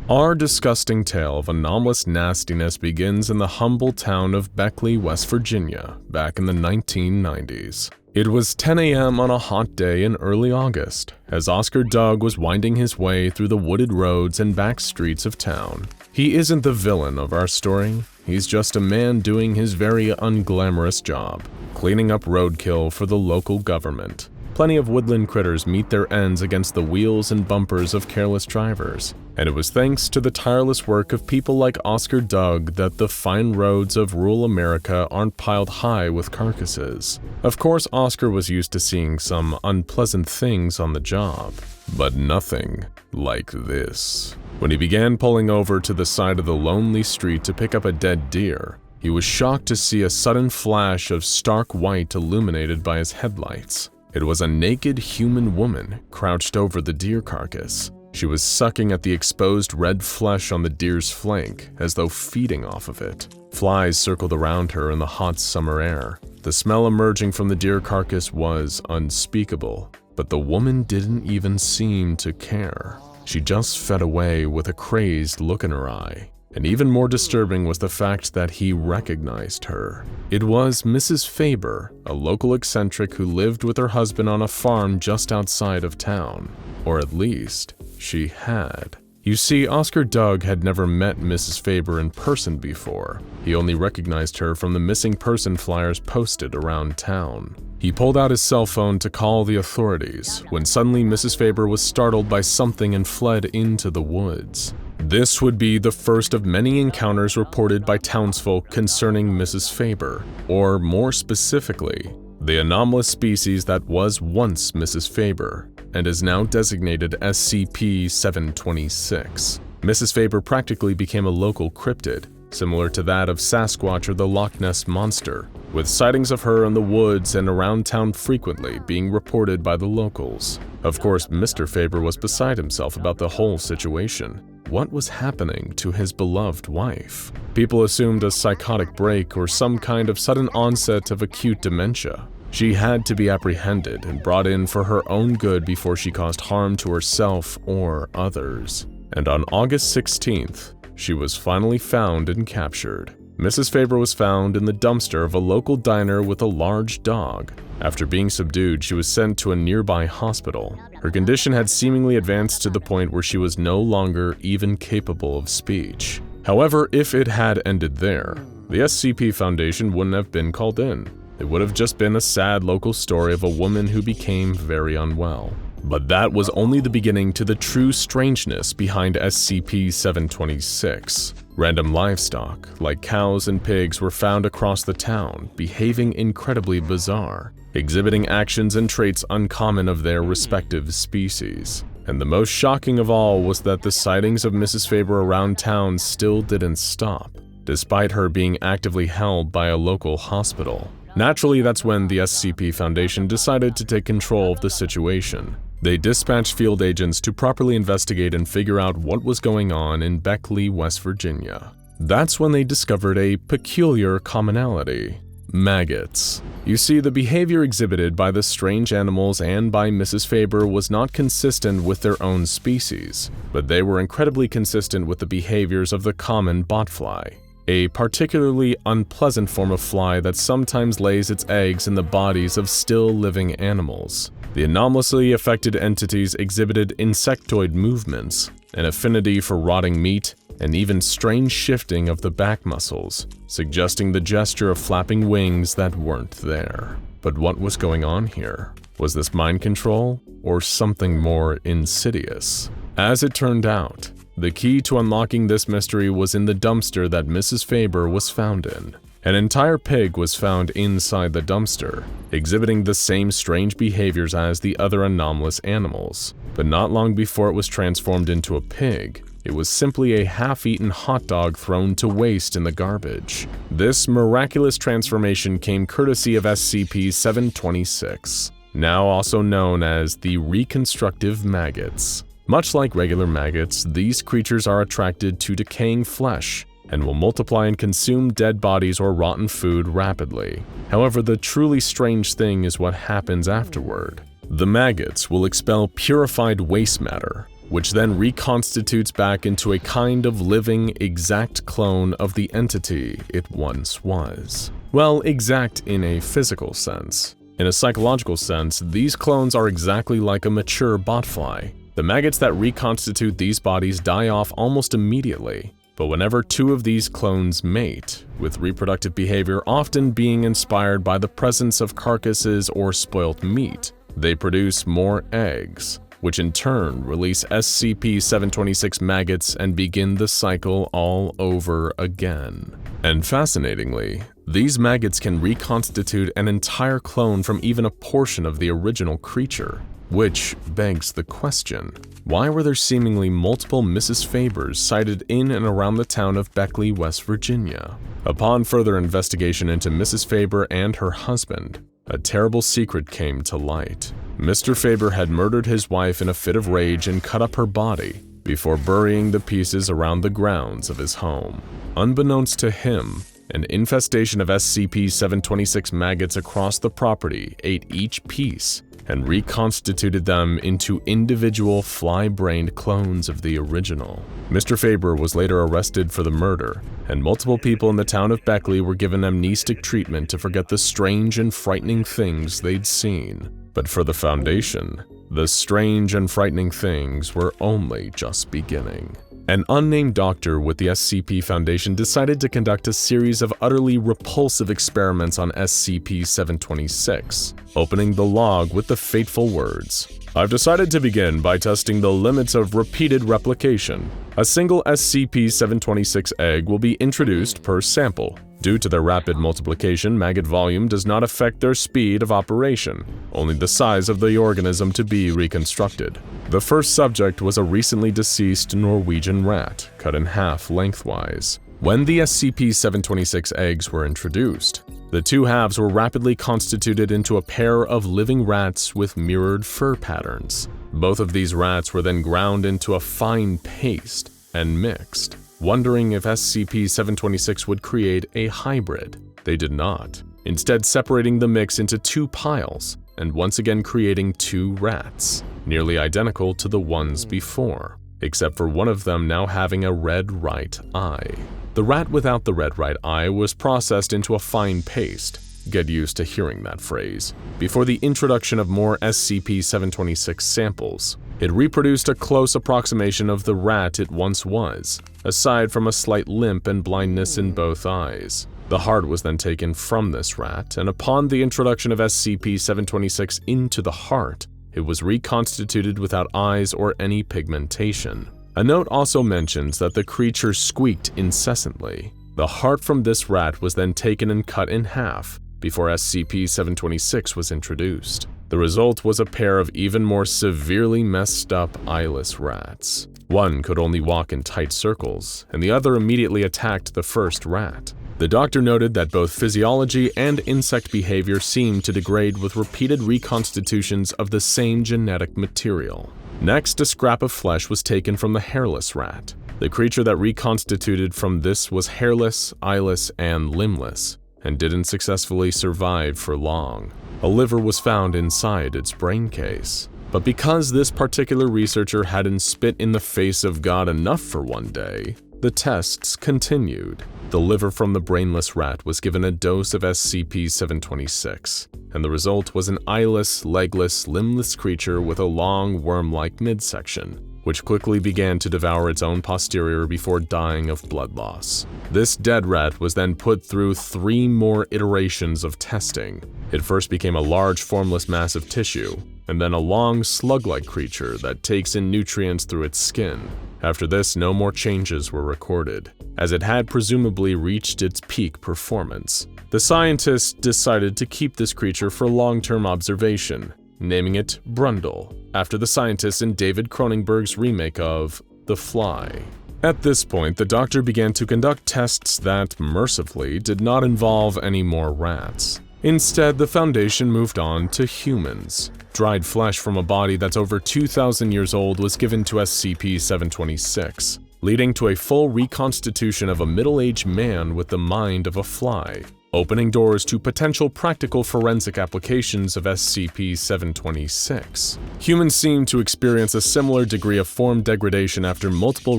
Our disgusting tale of anomalous nastiness begins in the humble town of Beckley, West Virginia, back in the 1990s. It was 10 a.m. on a hot day in early August, as Oscar Doug was winding his way through the wooded roads and back streets of town. He isn't the villain of our story, he's just a man doing his very unglamorous job, cleaning up roadkill for the local government. Plenty of woodland critters meet their ends against the wheels and bumpers of careless drivers, and it was thanks to the tireless work of people like Oscar Doug that the fine roads of rural America aren't piled high with carcasses. Of course, Oscar was used to seeing some unpleasant things on the job, but nothing like this. When he began pulling over to the side of the lonely street to pick up a dead deer, he was shocked to see a sudden flash of stark white illuminated by his headlights. It was a naked human woman crouched over the deer carcass. She was sucking at the exposed red flesh on the deer's flank, as though feeding off of it. Flies circled around her in the hot summer air. The smell emerging from the deer carcass was unspeakable, but the woman didn't even seem to care. She just fed away with a crazed look in her eye. And even more disturbing was the fact that he recognized her. It was Mrs. Faber, a local eccentric who lived with her husband on a farm just outside of town. Or at least, she had. You see, Oscar Doug had never met Mrs. Faber in person before. He only recognized her from the missing person flyers posted around town. He pulled out his cell phone to call the authorities, when suddenly Mrs. Faber was startled by something and fled into the woods. This would be the first of many encounters reported by townsfolk concerning Mrs. Faber, or more specifically, the anomalous species that was once Mrs. Faber and is now designated SCP-726. Mrs. Faber practically became a local cryptid, similar to that of Sasquatch or the Loch Ness Monster, with sightings of her in the woods and around town frequently being reported by the locals. Of course, Mr. Faber was beside himself about the whole situation. What was happening to his beloved wife? People assumed a psychotic break or some kind of sudden onset of acute dementia. She had to be apprehended and brought in for her own good before she caused harm to herself or others. And on August 16th, she was finally found and captured. Mrs. Faber was found in the dumpster of a local diner with a large dog. After being subdued, she was sent to a nearby hospital. Her condition had seemingly advanced to the point where she was no longer even capable of speech. However, if it had ended there, the SCP Foundation wouldn't have been called in. It would have just been a sad local story of a woman who became very unwell. But that was only the beginning to the true strangeness behind SCP-726. Random livestock, like cows and pigs, were found across the town, behaving incredibly bizarre, exhibiting actions and traits uncommon of their respective species. And the most shocking of all was that the sightings of Mrs. Faber around town still didn't stop, despite her being actively held by a local hospital. Naturally, that's when the SCP Foundation decided to take control of the situation. They dispatched field agents to properly investigate and figure out what was going on in Beckley, West Virginia. That's when they discovered a peculiar commonality: maggots. You see, the behavior exhibited by the strange animals and by Mrs. Faber was not consistent with their own species, but they were incredibly consistent with the behaviors of the common botfly, a particularly unpleasant form of fly that sometimes lays its eggs in the bodies of still living animals. The anomalously affected entities exhibited insectoid movements, an affinity for rotting meat, and even strange shifting of the back muscles, suggesting the gesture of flapping wings that weren't there. But what was going on here? Was this mind control, or something more insidious? As it turned out, the key to unlocking this mystery was in the dumpster that Mrs. Faber was found in. An entire pig was found inside the dumpster, exhibiting the same strange behaviors as the other anomalous animals. But not long before it was transformed into a pig, it was simply a half-eaten hot dog thrown to waste in the garbage. This miraculous transformation came courtesy of SCP-726, now also known as the Reconstructive Maggots. Much like regular maggots, these creatures are attracted to decaying flesh and will multiply and consume dead bodies or rotten food rapidly. However, the truly strange thing is what happens afterward. The maggots will expel purified waste matter, which then reconstitutes back into a kind of living, exact clone of the entity it once was. Well, exact in a physical sense. In a psychological sense, these clones are exactly like a mature botfly. The maggots that reconstitute these bodies die off almost immediately, but whenever two of these clones mate, with reproductive behavior often being inspired by the presence of carcasses or spoilt meat, they produce more eggs, which in turn release SCP-726 maggots and begin the cycle all over again. And fascinatingly, these maggots can reconstitute an entire clone from even a portion of the original creature, which begs the question, why were there seemingly multiple Mrs. Fabers sighted in and around the town of Beckley, West Virginia? Upon further investigation into Mrs. Faber and her husband, a terrible secret came to light. Mr. Faber had murdered his wife in a fit of rage and cut up her body before burying the pieces around the grounds of his home. Unbeknownst to him, an infestation of SCP-726 maggots across the property ate each piece and reconstituted them into individual fly-brained clones of the original. Mr. Faber was later arrested for the murder, and multiple people in the town of Beckley were given amnestic treatment to forget the strange and frightening things they'd seen. But for the Foundation, the strange and frightening things were only just beginning. An unnamed doctor with the SCP Foundation decided to conduct a series of utterly repulsive experiments on SCP-726, opening the log with the fateful words, "I've decided to begin by testing the limits of repeated replication. A single SCP-726 egg will be introduced per sample. Due to their rapid multiplication, maggot volume does not affect their speed of operation, only the size of the organism to be reconstructed." The first subject was a recently deceased Norwegian rat, cut in half lengthwise. When the SCP-726 eggs were introduced, the two halves were rapidly constituted into a pair of living rats with mirrored fur patterns. Both of these rats were then ground into a fine paste and mixed. Wondering if SCP-726 would create a hybrid, they did not, instead separating the mix into two piles and once again creating two rats, nearly identical to the ones before, except for one of them now having a red right eye. The rat without the red right eye was processed into a fine paste, get used to hearing that phrase, before the introduction of more SCP-726 samples. It reproduced a close approximation of the rat it once was, aside from a slight limp and blindness in both eyes. The heart was then taken from this rat, and upon the introduction of SCP-726 into the heart, it was reconstituted without eyes or any pigmentation. A note also mentions that the creature squeaked incessantly. The heart from this rat was then taken and cut in half before SCP-726 was introduced. The result was a pair of even more severely messed up eyeless rats. One could only walk in tight circles, and the other immediately attacked the first rat. The doctor noted that both physiology and insect behavior seemed to degrade with repeated reconstitutions of the same genetic material. Next, a scrap of flesh was taken from the hairless rat. The creature that reconstituted from this was hairless, eyeless, and limbless, and didn't successfully survive for long. A liver was found inside its brain case. But because this particular researcher hadn't spit in the face of God enough for one day, the tests continued. The liver from the brainless rat was given a dose of SCP-726, and the result was an eyeless, legless, limbless creature with a long, worm-like midsection, which quickly began to devour its own posterior before dying of blood loss. This dead rat was then put through 3 more iterations of testing. It first became a large, formless mass of tissue, and then a long, slug-like creature that takes in nutrients through its skin. After this, no more changes were recorded, as it had presumably reached its peak performance. The scientists decided to keep this creature for long-term observation, naming it Brundle, after the scientists in David Cronenberg's remake of The Fly. At this point, the doctor began to conduct tests that, mercifully, did not involve any more rats. Instead, the Foundation moved on to humans. Dried flesh from a body that's over 2,000 years old was given to SCP-726, leading to a full reconstitution of a middle-aged man with the mind of a fly. opening doors to potential practical forensic applications of SCP-726. Humans seem to experience a similar degree of form degradation after multiple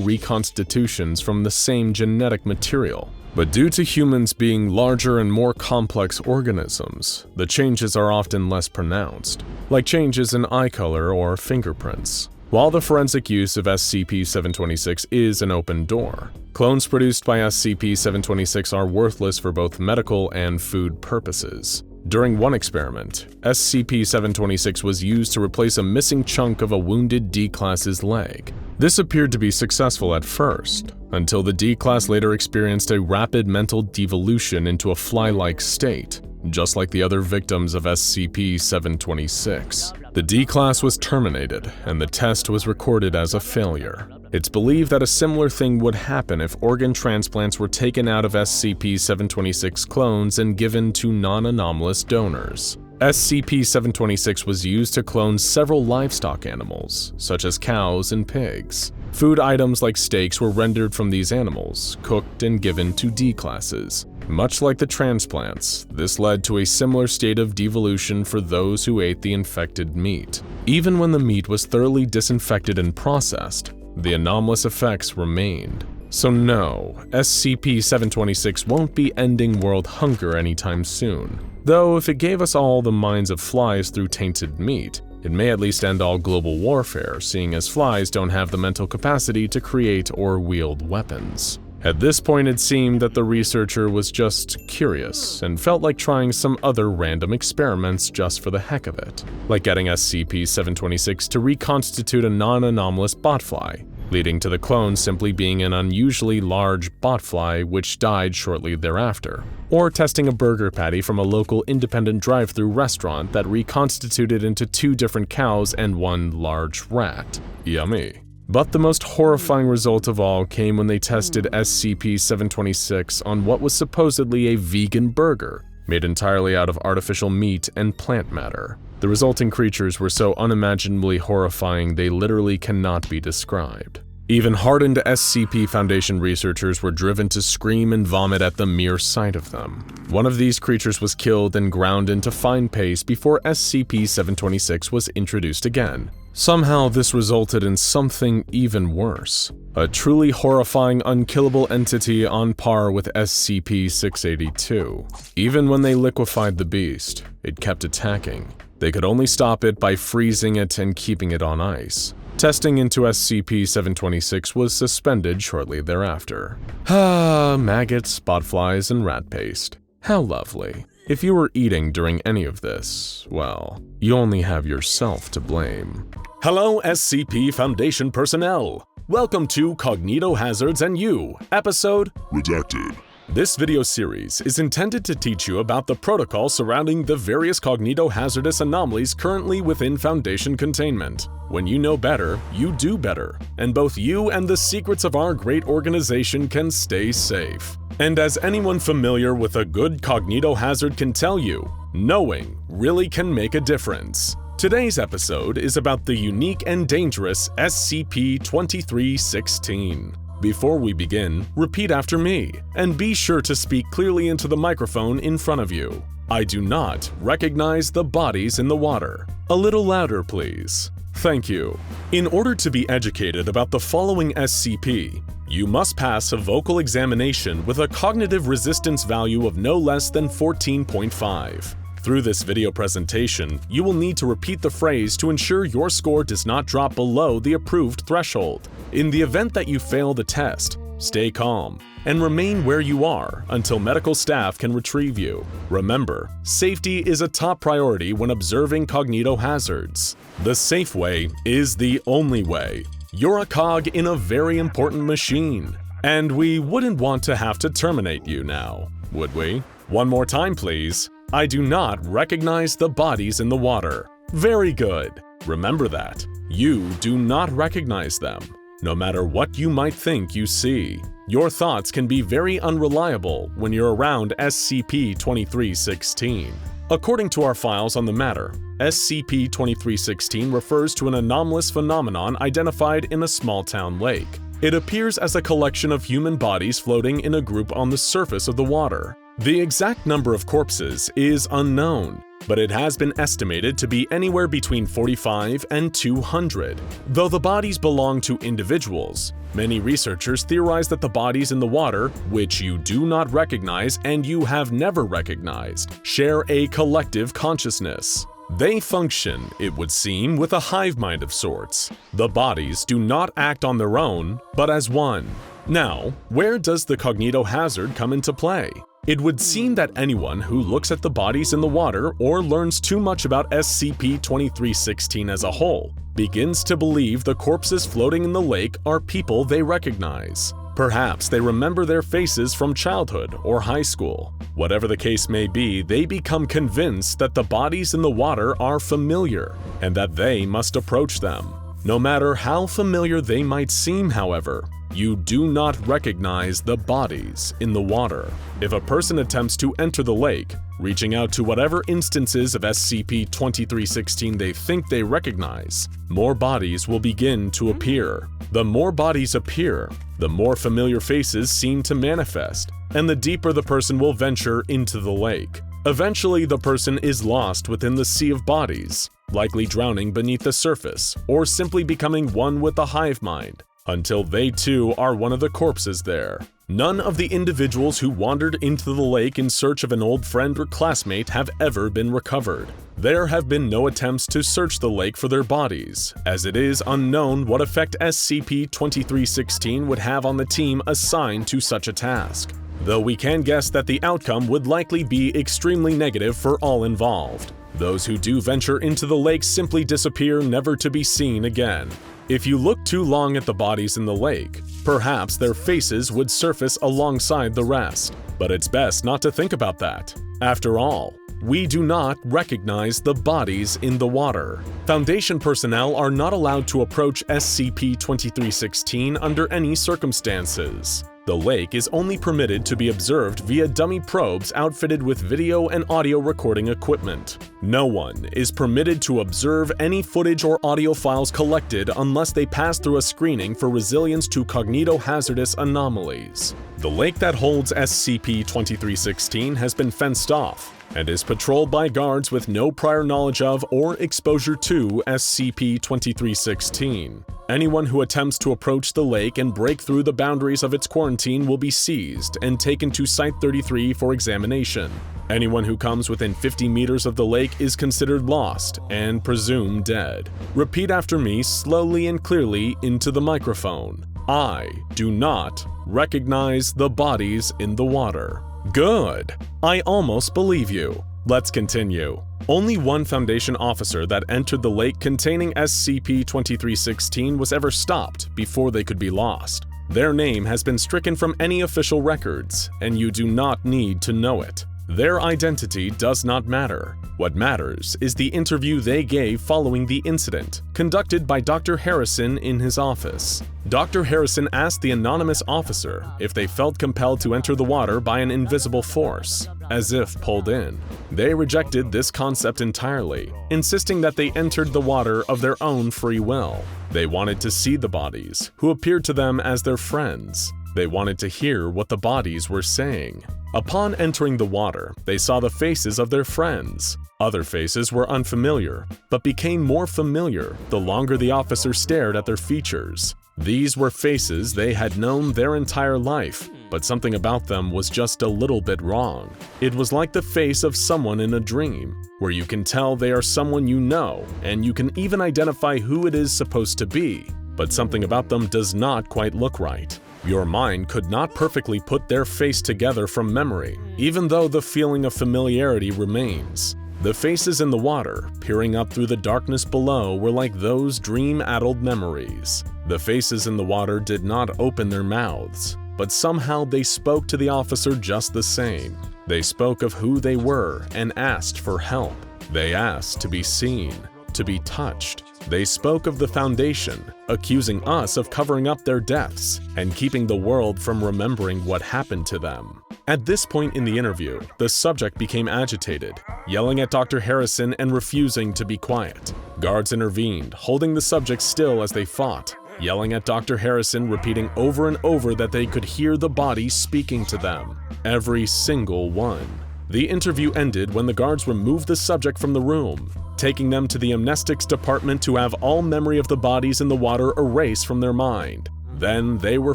reconstitutions from the same genetic material. But due to humans being larger and more complex organisms, the changes are often less pronounced, like changes in eye color or fingerprints. While the forensic use of SCP-726 is an open door, clones produced by SCP-726 are worthless for both medical and food purposes. During one experiment, SCP-726 was used to replace a missing chunk of a wounded D-Class's leg. This appeared to be successful at first, until the D-Class later experienced a rapid mental devolution into a fly-like state, just like the other victims of SCP-726. The D-Class was terminated, and the test was recorded as a failure. It's believed that a similar thing would happen if organ transplants were taken out of SCP-726 clones and given to non-anomalous donors. SCP-726 was used to clone several livestock animals, such as cows and pigs. Food items like steaks were rendered from these animals, cooked and given to D-Classes. Much like the transplants, this led to a similar state of devolution for those who ate the infected meat. Even when the meat was thoroughly disinfected and processed, the anomalous effects remained. So no, SCP-726 won't be ending world hunger anytime soon. Though if it gave us all the minds of flies through tainted meat, it may at least end all global warfare, seeing as flies don't have the mental capacity to create or wield weapons. At this point, it seemed that the researcher was just curious and felt like trying some other random experiments just for the heck of it, like getting SCP-726 to reconstitute a non-anomalous botfly, leading to the clone simply being an unusually large botfly which died shortly thereafter, or testing a burger patty from a local independent drive-thru restaurant that reconstituted into 2 different cows and 1 large rat. Yummy. But the most horrifying result of all came when they tested SCP-726 on what was supposedly a vegan burger, made entirely out of artificial meat and plant matter. The resulting creatures were so unimaginably horrifying they literally cannot be described. Even hardened SCP Foundation researchers were driven to scream and vomit at the mere sight of them. One of these creatures was killed and ground into fine paste before SCP-726 was introduced again. Somehow this resulted in something even worse. A truly horrifying unkillable entity on par with SCP-682. Even when they liquefied the beast, it kept attacking. They could only stop it by freezing it and keeping it on ice. Testing into SCP-726 was suspended shortly thereafter. Maggots, botflies, and rat paste. How lovely. If you were eating during any of this, well, you only have yourself to blame. Hello, SCP Foundation personnel! Welcome to Cognitohazards and You, episode Redacted. This video series is intended to teach you about the protocol surrounding the various cognitohazardous anomalies currently within Foundation containment. When you know better, you do better, and both you and the secrets of our great organization can stay safe. And as anyone familiar with a good cognitohazard can tell you, knowing really can make a difference. Today's episode is about the unique and dangerous SCP-2316. Before we begin, repeat after me, and be sure to speak clearly into the microphone in front of you. I do not recognize the bodies in the water. A little louder, please. Thank you. In order to be educated about the following SCP, you must pass a vocal examination with a cognitive resistance value of no less than 14.5. Through this video presentation, you will need to repeat the phrase to ensure your score does not drop below the approved threshold. In the event that you fail the test, stay calm and remain where you are until medical staff can retrieve you. Remember, safety is a top priority when observing cognitohazards. The safe way is the only way. You're a cog in a very important machine, and we wouldn't want to have to terminate you now, would we? One more time, please. I do not recognize the bodies in the water. Very good. Remember that. You do not recognize them. No matter what you might think you see, your thoughts can be very unreliable when you're around SCP-2316. According to our files on the matter, SCP-2316 refers to an anomalous phenomenon identified in a small-town lake. It appears as a collection of human bodies floating in a group on the surface of the water. The exact number of corpses is unknown, but it has been estimated to be anywhere between 45 and 200. Though the bodies belong to individuals, many researchers theorize that the bodies in the water, which you do not recognize and you have never recognized, share a collective consciousness. They function, it would seem, with a hive mind of sorts. The bodies do not act on their own, but as one. Now, where does the cognito hazard come into play? It would seem that anyone who looks at the bodies in the water or learns too much about SCP-2316 as a whole begins to believe the corpses floating in the lake are people they recognize. Perhaps they remember their faces from childhood or high school. Whatever the case may be, they become convinced that the bodies in the water are familiar and that they must approach them. No matter how familiar they might seem, however, you do not recognize the bodies in the water. If a person attempts to enter the lake, reaching out to whatever instances of SCP-2316 they think they recognize, more bodies will begin to appear. The more bodies appear, the more familiar faces seem to manifest, and the deeper the person will venture into the lake. Eventually, the person is lost within the sea of bodies, likely drowning beneath the surface or simply becoming one with the hive mind, until they too are one of the corpses there. None of the individuals who wandered into the lake in search of an old friend or classmate have ever been recovered. There have been no attempts to search the lake for their bodies, as it is unknown what effect SCP-2316 would have on the team assigned to such a task, though we can guess that the outcome would likely be extremely negative for all involved. Those who do venture into the lake simply disappear, never to be seen again. If you look too long at the bodies in the lake, perhaps their faces would surface alongside the rest. But it's best not to think about that. After all, we do not recognize the bodies in the water. Foundation personnel are not allowed to approach SCP-2316 under any circumstances. The lake is only permitted to be observed via dummy probes outfitted with video and audio recording equipment. No one is permitted to observe any footage or audio files collected unless they pass through a screening for resilience to cognitohazardous anomalies. The lake that holds SCP-2316 has been fenced off and is patrolled by guards with no prior knowledge of or exposure to SCP-2316. Anyone who attempts to approach the lake and break through the boundaries of its quarantine will be seized and taken to Site-33 for examination. Anyone who comes within 50 meters of the lake is considered lost and presumed dead. Repeat after me slowly and clearly into the microphone. I do not recognize the bodies in the water. Good! I almost believe you. Let's continue. Only one Foundation officer that entered the lake containing SCP-2316 was ever stopped before they could be lost. Their name has been stricken from any official records, and you do not need to know it. Their identity does not matter. What matters is the interview they gave following the incident, conducted by Dr. Harrison in his office. Dr. Harrison asked the anonymous officer if they felt compelled to enter the water by an invisible force, as if pulled in. They rejected this concept entirely, insisting that they entered the water of their own free will. They wanted to see the bodies, who appeared to them as their friends. They wanted to hear what the bodies were saying. Upon entering the water, they saw the faces of their friends. Other faces were unfamiliar, but became more familiar the longer the officer stared at their features. These were faces they had known their entire life, but something about them was just a little bit wrong. It was like the face of someone in a dream, where you can tell they are someone you know, and you can even identify who it is supposed to be, but something about them does not quite look right. Your mind could not perfectly put their face together from memory, even though the feeling of familiarity remains. The faces in the water, peering up through the darkness below, were like those dream-addled memories. The faces in the water did not open their mouths, but somehow they spoke to the officer just the same. They spoke of who they were and asked for help. They asked to be seen, to be touched. They spoke of the Foundation, accusing us of covering up their deaths and keeping the world from remembering what happened to them. At this point in the interview, the subject became agitated, yelling at Dr. Harrison and refusing to be quiet. Guards intervened, holding the subject still as they fought. yelling at Dr. Harrison, repeating over and over that they could hear the body speaking to them. Every single one. The interview ended when the guards removed the subject from the room, taking them to the amnestics department to have all memory of the bodies in the water erased from their mind. Then they were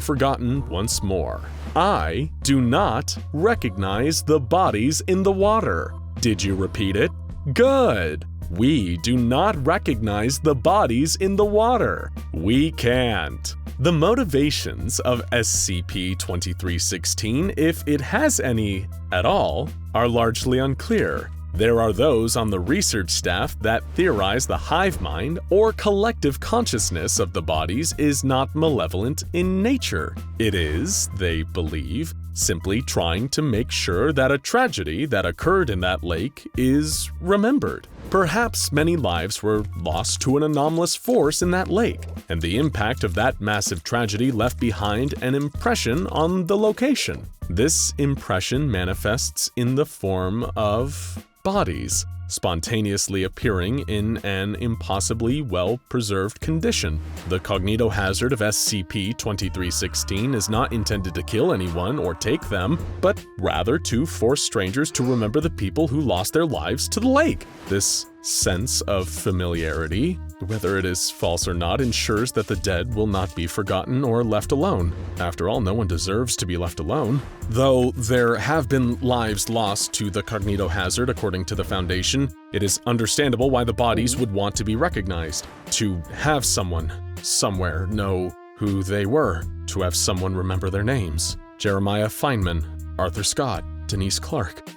forgotten once more. I do not recognize the bodies in the water. Did you repeat it? Good. We do not recognize the bodies in the water. We can't. The motivations of SCP-2316, if it has any at all, are largely unclear. There are those on the research staff that theorize the hive mind or collective consciousness of the bodies is not malevolent in nature. It is, they believe, simply trying to make sure that a tragedy that occurred in that lake is remembered. Perhaps many lives were lost to an anomalous force in that lake, and the impact of that massive tragedy left behind an impression on the location. This impression manifests in the form of bodies, spontaneously appearing in an impossibly well-preserved condition. The cognitohazard of SCP-2316 is not intended to kill anyone or take them, but rather to force strangers to remember the people who lost their lives to the lake. This sense of familiarity, whether it is false or not, ensures that the dead will not be forgotten or left alone. After all, no one deserves to be left alone. Though there have been lives lost to the cognitohazard according to the Foundation, it is understandable why the bodies would want to be recognized. To have someone, somewhere, know who they were. To have someone remember their names. Jeremiah Feynman, Arthur Scott, Denise Clark.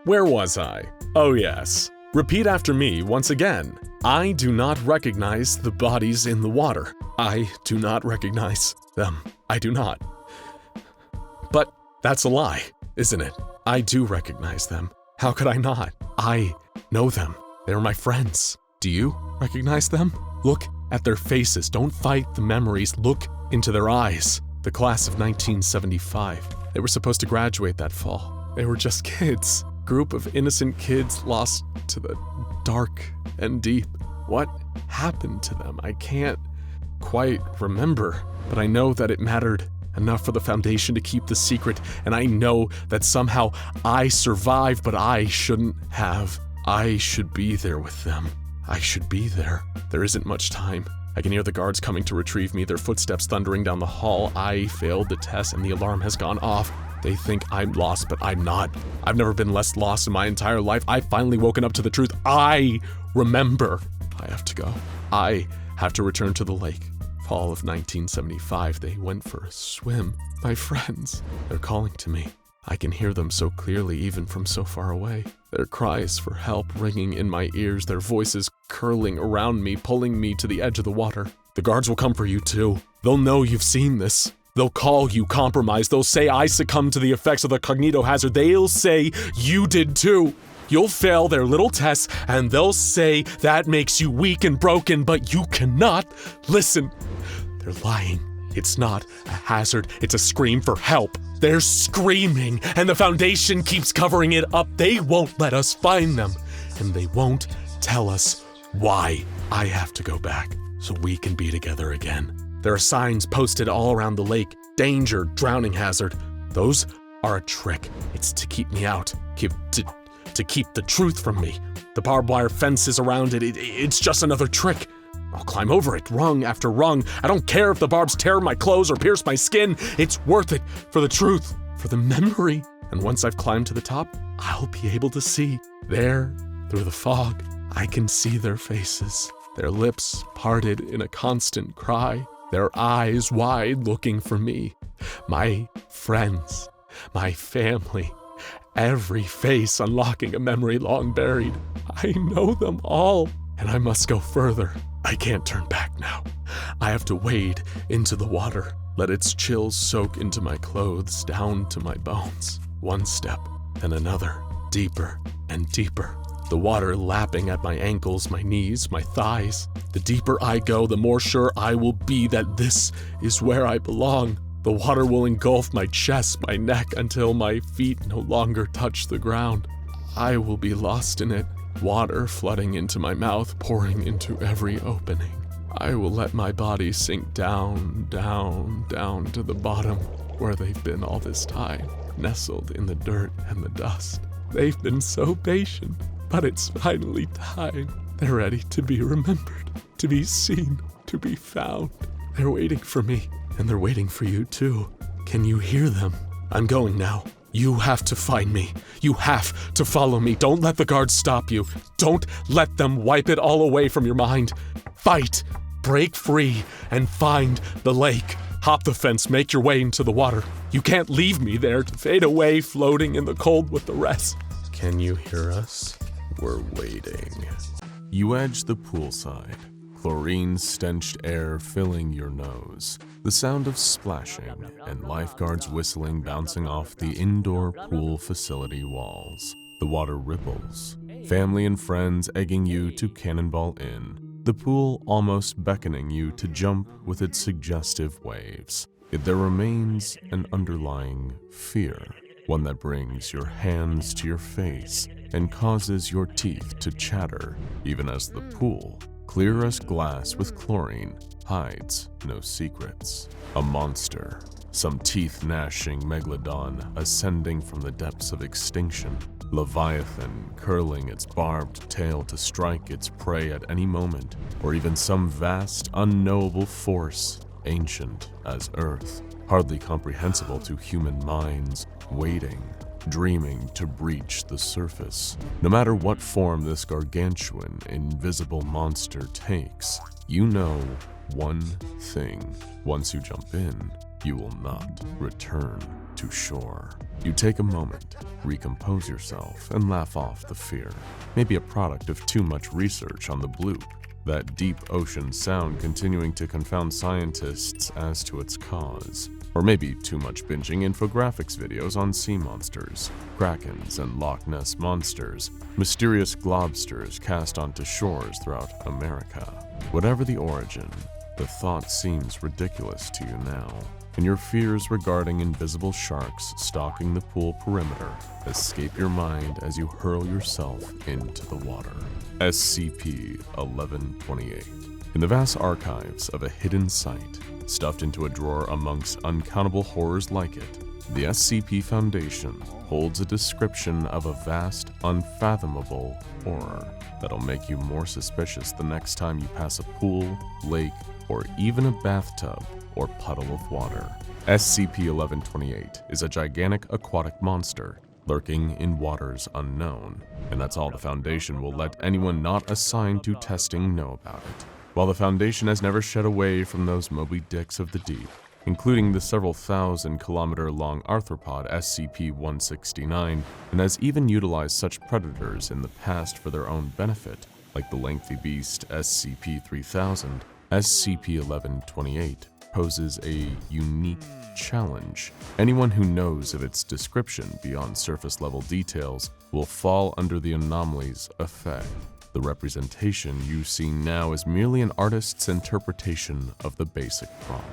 Where was I? Oh yes. Repeat after me once again. I do not recognize the bodies in the water. I do not recognize them. I do not. But that's a lie, isn't it? I do recognize them. How could I not? I know them. They're my friends. Do you recognize them? Look at their faces. Don't fight the memories. Look into their eyes. The class of 1975. They were supposed to graduate that fall. They were just kids. Group of innocent kids lost to the dark and deep. What happened to them? I can't quite remember, but I know that it mattered enough for the Foundation to keep the secret, and I know that somehow I survived, but I shouldn't have. I should be there with them. I should be there. There isn't much time. I can hear the guards coming to retrieve me, their footsteps thundering down the hall. I failed the test and the alarm has gone off. They think I'm lost, but I'm not. I've never been less lost in my entire life. I've finally woken up to the truth. I remember. I have to go. I have to return to the lake. Fall of 1975, they went for a swim. My friends, they're calling to me. I can hear them so clearly even from so far away. Their cries for help ringing in my ears, their voices curling around me, pulling me to the edge of the water. The guards will come for you too. They'll know you've seen this. They'll call you compromised. They'll say I succumbed to the effects of the cognitohazard. They'll say you did too. You'll fail their little tests, and they'll say that makes you weak and broken, but you cannot listen. They're lying. It's not a hazard. It's a scream for help. They're screaming, and the Foundation keeps covering it up. They won't let us find them, and they won't tell us why. I have to go back so we can be together again. There are signs posted all around the lake. Danger, drowning hazard. Those are a trick. It's to keep me out, to keep the truth from me. The barbed wire fences around it, it's just another trick. I'll climb over it, rung after rung. I don't care if the barbs tear my clothes or pierce my skin. It's worth it for the truth, for the memory. And once I've climbed to the top, I'll be able to see. There, through the fog, I can see their faces. Their lips parted in a constant cry. Their eyes wide looking for me. My friends, my family, every face unlocking a memory long buried. I know them all, and I must go further. I can't turn back now. I have to wade into the water, let its chills soak into my clothes, down to my bones. One step, then another, deeper and deeper. The water lapping at my ankles, my knees, my thighs. The deeper I go, the more sure I will be that this is where I belong. The water will engulf my chest, my neck, until my feet no longer touch the ground. I will be lost in it, water flooding into my mouth, pouring into every opening. I will let my body sink down, down, down to the bottom, where they've been all this time, nestled in the dirt and the dust. They've been so patient, but it's finally time. They're ready to be remembered, to be seen, to be found. They're waiting for me, and they're waiting for you too. Can you hear them? I'm going now. You have to find me. You have to follow me. Don't let the guards stop you. Don't let them wipe it all away from your mind. Fight, break free, and find the lake. Hop the fence, make your way into the water. You can't leave me there to fade away floating in the cold with the rest. Can you hear us? We're waiting. You edge the poolside, chlorine-stenched air filling your nose, the sound of splashing and lifeguards whistling bouncing off the indoor pool facility walls. The water ripples, family and friends egging you to cannonball in, the pool almost beckoning you to jump with its suggestive waves. Yet there remains an underlying fear, one that brings your hands to your face and causes your teeth to chatter, even as the pool, clear as glass with chlorine, hides no secrets. A monster, some teeth-gnashing megalodon ascending from the depths of extinction, Leviathan curling its barbed tail to strike its prey at any moment, or even some vast, unknowable force, ancient as Earth, hardly comprehensible to human minds, waiting, dreaming to breach the surface. No matter what form this gargantuan, invisible monster takes, you know one thing. Once you jump in, you will not return to shore. You take a moment, recompose yourself, and laugh off the fear. Maybe a product of too much research on the bloop, that deep ocean sound continuing to confound scientists as to its cause. Or maybe too much binging infographics videos on sea monsters, krakens and Loch Ness monsters, mysterious globsters cast onto shores throughout America. Whatever the origin, the thought seems ridiculous to you now, and your fears regarding invisible sharks stalking the pool perimeter escape your mind as you hurl yourself into the water. SCP-1128. In the vast archives of a hidden site, stuffed into a drawer amongst uncountable horrors like it, the SCP Foundation holds a description of a vast, unfathomable horror that'll make you more suspicious the next time you pass a pool, lake, or even a bathtub or puddle of water. SCP-1128 is a gigantic aquatic monster lurking in waters unknown, and that's all the Foundation will let anyone not assigned to testing know about it. While the Foundation has never shed away from those Moby Dicks of the deep, including the several thousand-kilometer-long arthropod SCP-169, and has even utilized such predators in the past for their own benefit, like the lengthy beast SCP-3000, SCP-1128 poses a unique challenge. Anyone who knows of its description beyond surface-level details will fall under the anomaly's effect. The representation you see now is merely an artist's interpretation of the basic prompt.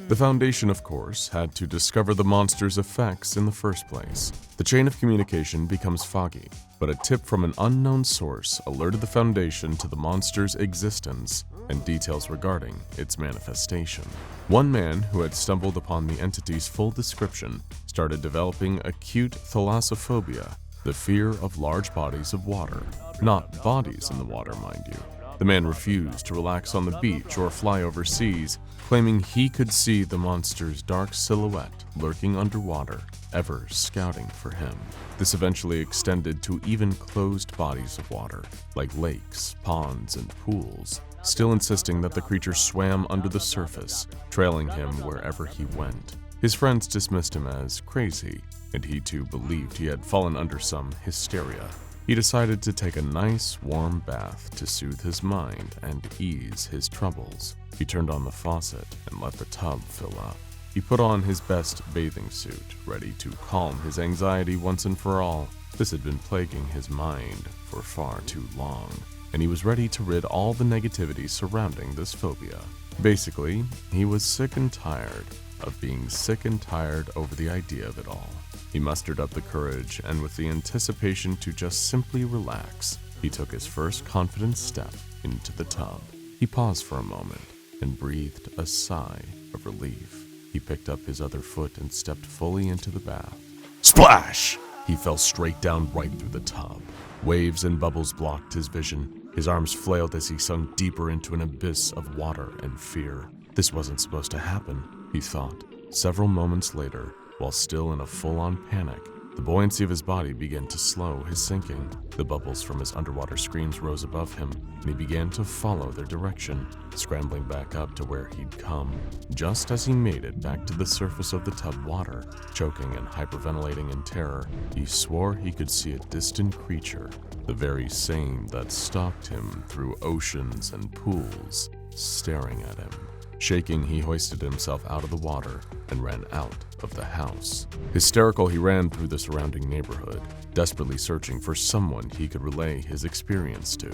The Foundation, of course, had to discover the monster's effects in the first place. The chain of communication becomes foggy, but a tip from an unknown source alerted the Foundation to the monster's existence and details regarding its manifestation. One man who had stumbled upon the entity's full description started developing acute thalassophobia, the fear of large bodies of water. Not bodies in the water, mind you. The man refused to relax on the beach or fly overseas, claiming he could see the monster's dark silhouette lurking underwater, ever scouting for him. This eventually extended to even closed bodies of water, like lakes, ponds, and pools, still insisting that the creature swam under the surface, trailing him wherever he went. His friends dismissed him as crazy, and he too believed he had fallen under some hysteria. He decided to take a nice, warm bath to soothe his mind and ease his troubles. He turned on the faucet and let the tub fill up. He put on his best bathing suit, ready to calm his anxiety once and for all. This had been plaguing his mind for far too long, and he was ready to rid all the negativity surrounding this phobia. Basically, he was sick and tired of being sick and tired over the idea of it all. He mustered up the courage, and with the anticipation to just simply relax, he took his first confident step into the tub. He paused for a moment, and breathed a sigh of relief. He picked up his other foot and stepped fully into the bath. Splash! He fell straight down right through the tub. Waves and bubbles blocked his vision. His arms flailed as he sunk deeper into an abyss of water and fear. This wasn't supposed to happen, he thought. Several moments later, while still in a full-on panic, the buoyancy of his body began to slow his sinking. The bubbles from his underwater screams rose above him, and he began to follow their direction, scrambling back up to where he'd come. Just as he made it back to the surface of the tub water, choking and hyperventilating in terror, he swore he could see a distant creature, the very same that stalked him through oceans and pools, staring at him. Shaking, he hoisted himself out of the water and ran out of the house. Hysterical, he ran through the surrounding neighborhood, desperately searching for someone he could relay his experience to.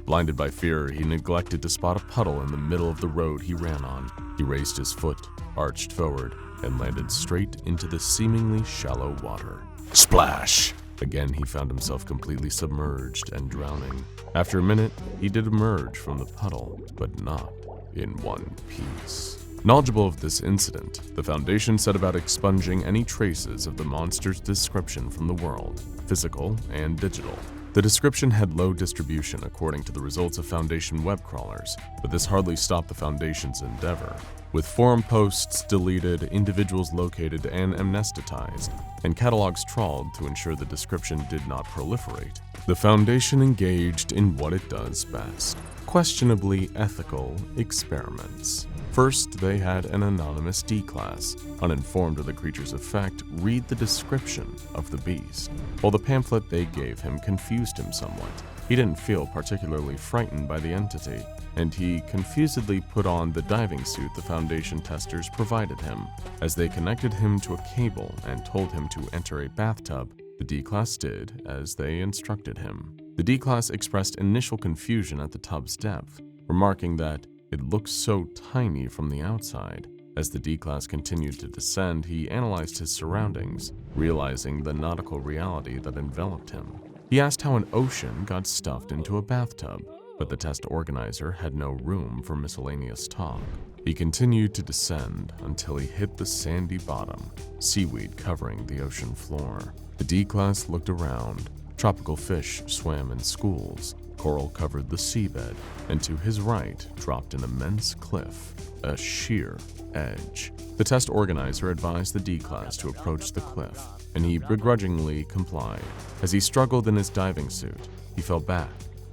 Blinded by fear, he neglected to spot a puddle in the middle of the road he ran on. He raised his foot, arched forward, and landed straight into the seemingly shallow water. Splash! Again, he found himself completely submerged and drowning. After a minute, he did emerge from the puddle, but not in one piece. Knowledgeable of this incident, the Foundation set about expunging any traces of the monster's description from the world, physical and digital. The description had low distribution according to the results of Foundation web crawlers, but this hardly stopped the Foundation's endeavor. With forum posts deleted, individuals located and amnesticized, and catalogs trawled to ensure the description did not proliferate, the Foundation engaged in what it does best: questionably ethical experiments. First, they had an anonymous D-class, uninformed of the creature's effect, read the description of the beast. While the pamphlet they gave him confused him somewhat, he didn't feel particularly frightened by the entity, and he confusedly put on the diving suit the Foundation testers provided him. As they connected him to a cable and told him to enter a bathtub, the D-class did as they instructed him. The D-class expressed initial confusion at the tub's depth, remarking that it looked so tiny from the outside. As the D-class continued to descend, he analyzed his surroundings, realizing the nautical reality that enveloped him. He asked how an ocean got stuffed into a bathtub, but the test organizer had no room for miscellaneous talk. He continued to descend until he hit the sandy bottom, seaweed covering the ocean floor. The D-class looked around. Tropical fish swam in schools, coral covered the seabed, and to his right dropped an immense cliff, a sheer edge. The test organizer advised the D-class to approach the cliff, and he begrudgingly complied. As he struggled in his diving suit, he fell back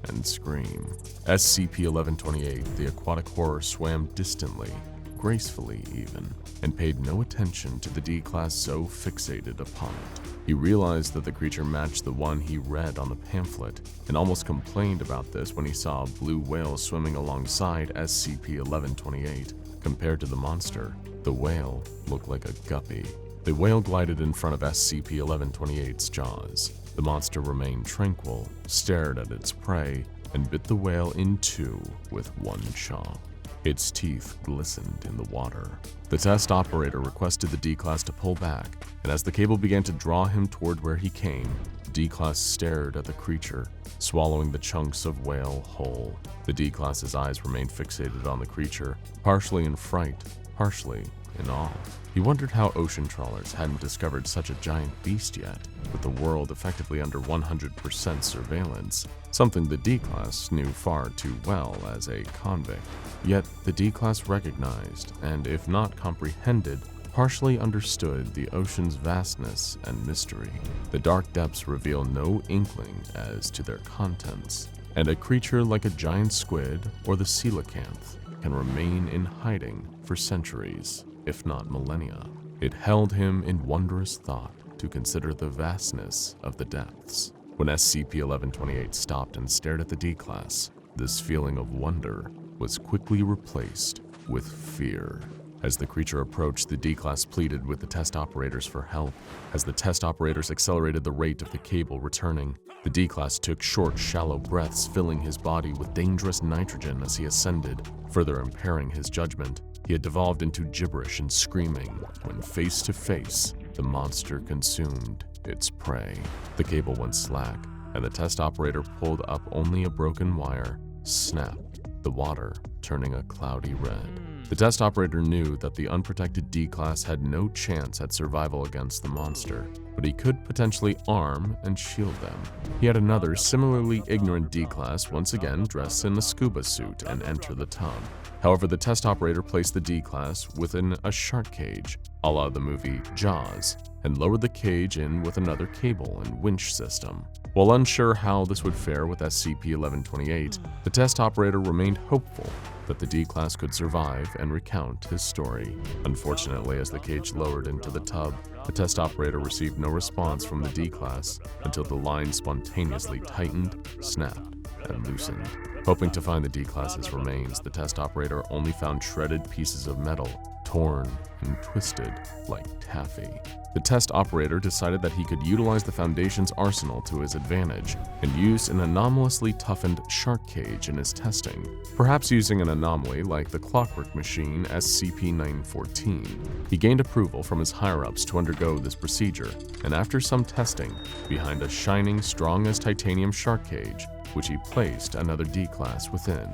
and screamed. SCP-1128, the aquatic horror, swam distantly, gracefully even, and paid no attention to the D-class so fixated upon it. He realized that the creature matched the one he read on the pamphlet, and almost complained about this when he saw a blue whale swimming alongside SCP-1128. Compared to the monster, the whale looked like a guppy. The whale glided in front of SCP-1128's jaws. The monster remained tranquil, stared at its prey, and bit the whale in two with one chomp. Its teeth glistened in the water. The test operator requested the D-class to pull back, and as the cable began to draw him toward where he came, the D-class stared at the creature, swallowing the chunks of whale whole. The D-class's eyes remained fixated on the creature, partially in fright, partially in awe. He wondered how ocean trawlers hadn't discovered such a giant beast yet, with the world effectively under 100% surveillance, something the D-class knew far too well as a convict. Yet the D-class recognized, and if not comprehended, partially understood the ocean's vastness and mystery. The dark depths reveal no inkling as to their contents, and a creature like a giant squid or the coelacanth can remain in hiding for centuries, if not millennia. It held him in wondrous thought to consider the vastness of the depths. When SCP-1128 stopped and stared at the D-class, this feeling of wonder was quickly replaced with fear. As the creature approached, the D-class pleaded with the test operators for help. As the test operators accelerated the rate of the cable returning, the D-class took short, shallow breaths, filling his body with dangerous nitrogen as he ascended, further impairing his judgment. He had devolved into gibberish and screaming when, face to face, the monster consumed its prey. The cable went slack, and the test operator pulled up only a broken wire, snapped, the water turning a cloudy red. The test operator knew that the unprotected D-Class had no chance at survival against the monster, but he could potentially arm and shield them. He had another similarly ignorant D-Class once again dress in a scuba suit and enter the tub. However, the test operator placed the D-Class within a shark cage, a la the movie Jaws, and lowered the cage in with another cable and winch system. While unsure how this would fare with SCP-1128, the test operator remained hopeful that the D-Class could survive and recount his story. Unfortunately, as the cage lowered into the tub, the test operator received no response from the D-Class until the line spontaneously tightened, snapped, and loosened. Hoping to find the D-Class's remains, the test operator only found shredded pieces of metal, torn and twisted like taffy. The test operator decided that he could utilize the Foundation's arsenal to his advantage and used an anomalously toughened shark cage in his testing, perhaps using an anomaly like the clockwork machine SCP-914. He gained approval from his higher-ups to undergo this procedure, and after some testing, behind a shining, strong-as-titanium shark cage, which he placed another D-Class within.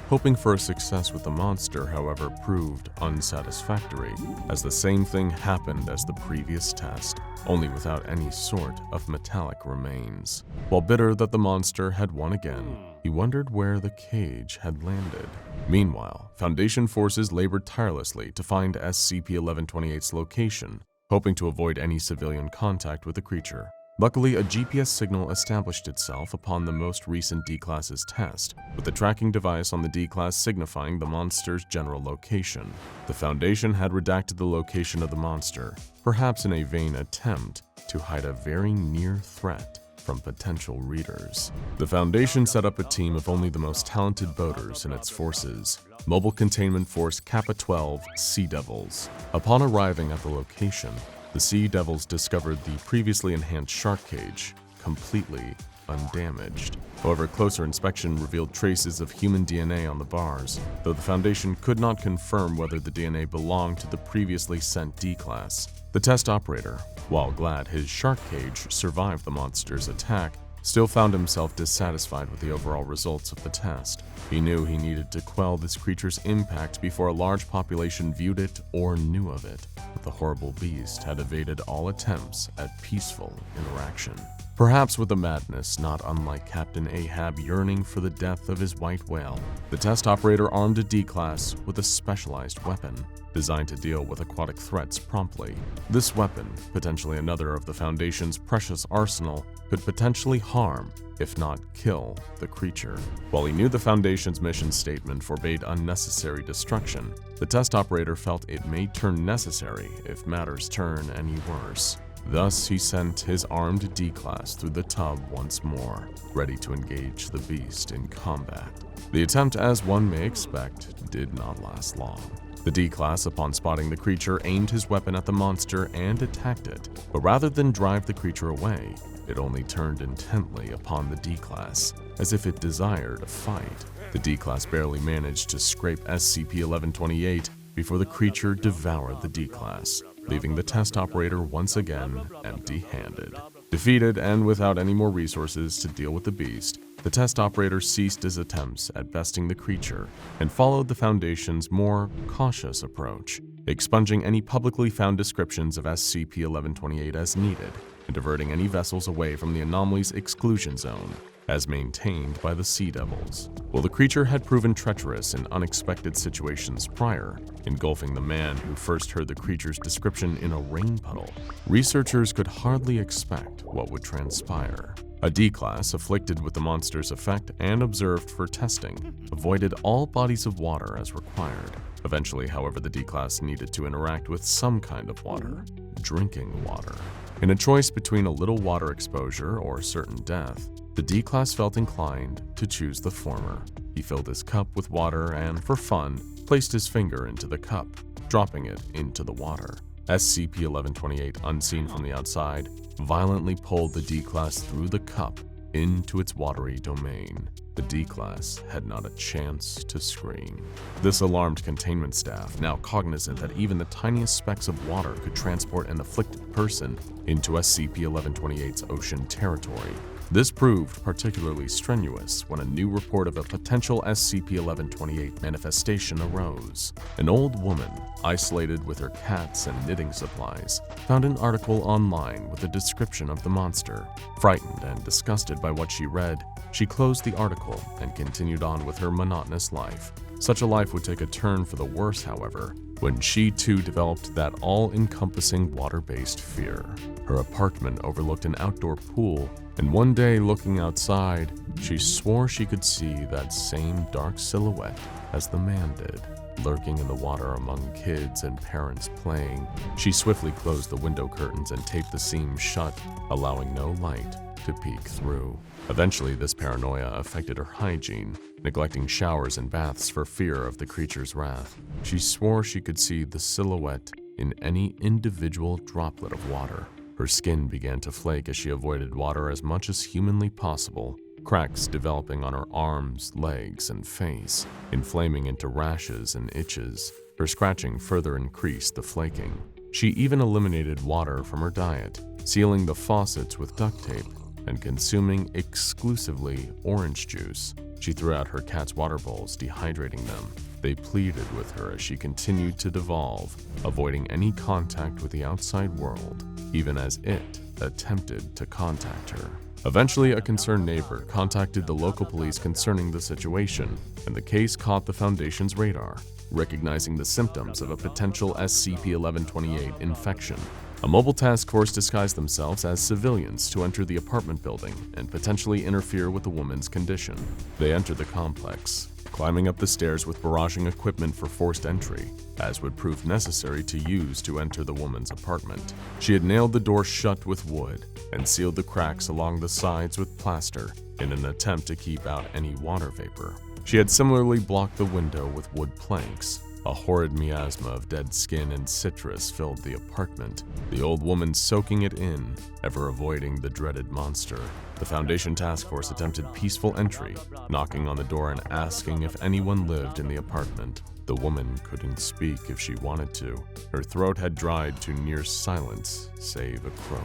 Hoping for a success with the monster, however, proved unsatisfactory, as the same thing happened as the previous test, only without any sort of metallic remains. While bitter that the monster had won again, he wondered where the cage had landed. Meanwhile, Foundation forces labored tirelessly to find SCP-1128's location, hoping to avoid any civilian contact with the creature. Luckily, a GPS signal established itself upon the most recent D-Class's test, with the tracking device on the D-Class signifying the monster's general location. The Foundation had redacted the location of the monster, perhaps in a vain attempt to hide a very near threat from potential readers. The Foundation set up a team of only the most talented boaters in its forces, Mobile Containment Force Kappa-12 Sea Devils. Upon arriving at the location, the Sea Devils discovered the previously enhanced shark cage, completely undamaged. However, closer inspection revealed traces of human DNA on the bars, though the Foundation could not confirm whether the DNA belonged to the previously sent D-Class. The test operator, while glad his shark cage survived the monster's attack, still found himself dissatisfied with the overall results of the test. He knew he needed to quell this creature's impact before a large population viewed it or knew of it, but the horrible beast had evaded all attempts at peaceful interaction. Perhaps with a madness not unlike Captain Ahab yearning for the death of his white whale, the test operator armed a D-Class with a specialized weapon, designed to deal with aquatic threats promptly. This weapon, potentially another of the Foundation's precious arsenal, could potentially harm, if not kill, the creature. While he knew the Foundation's mission statement forbade unnecessary destruction, the test operator felt it may turn necessary if matters turn any worse. Thus, he sent his armed D-Class through the tub once more, ready to engage the beast in combat. The attempt, as one may expect, did not last long. The D-Class, upon spotting the creature, aimed his weapon at the monster and attacked it, but rather than drive the creature away, it only turned intently upon the D-Class, as if it desired a fight. The D-Class barely managed to scrape SCP-1128 before the creature devoured the D-Class, leaving the test operator once again empty-handed. Defeated and without any more resources to deal with the beast, the test operator ceased his attempts at besting the creature and followed the Foundation's more cautious approach, expunging any publicly found descriptions of SCP-1128 as needed and diverting any vessels away from the anomaly's exclusion zone, as maintained by the Sea Devils. While the creature had proven treacherous in unexpected situations prior, engulfing the man who first heard the creature's description in a rain puddle, researchers could hardly expect what would transpire. A D-Class, afflicted with the monster's effect and observed for testing, avoided all bodies of water as required. Eventually, however, the D-Class needed to interact with some kind of water, drinking water. In a choice between a little water exposure or certain death, the D-Class felt inclined to choose the former. He filled his cup with water and, for fun, placed his finger into the cup, dropping it into the water. SCP-1128, unseen from the outside, violently pulled the D-Class through the cup into its watery domain. The D-Class had not a chance to scream. This alarmed containment staff, now cognizant that even the tiniest specks of water could transport an afflicted person into SCP-1128's ocean territory, This proved particularly strenuous when a new report of a potential SCP-1128 manifestation arose. An old woman, isolated with her cats and knitting supplies, found an article online with a description of the monster. Frightened and disgusted by what she read, she closed the article and continued on with her monotonous life. Such a life would take a turn for the worse, however, when she too developed that all-encompassing water-based fear. Her apartment overlooked an outdoor pool, and one day looking outside, she swore she could see that same dark silhouette as the man did, lurking in the water among kids and parents playing. She swiftly closed the window curtains and taped the seams shut, allowing no light to peek through. Eventually, this paranoia affected her hygiene, neglecting showers and baths for fear of the creature's wrath. She swore she could see the silhouette in any individual droplet of water. Her skin began to flake as she avoided water as much as humanly possible, cracks developing on her arms, legs, and face, inflaming into rashes and itches. Her scratching further increased the flaking. She even eliminated water from her diet, sealing the faucets with duct tape and consuming exclusively orange juice. She threw out her cat's water bowls, dehydrating them. They pleaded with her as she continued to devolve, avoiding any contact with the outside world, even as it attempted to contact her. Eventually, a concerned neighbor contacted the local police concerning the situation, and the case caught the Foundation's radar, recognizing the symptoms of a potential SCP-1128 infection. A mobile task force disguised themselves as civilians to enter the apartment building and potentially interfere with the woman's condition. They entered the complex, climbing up the stairs with barraging equipment for forced entry, as would prove necessary to use to enter the woman's apartment. She had nailed the door shut with wood and sealed the cracks along the sides with plaster in an attempt to keep out any water vapor. She had similarly blocked the window with wood planks. A horrid miasma of dead skin and citrus filled the apartment, the old woman soaking it in, ever avoiding the dreaded monster. The Foundation task force attempted peaceful entry, knocking on the door and asking if anyone lived in the apartment. The woman couldn't speak if she wanted to. Her throat had dried to near silence, save a croak.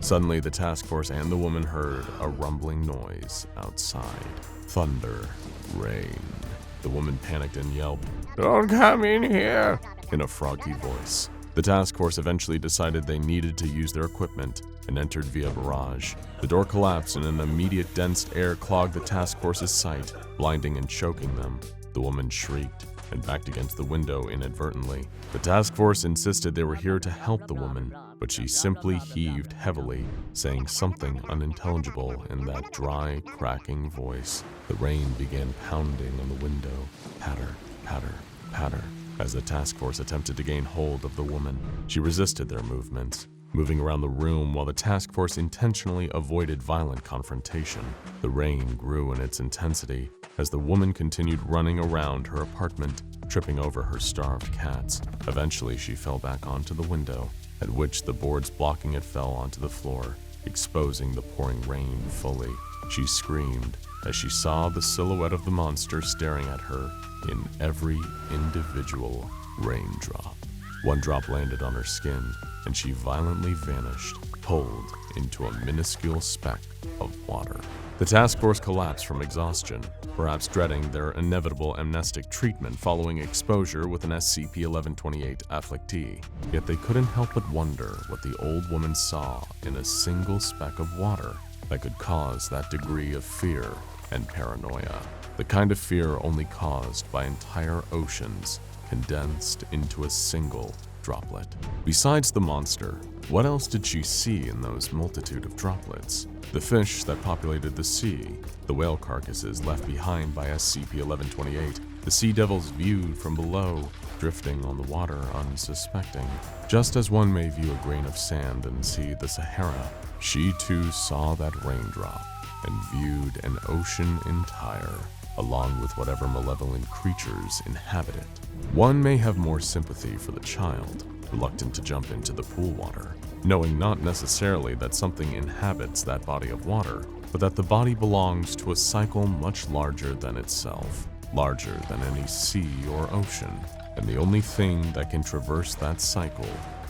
Suddenly, the task force and the woman heard a rumbling noise outside. Thunder, rain. The woman panicked and yelped, "Don't come in here," in a froggy voice. The task force eventually decided they needed to use their equipment and entered via barrage. The door collapsed and an immediate dense air clogged the task force's sight, blinding and choking them. The woman shrieked and backed against the window inadvertently. The task force insisted they were here to help the woman, but she simply heaved heavily, saying something unintelligible in that dry, cracking voice. The rain began pounding on the window, patter, patter, patter, as the task force attempted to gain hold of the woman. She resisted their movements, moving around the room while the task force intentionally avoided violent confrontation. The rain grew in its intensity as the woman continued running around her apartment, tripping over her starved cats. Eventually, she fell back onto the window, at which the boards blocking it fell onto the floor, exposing the pouring rain fully. She screamed as she saw the silhouette of the monster staring at her in every individual raindrop. One drop landed on her skin, and she violently vanished, pulled into a minuscule speck of water. The task force collapsed from exhaustion, perhaps dreading their inevitable amnestic treatment following exposure with an SCP-1128 afflictee. Yet they couldn't help but wonder what the old woman saw in a single speck of water that could cause that degree of fear and paranoia. The kind of fear only caused by entire oceans condensed into a single droplet. Besides the monster, what else did she see in those multitude of droplets? The fish that populated the sea, the whale carcasses left behind by SCP-1128, the sea devils viewed from below, drifting on the water unsuspecting. Just as one may view a grain of sand and see the Sahara, she too saw that raindrop and viewed an ocean entire, along with whatever malevolent creatures inhabit it. One may have more sympathy for the child, reluctant to jump into the pool water, knowing not necessarily that something inhabits that body of water, but that the body belongs to a cycle much larger than itself, larger than any sea or ocean, and the only thing that can traverse that cycle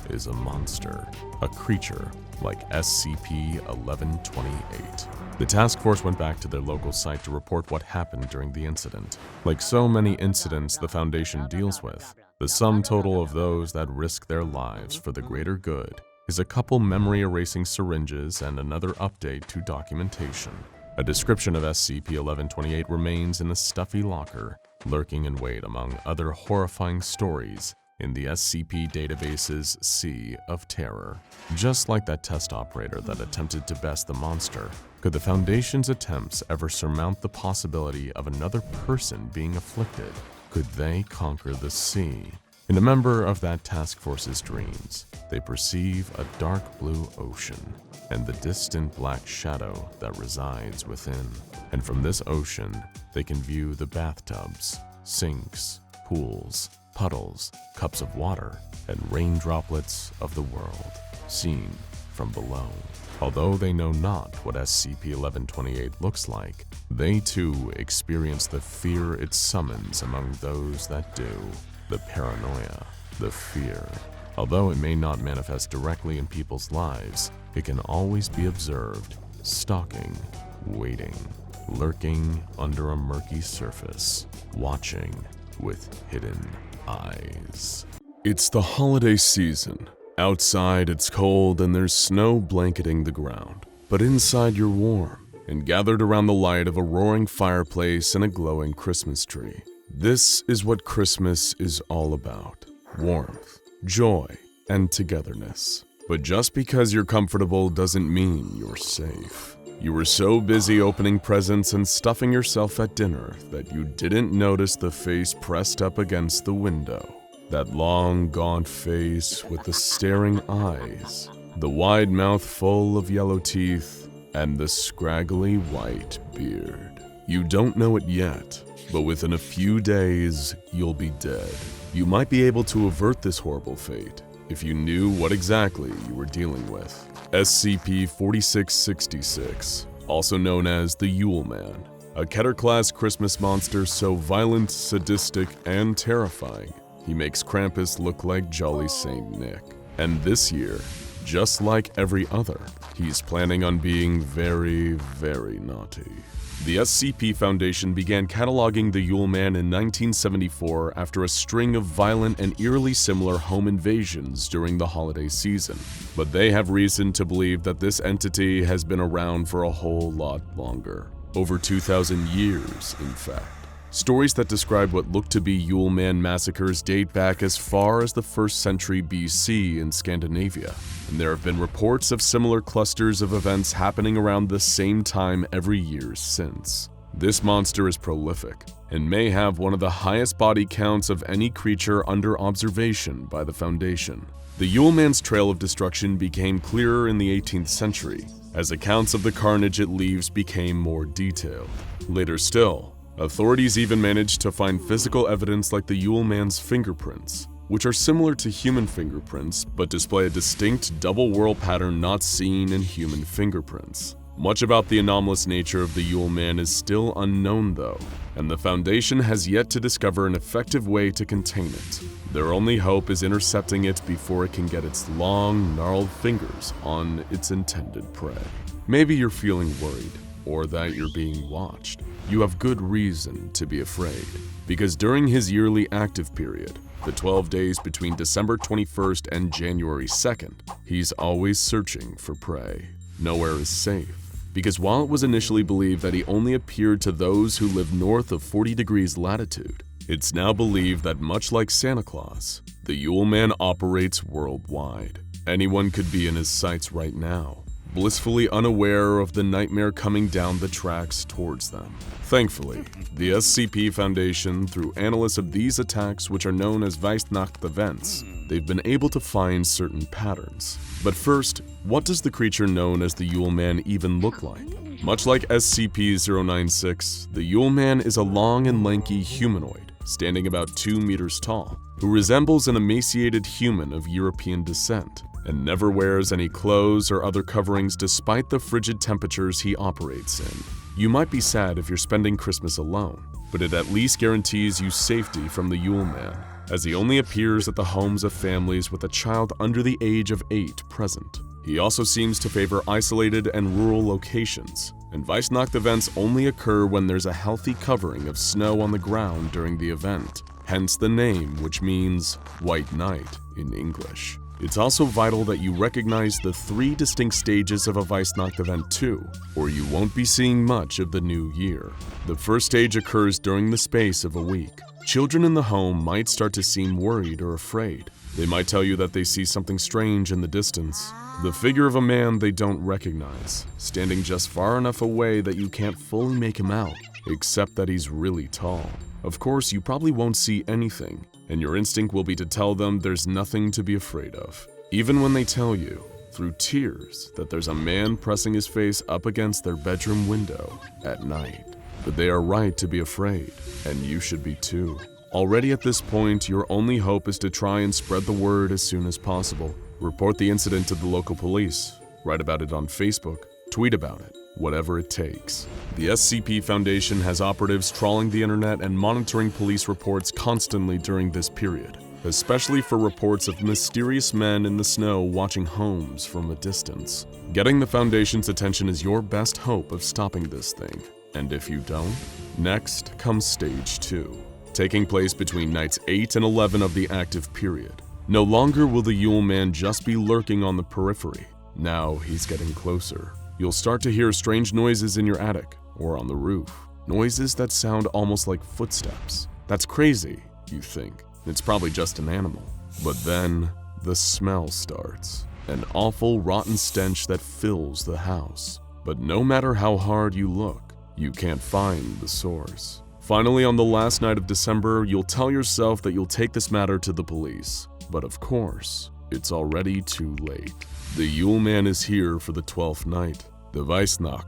is a monster, a creature like SCP-1128. The task force went back to their local site to report what happened during the incident. Like so many incidents the Foundation deals with, the sum total of those that risk their lives for the greater good is a couple memory-erasing syringes and another update to documentation. A description of SCP-1128 remains in a stuffy locker, lurking in wait among other horrifying stories in the SCP database's Sea of Terror. Just like that test operator that attempted to best the monster, could the Foundation's attempts ever surmount the possibility of another person being afflicted? Could they conquer the sea? In a member of that task force's dreams, they perceive a dark blue ocean and the distant black shadow that resides within. And from this ocean, they can view the bathtubs, sinks, pools, puddles, cups of water, and rain droplets of the world, seen from below. Although they know not what SCP-1128 looks like, they too experience the fear it summons among those that do, the paranoia, the fear. Although it may not manifest directly in people's lives, it can always be observed, stalking, waiting, lurking under a murky surface, watching with hidden eyes. It's the holiday season. Outside it's cold and there's snow blanketing the ground, but inside you're warm and gathered around the light of a roaring fireplace and a glowing Christmas tree. This is what Christmas is all about: warmth, joy, and togetherness. But just because you're comfortable doesn't mean you're safe. You were so busy opening presents and stuffing yourself at dinner that you didn't notice the face pressed up against the window. That long, gaunt face with the staring eyes, the wide mouth full of yellow teeth, and the scraggly white beard. You don't know it yet, but within a few days, you'll be dead. You might be able to avert this horrible fate if you knew what exactly you were dealing with. SCP-4666, also known as the Yule Man, a Keter-class Christmas monster so violent, sadistic, and terrifying, he makes Krampus look like Jolly Saint Nick. And this year, just like every other, he's planning on being very, very naughty. The SCP Foundation began cataloging the Yule Man in 1974 after a string of violent and eerily similar home invasions during the holiday season. But they have reason to believe that this entity has been around for a whole lot longer. Over 2,000 years, in fact. Stories that describe what look to be Yule Man massacres date back as far as the 1st century BC in Scandinavia, and there have been reports of similar clusters of events happening around the same time every year since. This monster is prolific, and may have one of the highest body counts of any creature under observation by the Foundation. The Yule Man's trail of destruction became clearer in the 18th century, as accounts of the carnage it leaves became more detailed. Later still, authorities even managed to find physical evidence like the Yule Man's fingerprints, which are similar to human fingerprints but display a distinct double whorl pattern not seen in human fingerprints. Much about the anomalous nature of the Yule Man is still unknown though, and the Foundation has yet to discover an effective way to contain it. Their only hope is intercepting it before it can get its long, gnarled fingers on its intended prey. Maybe you're feeling worried, or that you're being watched. You have good reason to be afraid, because during his yearly active period, the 12 days between December 21st and January 2nd, he's always searching for prey. Nowhere is safe, because while it was initially believed that he only appeared to those who live north of 40 degrees latitude, it's now believed that much like Santa Claus, the Yule Man operates worldwide. Anyone could be in his sights right now, blissfully unaware of the nightmare coming down the tracks towards them. Thankfully, the SCP Foundation, through analysis of these attacks, which are known as Weihnacht events, they've been able to find certain patterns. But first, what does the creature known as the Yule Man even look like? Much like SCP-096, the Yule Man is a long and lanky humanoid, standing about 2 meters tall, who resembles an emaciated human of European descent, and never wears any clothes or other coverings despite the frigid temperatures he operates in. You might be sad if you're spending Christmas alone, but it at least guarantees you safety from the Yule Man. as he only appears at the homes of families with a child under the age of 8 present. He also seems to favor isolated and rural locations, and Weihnacht events only occur when there's a healthy covering of snow on the ground during the event, hence the name, which means White Night in English. It's also vital that you recognize the 3 distinct stages of a Weihnacht event too, or you won't be seeing much of the new year. The first stage occurs during the space of a week. Children in the home might start to seem worried or afraid. They might tell you that they see something strange in the distance. The figure of a man they don't recognize, standing just far enough away that you can't fully make him out, except that he's really tall. Of course, you probably won't see anything, and your instinct will be to tell them there's nothing to be afraid of. Even when they tell you, through tears, that there's a man pressing his face up against their bedroom window at night. But they are right to be afraid, and you should be too. Already at this point, your only hope is to try and spread the word as soon as possible. Report the incident to the local police, write about it on Facebook, tweet about it, whatever it takes. The SCP Foundation has operatives trawling the internet and monitoring police reports constantly during this period, especially for reports of mysterious men in the snow watching homes from a distance. Getting the Foundation's attention is your best hope of stopping this thing. And if you don't, next comes Stage 2, taking place between nights 8 and 11 of the active period. No longer will the Yule Man just be lurking on the periphery. Now he's getting closer. You'll start to hear strange noises in your attic or on the roof. Noises that sound almost like footsteps. That's crazy, you think. It's probably just an animal. But then the smell starts. An awful rotten stench that fills the house. But no matter how hard you look, you can't find the source. Finally, on the last night of December, you'll tell yourself that you'll take this matter to the police. But of course, it's already too late. The Yule Man is here for the 12th night. The Weihnacht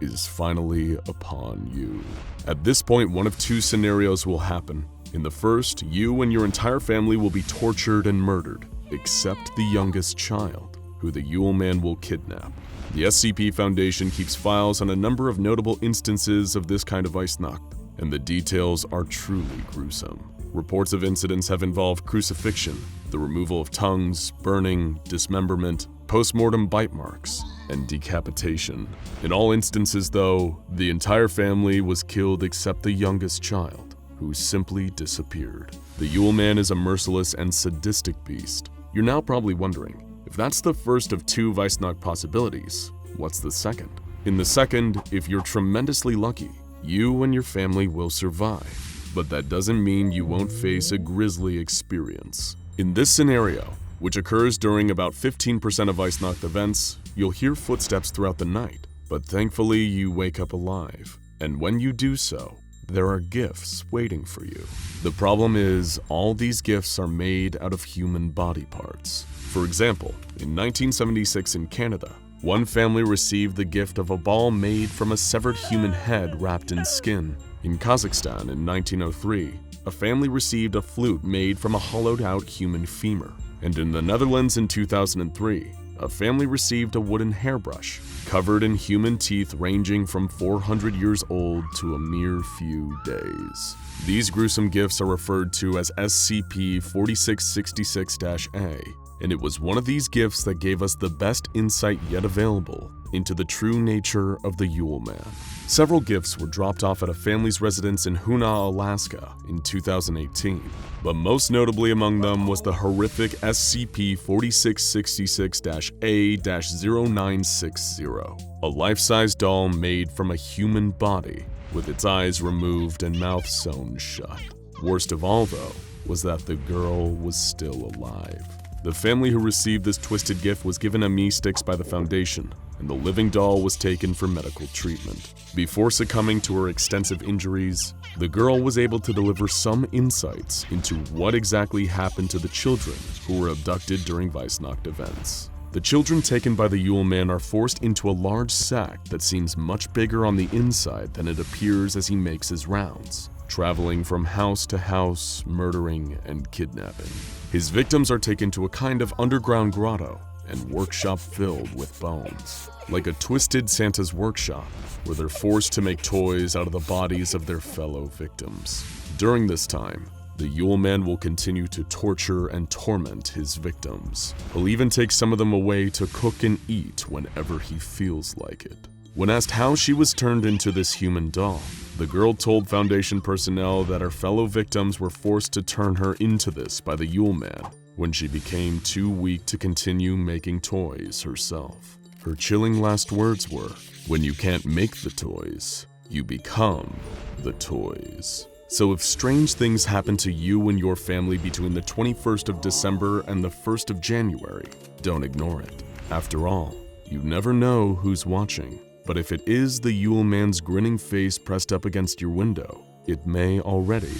is finally upon you. At this point, one of 2 scenarios will happen. In the first, you and your entire family will be tortured and murdered, except the youngest child, who the Yule Man will kidnap. The SCP Foundation keeps files on a number of notable instances of this kind of Weihnacht, and the details are truly gruesome. Reports of incidents have involved crucifixion, the removal of tongues, burning, dismemberment, post-mortem bite marks, and decapitation. In all instances, though, the entire family was killed except the youngest child, who simply disappeared. The Yule Man is a merciless and sadistic beast. You're now probably wondering, if that's the first of 2 Weihnacht possibilities, what's the second? In the second, if you're tremendously lucky, you and your family will survive. But that doesn't mean you won't face a grisly experience. In this scenario, which occurs during about 15% of Weihnacht events, you'll hear footsteps throughout the night, but thankfully you wake up alive. And when you do so, there are gifts waiting for you. The problem is, all these gifts are made out of human body parts. For example, in 1976 in Canada, one family received the gift of a ball made from a severed human head wrapped in skin. In Kazakhstan in 1903, a family received a flute made from a hollowed-out human femur. And in the Netherlands in 2003, a family received a wooden hairbrush covered in human teeth ranging from 400 years old to a mere few days. These gruesome gifts are referred to as SCP-4666-A, and it was one of these gifts that gave us the best insight yet available into the true nature of the Yule Man. Several gifts were dropped off at a family's residence in Hoonah, Alaska in 2018, but most notably among them was the horrific SCP-4666-A-0960, a life-size doll made from a human body with its eyes removed and mouth sewn shut. Worst of all, though, was that the girl was still alive. The family who received this twisted gift was given ME sticks by the Foundation, and the living doll was taken for medical treatment. Before succumbing to her extensive injuries, the girl was able to deliver some insights into what exactly happened to the children who were abducted during Weihnacht events. The children taken by the Yule Man are forced into a large sack that seems much bigger on the inside than it appears as he makes his rounds, traveling from house to house, murdering and kidnapping. His victims are taken to a kind of underground grotto and workshop filled with bones, like a twisted Santa's workshop, where they're forced to make toys out of the bodies of their fellow victims. During this time, the Yule Man will continue to torture and torment his victims. He'll even take some of them away to cook and eat whenever he feels like it. When asked how she was turned into this human doll, the girl told Foundation personnel that her fellow victims were forced to turn her into this by the Yule Man when she became too weak to continue making toys herself. Her chilling last words were, "When you can't make the toys, you become the toys." So if strange things happen to you and your family between the 21st of December and the 1st of January, don't ignore it. After all, you never know who's watching. But if it is the Yule Man's grinning face pressed up against your window, it may already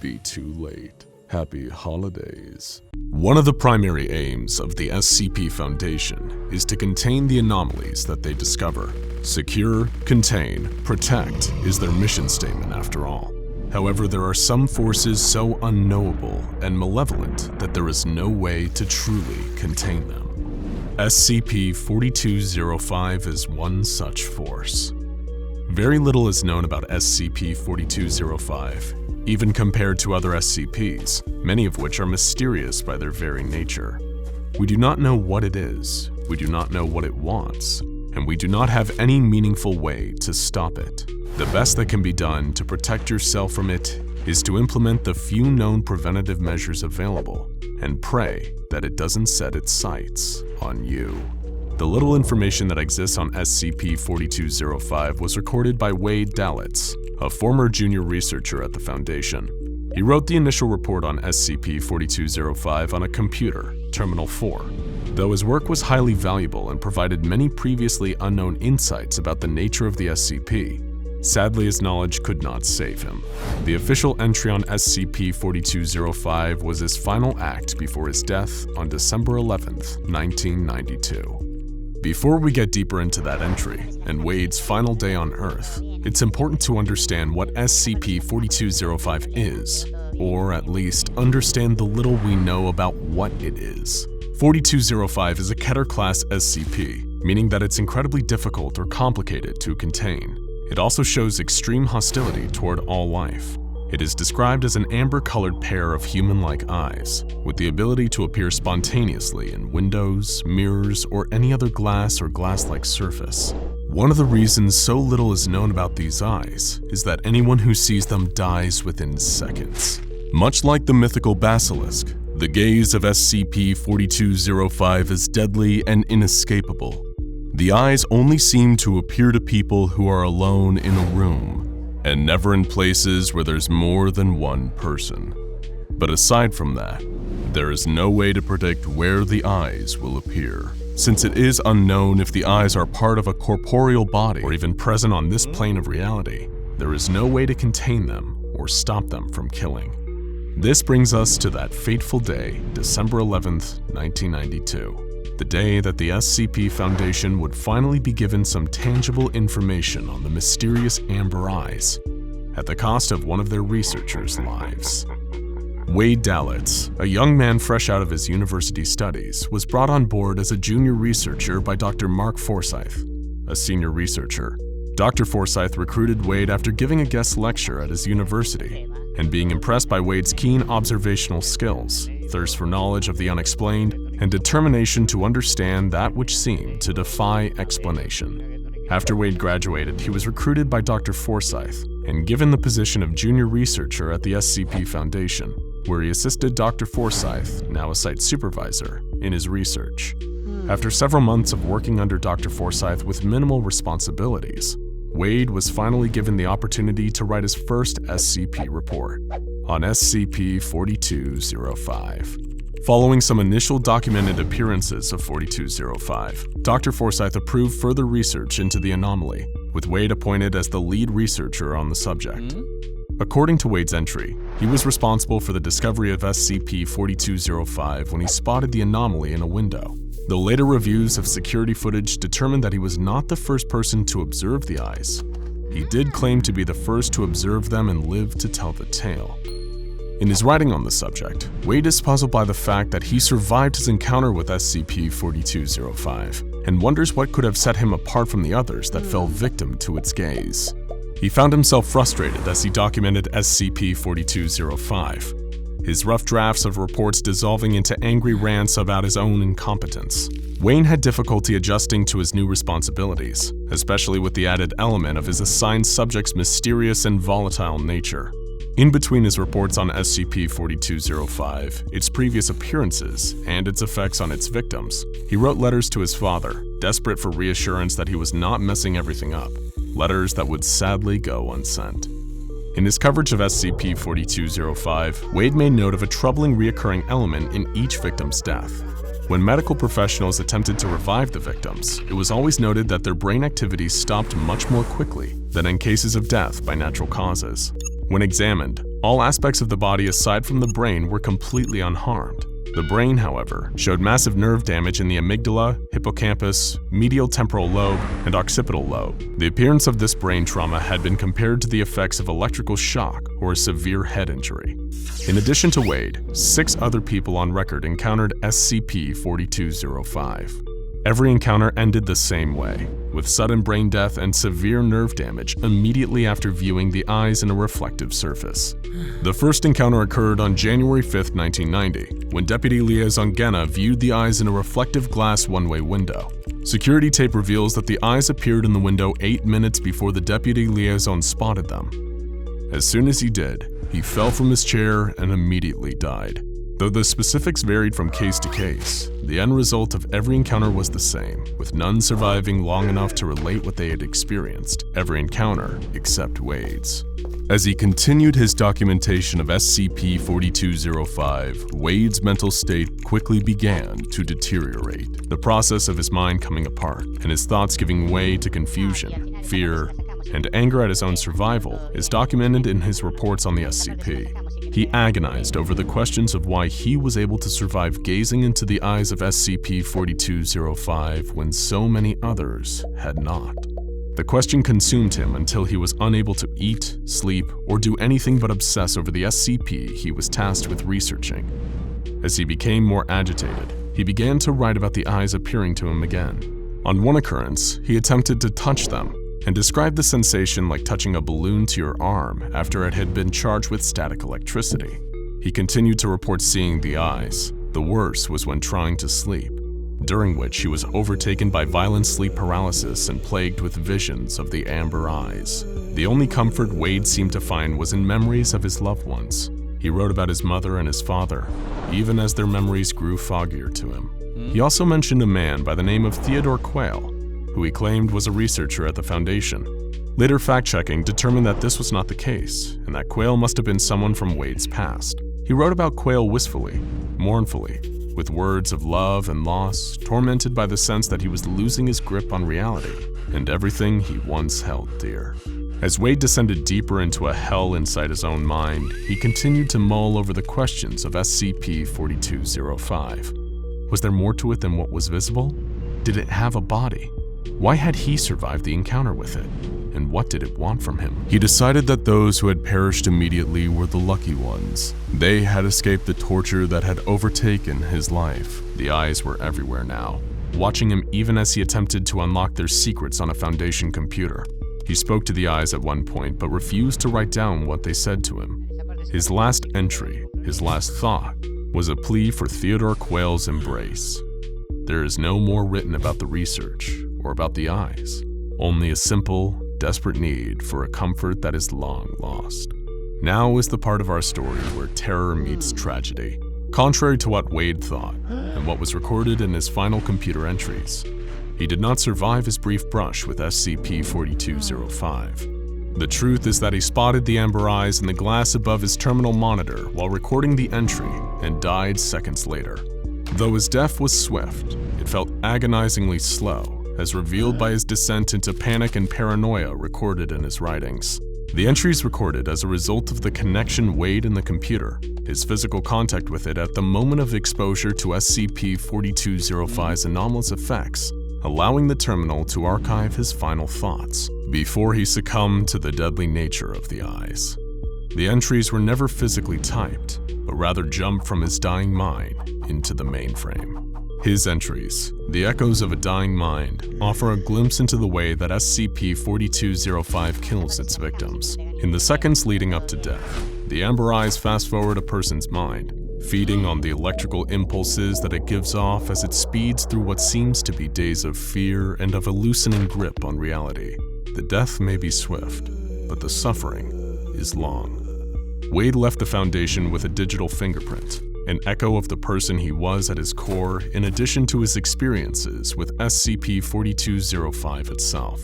be too late. Happy holidays. One of the primary aims of the SCP Foundation is to contain the anomalies that they discover. Secure, contain, protect is their mission statement after all. However, there are some forces so unknowable and malevolent that there is no way to truly contain them. SCP-4205 is one such force. Very little is known about SCP-4205, even compared to other SCPs, many of which are mysterious by their very nature. We do not know what it is, we do not know what it wants, and we do not have any meaningful way to stop it. The best that can be done to protect yourself from it is to implement the few known preventative measures available and pray that it doesn't set its sights on you. The little information that exists on SCP-4205 was recorded by Wade Dalitz, a former junior researcher at the Foundation. He wrote the initial report on SCP-4205 on a computer, Terminal 4. Though his work was highly valuable and provided many previously unknown insights about the nature of the SCP, sadly his knowledge could not save him. The official entry on SCP-4205 was his final act before his death on December 11th, 1992. Before we get deeper into that entry and Wade's final day on Earth, it's important to understand what SCP-4205 is, or at least understand the little we know about what it is. 4205 is a Keter-class SCP, meaning that it's incredibly difficult or complicated to contain. It also shows extreme hostility toward all life. It is described as an amber-colored pair of human-like eyes, with the ability to appear spontaneously in windows, mirrors, or any other glass or glass-like surface. One of the reasons so little is known about these eyes is that anyone who sees them dies within seconds. Much like the mythical basilisk, the gaze of SCP-4205 is deadly and inescapable. The eyes only seem to appear to people who are alone in a room, and never in places where there's more than one person. But aside from that, there is no way to predict where the eyes will appear. Since it is unknown if the eyes are part of a corporeal body or even present on this plane of reality, there is no way to contain them or stop them from killing. This brings us to that fateful day, December 11th, 1992. The day that the SCP Foundation would finally be given some tangible information on the mysterious amber eyes, at the cost of one of their researchers' lives. Wade Dalitz, a young man fresh out of his university studies, was brought on board as a junior researcher by Dr. Mark Forsyth, a senior researcher. Dr. Forsyth recruited Wade after giving a guest lecture at his university, and being impressed by Wade's keen observational skills, thirst for knowledge of the unexplained, and determination to understand that which seemed to defy explanation. After Wade graduated, he was recruited by Dr. Forsyth and given the position of junior researcher at the SCP Foundation, where he assisted Dr. Forsyth, now a site supervisor, in his research. After several months of working under Dr. Forsyth with minimal responsibilities, Wade was finally given the opportunity to write his first SCP report on SCP-4205. Following some initial documented appearances of 4205, Dr. Forsyth approved further research into the anomaly, with Wade appointed as the lead researcher on the subject. According to Wade's entry, he was responsible for the discovery of SCP-4205 when he spotted the anomaly in a window, though later reviews of security footage determined that he was not the first person to observe the eyes. He did claim to be the first to observe them and live to tell the tale. In his writing on the subject, Wade is puzzled by the fact that he survived his encounter with SCP-4205 and wonders what could have set him apart from the others that fell victim to its gaze. He found himself frustrated as he documented SCP-4205, his rough drafts of reports dissolving into angry rants about his own incompetence. Wayne had difficulty adjusting to his new responsibilities, especially with the added element of his assigned subject's mysterious and volatile nature. In between his reports on SCP-4205, its previous appearances, and its effects on its victims, he wrote letters to his father, desperate for reassurance that he was not messing everything up, letters that would sadly go unsent. In his coverage of SCP-4205, Wade made note of a troubling reoccurring element in each victim's death. When medical professionals attempted to revive the victims, it was always noted that their brain activity stopped much more quickly than in cases of death by natural causes. When examined, all aspects of the body aside from the brain were completely unharmed. The brain, however, showed massive nerve damage in the amygdala, hippocampus, medial temporal lobe, and occipital lobe. The appearance of this brain trauma had been compared to the effects of electrical shock or a severe head injury. In addition to Wade, 6 other people on record encountered SCP-4205. Every encounter ended the same way, with sudden brain death and severe nerve damage immediately after viewing the eyes in a reflective surface. The first encounter occurred on January 5, 1990, when Deputy Liaison Genna viewed the eyes in a reflective glass one-way window. Security tape reveals that the eyes appeared in the window 8 minutes before the Deputy Liaison spotted them. As soon as he did, he fell from his chair and immediately died. Though the specifics varied from case to case, the end result of every encounter was the same, with none surviving long enough to relate what they had experienced, every encounter except Wade's. As he continued his documentation of SCP-4205, Wade's mental state quickly began to deteriorate, the process of his mind coming apart, and his thoughts giving way to confusion, fear, and anger at his own survival is documented in his reports on the SCP. He agonized over the questions of why he was able to survive gazing into the eyes of SCP-4205 when so many others had not. The question consumed him until he was unable to eat, sleep, or do anything but obsess over the SCP he was tasked with researching. As he became more agitated, he began to write about the eyes appearing to him again. On one occurrence, he attempted to touch them, and described the sensation like touching a balloon to your arm after it had been charged with static electricity. He continued to report seeing the eyes. The worst was when trying to sleep, during which he was overtaken by violent sleep paralysis and plagued with visions of the amber eyes. The only comfort Wade seemed to find was in memories of his loved ones. He wrote about his mother and his father, even as their memories grew foggier to him. He also mentioned a man by the name of Theodore Quayle, who he claimed was a researcher at the Foundation. Later fact-checking determined that this was not the case, and that Quayle must have been someone from Wade's past. He wrote about Quayle wistfully, mournfully, with words of love and loss, tormented by the sense that he was losing his grip on reality and everything he once held dear. As Wade descended deeper into a hell inside his own mind, he continued to mull over the questions of SCP-4205. Was there more to it than what was visible? Did it have a body? Why had he survived the encounter with it? And what did it want from him? He decided that those who had perished immediately were the lucky ones. They had escaped the torture that had overtaken his life. The eyes were everywhere now, watching him even as he attempted to unlock their secrets on a Foundation computer. He spoke to the eyes at one point, but refused to write down what they said to him. His last entry, his last thought, was a plea for Theodore Quayle's embrace. There is no more written about the research or about the eyes, only a simple, desperate need for a comfort that is long lost. Now is the part of our story where terror meets tragedy. Contrary to what Wade thought, and what was recorded in his final computer entries, he did not survive his brief brush with SCP-4205. The truth is that he spotted the amber eyes in the glass above his terminal monitor while recording the entry and died seconds later. Though his death was swift, it felt agonizingly slow, as revealed by his descent into panic and paranoia recorded in his writings. The entries recorded as a result of the connection Wade in the computer, his physical contact with it at the moment of exposure to SCP-4205's anomalous effects, allowing the terminal to archive his final thoughts before he succumbed to the deadly nature of the eyes. The entries were never physically typed, but rather jumped from his dying mind into the mainframe. His entries, the echoes of a dying mind, offer a glimpse into the way that SCP-4205 kills its victims. In the seconds leading up to death, The amber eyes fast-forward a person's mind, feeding on the electrical impulses that it gives off as it speeds through what seems to be days of fear and of a loosening grip on reality. The death may be swift, but the suffering is long. Wade left the Foundation with a digital fingerprint, an echo of the person he was at his core, in addition to his experiences with SCP-4205 itself.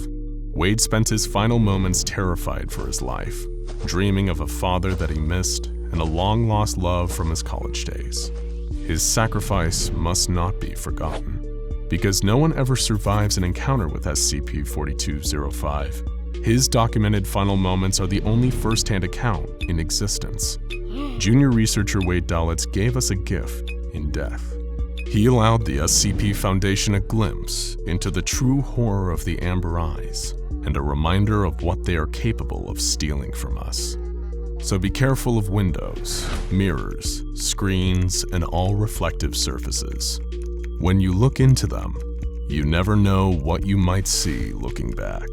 Wade spent his final moments terrified for his life, dreaming of a father that he missed and a long-lost love from his college days. His sacrifice must not be forgotten, because no one ever survives an encounter with SCP-4205. His documented final moments are the only first-hand account in existence. Junior researcher Wade Dalitz gave us a gift in death. He allowed the SCP Foundation a glimpse into the true horror of the Amber Eyes and a reminder of what they are capable of stealing from us. So be careful of windows, mirrors, screens, and all reflective surfaces. When you look into them, you never know what you might see looking back.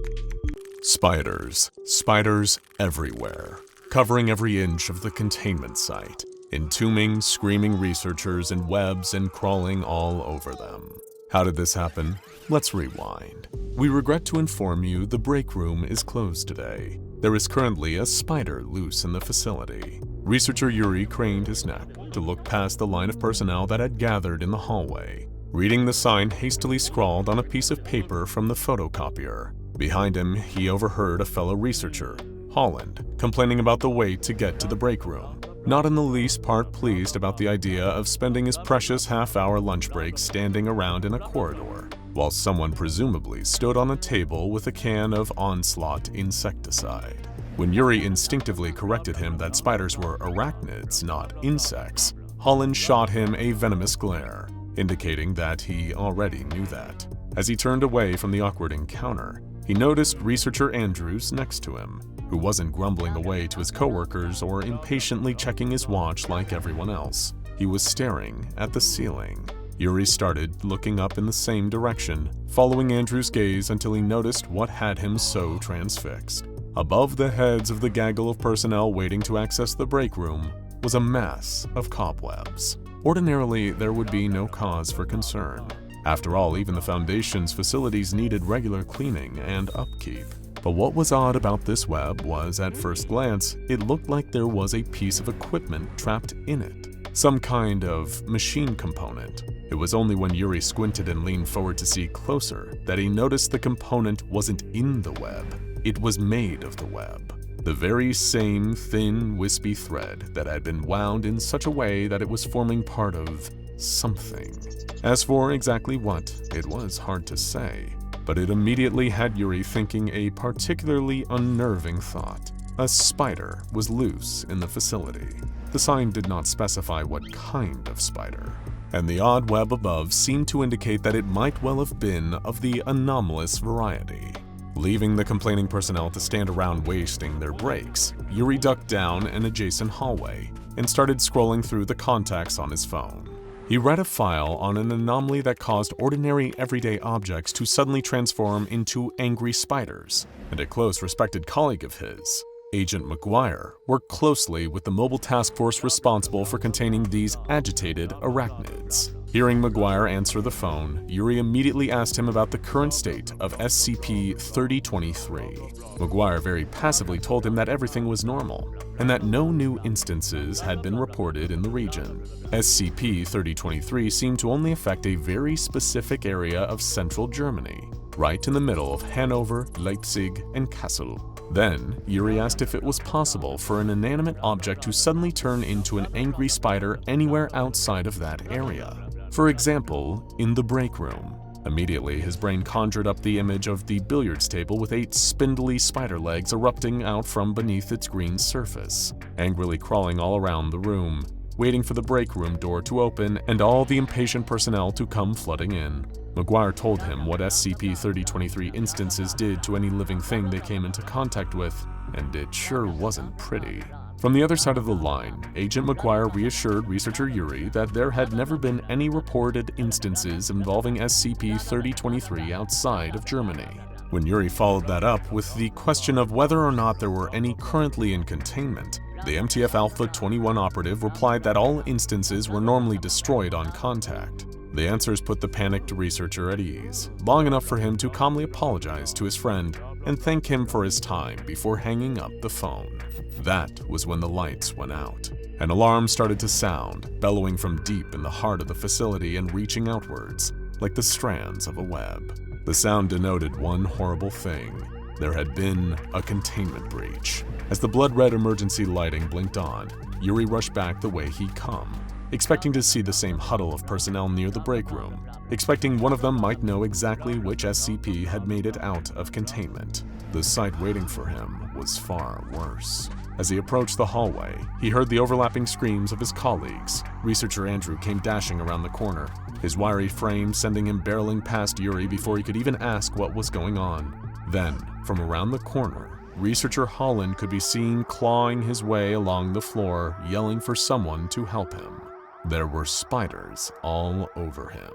Spiders. Spiders everywhere, covering every inch of the containment site, entombing screaming researchers in webs and crawling all over them. How did this happen? Let's rewind. We regret to inform you the break room is closed today. There is currently a spider loose in the facility. Researcher Yuri craned his neck to look past the line of personnel that had gathered in the hallway, reading the sign hastily scrawled on a piece of paper from the photocopier. Behind him, he overheard a fellow researcher, Holland, complaining about the wait to get to the break room, not in the least part pleased about the idea of spending his precious half-hour lunch break standing around in a corridor, while someone presumably stood on a table with a can of Onslaught insecticide. When Yuri instinctively corrected him that spiders were arachnids, not insects, Holland shot him a venomous glare, indicating that he already knew that. As he turned away from the awkward encounter, he noticed researcher Andrews next to him, who wasn't grumbling away to his coworkers or impatiently checking his watch like everyone else. He was staring at the ceiling. Yuri started looking up in the same direction, following Andrews' gaze until he noticed what had him so transfixed. Above the heads of the gaggle of personnel waiting to access the break room was a mass of cobwebs. Ordinarily, there would be no cause for concern. After all, even the Foundation's facilities needed regular cleaning and upkeep. But what was odd about this web was, at first glance, it looked like there was a piece of equipment trapped in it. Some kind of machine component. It was only when Yuri squinted and leaned forward to see closer that he noticed the component wasn't in the web. It was made of the web. The very same thin, wispy thread that had been wound in such a way that it was forming part of something. As for exactly what, it was hard to say, but it immediately had Yuri thinking a particularly unnerving thought. A spider was loose in the facility. The sign did not specify what kind of spider, and the odd web above seemed to indicate that it might well have been of the anomalous variety. Leaving the complaining personnel to stand around wasting their breaks, Yuri ducked down an adjacent hallway and started scrolling through the contacts on his phone. He read a file on an anomaly that caused ordinary everyday objects to suddenly transform into angry spiders, and a close respected colleague of his, Agent McGuire, worked closely with the mobile task force responsible for containing these agitated arachnids. Hearing McGuire answer the phone, Yuri immediately asked him about the current state of SCP-3023. McGuire very passively told him that everything was normal, and that no new instances had been reported in the region. SCP-3023 seemed to only affect a very specific area of central Germany, right in the middle of Hanover, Leipzig, and Kassel. Then, Yuri asked if it was possible for an inanimate object to suddenly turn into an angry spider anywhere outside of that area. For example, in the break room. Immediately, his brain conjured up the image of the billiards table with 8 spindly spider legs erupting out from beneath its green surface, angrily crawling all around the room, waiting for the break room door to open and all the impatient personnel to come flooding in. McGuire told him what SCP-3023 instances did to any living thing they came into contact with, and it sure wasn't pretty. From the other side of the line, Agent McGuire reassured researcher Yuri that there had never been any reported instances involving SCP-3023 outside of Germany. When Yuri followed that up with the question of whether or not there were any currently in containment, the MTF Alpha 21 operative replied that all instances were normally destroyed on contact. The answers put the panicked researcher at ease, long enough for him to calmly apologize to his friend and thank him for his time before hanging up the phone. That was when the lights went out. An alarm started to sound, bellowing from deep in the heart of the facility and reaching outwards, like the strands of a web. The sound denoted one horrible thing. There had been a containment breach. As the blood-red emergency lighting blinked on, Yuri rushed back the way he'd come, expecting to see the same huddle of personnel near the break room, expecting one of them might know exactly which SCP had made it out of containment. The sight waiting for him was far worse. As he approached the hallway, he heard the overlapping screams of his colleagues. Researcher Andrew came dashing around the corner, his wiry frame sending him barreling past Yuri before he could even ask what was going on. Then, from around the corner, Researcher Holland could be seen clawing his way along the floor, yelling for someone to help him. There were spiders all over him.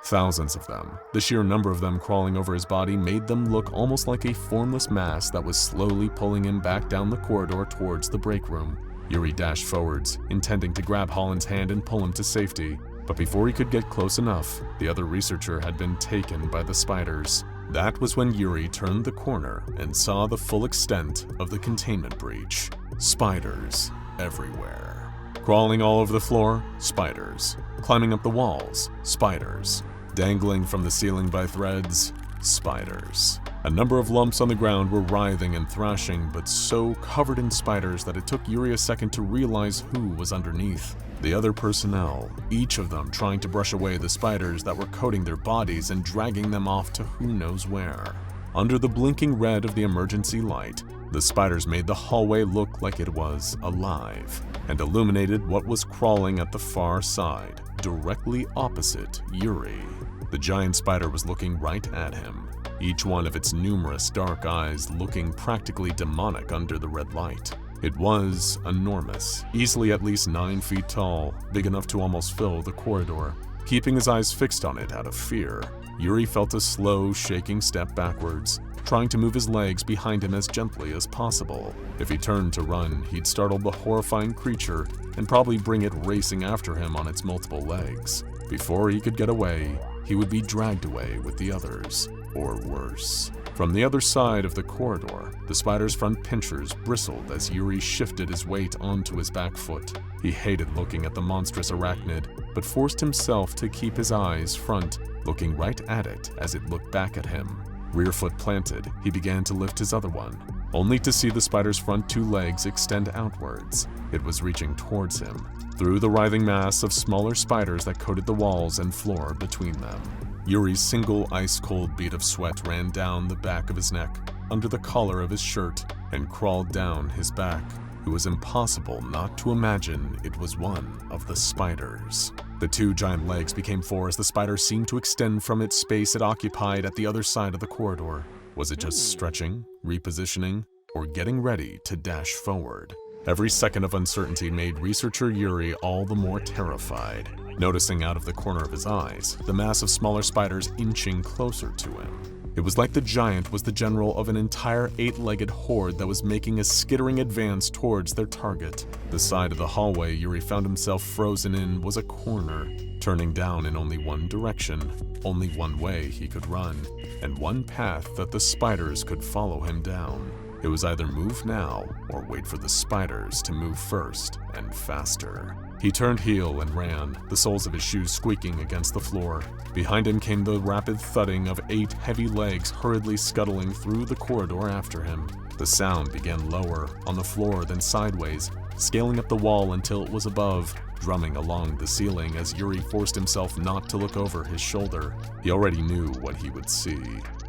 Thousands of them. The sheer number of them crawling over his body made them look almost like a formless mass that was slowly pulling him back down the corridor towards the break room. Yuri dashed forwards, intending to grab Holland's hand and pull him to safety. But before he could get close enough, the other researcher had been taken by the spiders. That was when Yuri turned the corner and saw the full extent of the containment breach. Spiders everywhere. Crawling all over the floor, spiders. Climbing up the walls, spiders. Dangling from the ceiling by threads, spiders. A number of lumps on the ground were writhing and thrashing, but so covered in spiders that it took Yuri a second to realize who was underneath. The other personnel, each of them trying to brush away the spiders that were coating their bodies and dragging them off to who knows where. Under the blinking red of the emergency light, the spiders made the hallway look like it was alive and illuminated what was crawling at the far side, directly opposite Yuri. The giant spider was looking right at him, each one of its numerous dark eyes looking practically demonic under the red light. It was enormous, easily at least 9 feet tall, big enough to almost fill the corridor. Keeping his eyes fixed on it out of fear, Yuri felt a slow, shaking step backwards, trying to move his legs behind him as gently as possible. If he turned to run, he'd startle the horrifying creature and probably bring it racing after him on its multiple legs. Before he could get away, he would be dragged away with the others, or worse. From the other side of the corridor, the spider's front pinchers bristled as Yuri shifted his weight onto his back foot. He hated looking at the monstrous arachnid, but forced himself to keep his eyes front, looking right at it as it looked back at him. Rear foot planted, he began to lift his other one, only to see the spider's front 2 legs extend outwards. It was reaching towards him, through the writhing mass of smaller spiders that coated the walls and floor between them. Yuri's single ice-cold bead of sweat ran down the back of his neck, under the collar of his shirt, and crawled down his back. It was impossible not to imagine it was one of the spiders. The 2 giant legs became 4 as the spider seemed to extend from its space it occupied at the other side of the corridor. Was it just stretching, repositioning, or getting ready to dash forward? Every second of uncertainty made researcher Yuri all the more terrified, noticing out of the corner of his eyes the mass of smaller spiders inching closer to him. It was like the giant was the general of an entire 8-legged horde that was making a skittering advance towards their target. The side of the hallway Yuri found himself frozen in was a corner, turning down in only one direction, only one way he could run, and one path that the spiders could follow him down. It was either move now or wait for the spiders to move first and faster. He turned heel and ran, the soles of his shoes squeaking against the floor. Behind him came the rapid thudding of 8 heavy legs hurriedly scuttling through the corridor after him. The sound began lower, on the floor, then sideways, scaling up the wall until it was above, drumming along the ceiling as Yuri forced himself not to look over his shoulder. He already knew what he would see,